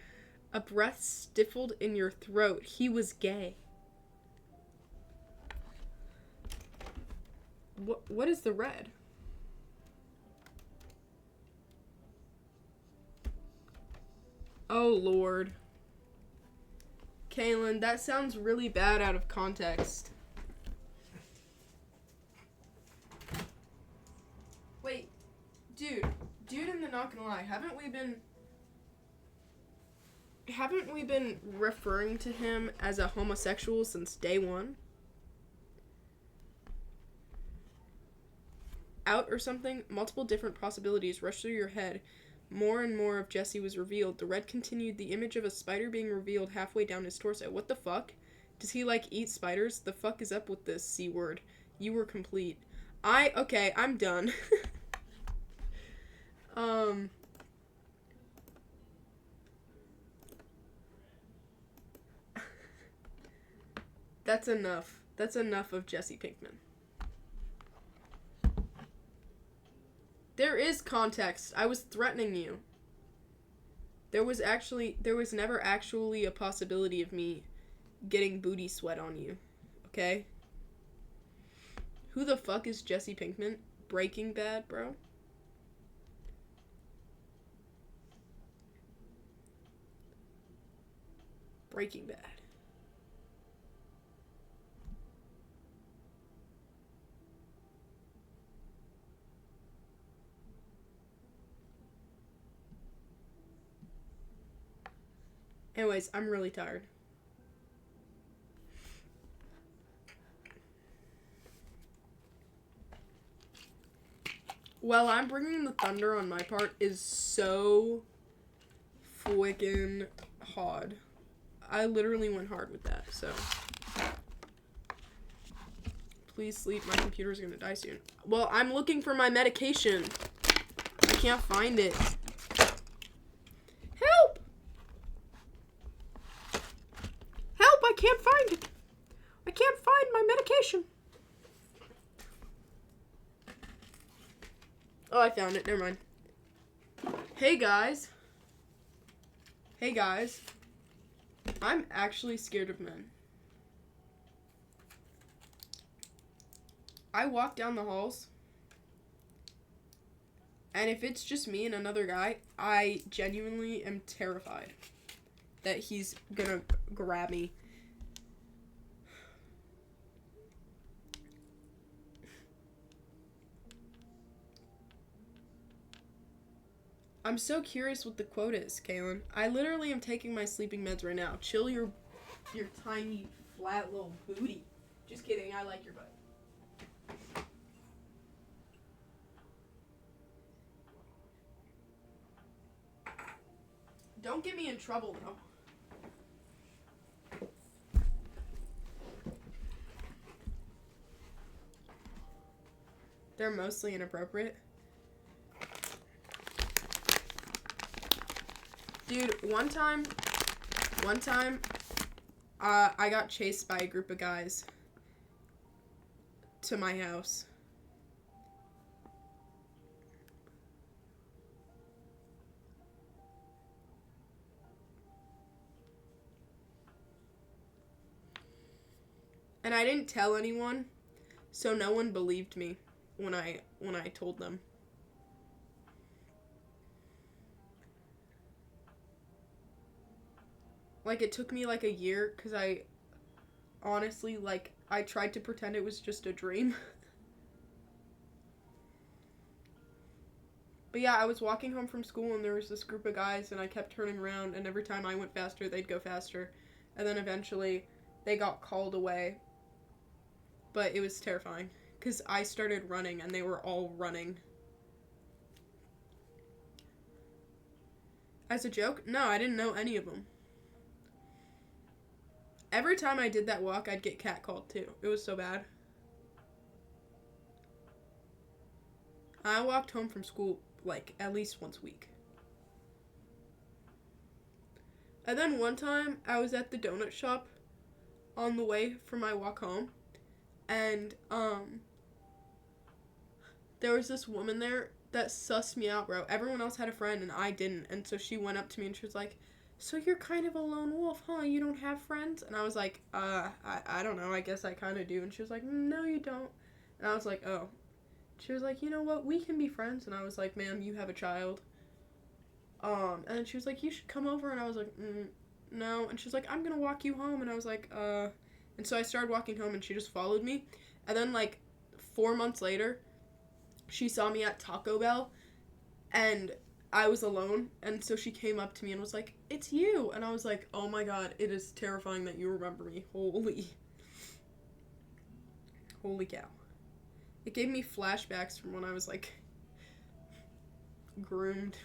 A breath stifled in your throat. He was gay. What is the red? Oh, Lord. Kaylin, that sounds really bad out of context. Wait, dude in the Not Gonna Lie, haven't we been referring to him as a homosexual since day one? Out or something? Multiple different possibilities rush through your head. More and more of Jesse was revealed. The red continued, the image of a spider being revealed halfway down his torso. What the fuck? Does he, like, eat spiders? The fuck is up with this C word? You were complete. Okay, I'm done. That's enough. That's enough of Jesse Pinkman. There is context. I was threatening you. There was never actually a possibility of me getting booty sweat on you. Okay? Who the fuck is Jesse Pinkman? Breaking Bad, bro? Breaking Bad. Anyways, I'm really tired. Well, I'm bringing the thunder on my part is so freaking hard. I literally went hard with that, so. Please sleep, my computer's gonna die soon. Well, I'm looking for my medication. I can't find it. Help! Help, I can't find it. I can't find my medication. Oh, I found it. Never mind. Hey, guys. Hey, guys. I'm actually scared of men. I walk down the halls, and if it's just me and another guy, I genuinely am terrified that he's gonna grab me. I'm so curious what the quote is, Kaylin. I literally am taking my sleeping meds right now. Chill your tiny, flat little booty. Just kidding, I like your butt. Don't get me in trouble, though. They're mostly inappropriate. Dude, one time, I got chased by a group of guys to my house. And I didn't tell anyone, so no one believed me when I told them. Like, it took me, like, a year, because I honestly, like, I tried to pretend it was just a dream. But yeah, I was walking home from school, and there was this group of guys, and I kept turning around, and every time I went faster, they'd go faster. And then eventually, they got called away. But it was terrifying, because I started running, and they were all running. As a joke? No, I didn't know any of them. Every time I did that walk, I'd get catcalled, too. It was so bad. I walked home from school, like, at least once a week. And then one time, I was at the donut shop on the way for my walk home. And, there was this woman there that sussed me out, bro. Everyone else had a friend, and I didn't. And so she went up to me, and she was like, so you're kind of a lone wolf, huh? You don't have friends? And I was like, I don't know. I guess I kind of do. And she was like, no, you don't. And I was like, oh. She was like, you know what? We can be friends. And I was like, ma'am, you have a child. And then she was like, you should come over. And I was like, no. And she's like, I'm going to walk you home. And I was like, And so I started walking home, and she just followed me. And then, like, 4 months later, she saw me at Taco Bell, and I was alone, and so she came up to me and was like, it's you. And I was like, oh my god, it is terrifying that you remember me. Holy cow. It gave me flashbacks from when I was, like, groomed.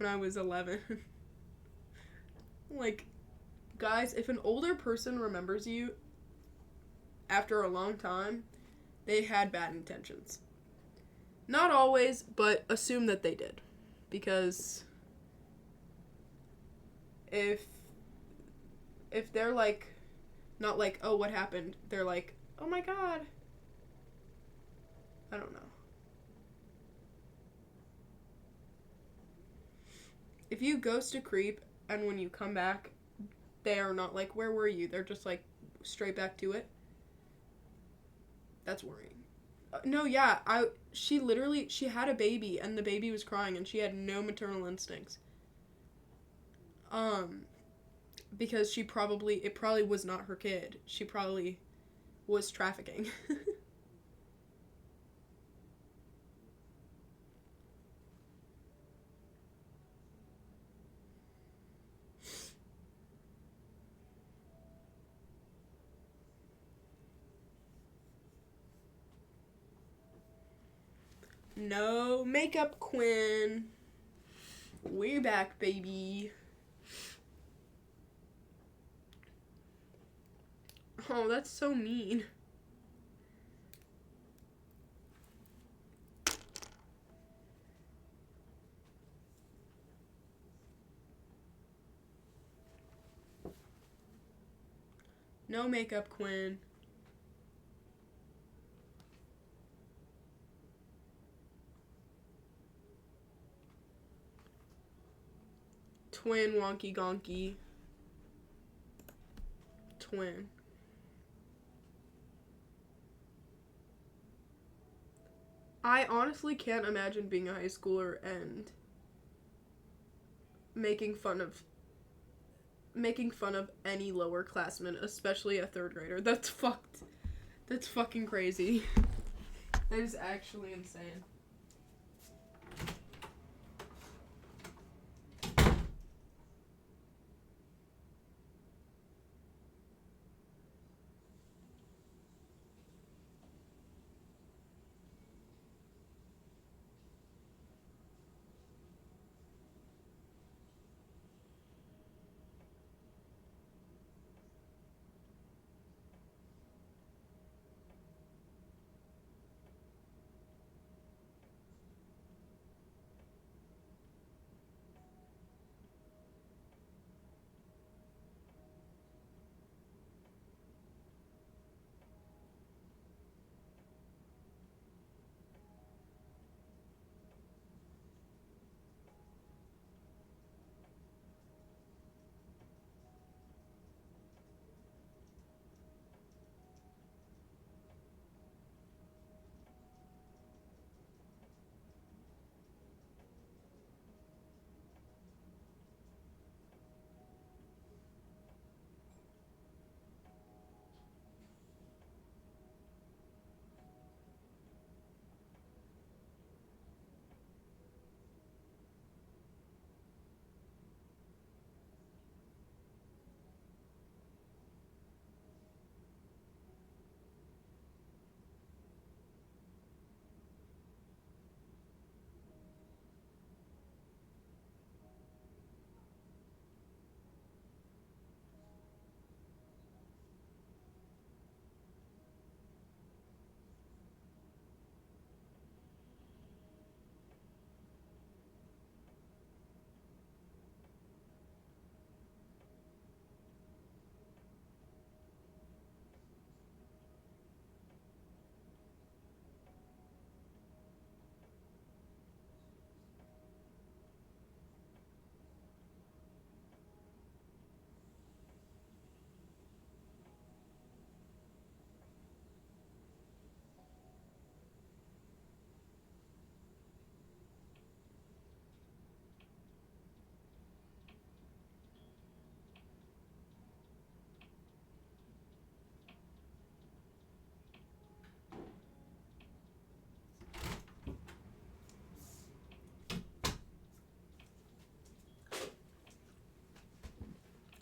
when I was 11. Like, guys, if an older person remembers you after a long time, they had bad intentions. Not always, but assume that they did. Because if they're like, not like, oh, what happened? They're like, oh my god. I don't know. If you ghost a creep and when you come back, they are not like, where were you? They're just like, straight back to it. That's worrying. No, yeah, she had a baby and the baby was crying and she had no maternal instincts. Because it probably was not her kid. She probably was trafficking. No makeup, Quinn. We're back, baby. Oh, that's so mean. No makeup, Quinn. Twin wonky gonky. Twin. I honestly can't imagine being a high schooler and making fun of any lower classman, especially a third grader. That's fucked. That's fucking crazy. That is actually insane.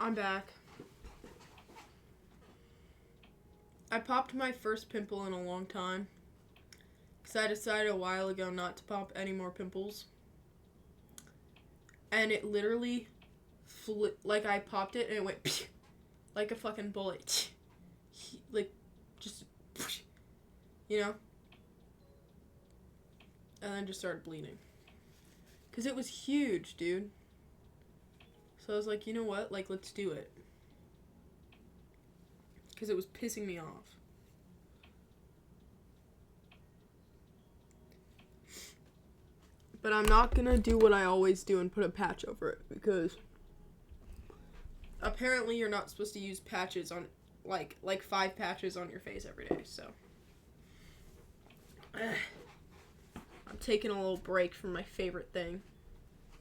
I'm back. I popped my first pimple in a long time. Because I decided a while ago not to pop any more pimples. and it literally like I popped it and it went like a fucking bullet. Like, just, you know? And then just started bleeding. Because it was huge, dude. So I was like, you know what? Like, let's do it. Because it was pissing me off. But I'm not gonna do what I always do and put a patch over it. Because apparently you're not supposed to use patches on, like 5 patches on your face every day, so. I'm taking a little break from my favorite thing.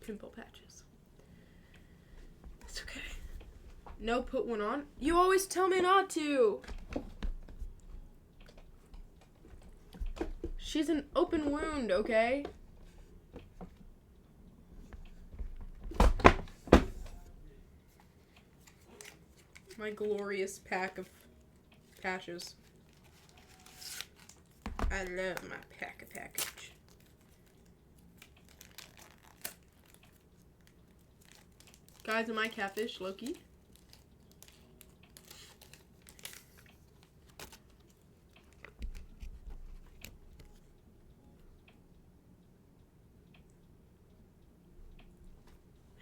Pimple patches. It's okay. No, put one on. You always tell me not to. She's an open wound, okay? My glorious pack of patches. I love my package. Guys, am I catfish, Loki?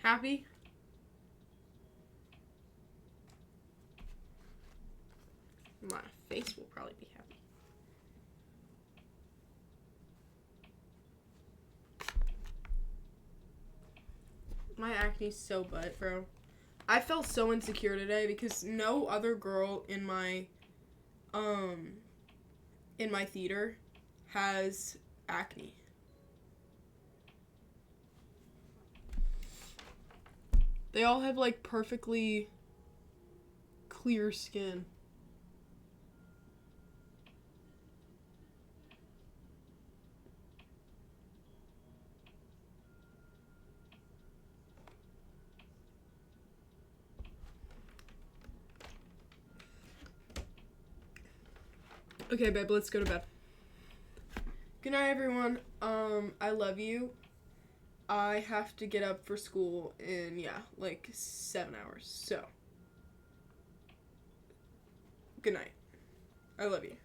Happy? My face will probably be happy. My acne's so butt, bro. I felt so insecure today because no other girl in my theater has acne. They all have like perfectly clear skin. Okay, babe, let's go to bed. Good night, everyone. I love you. I have to get up for school in, like 7 hours. So, good night. I love you.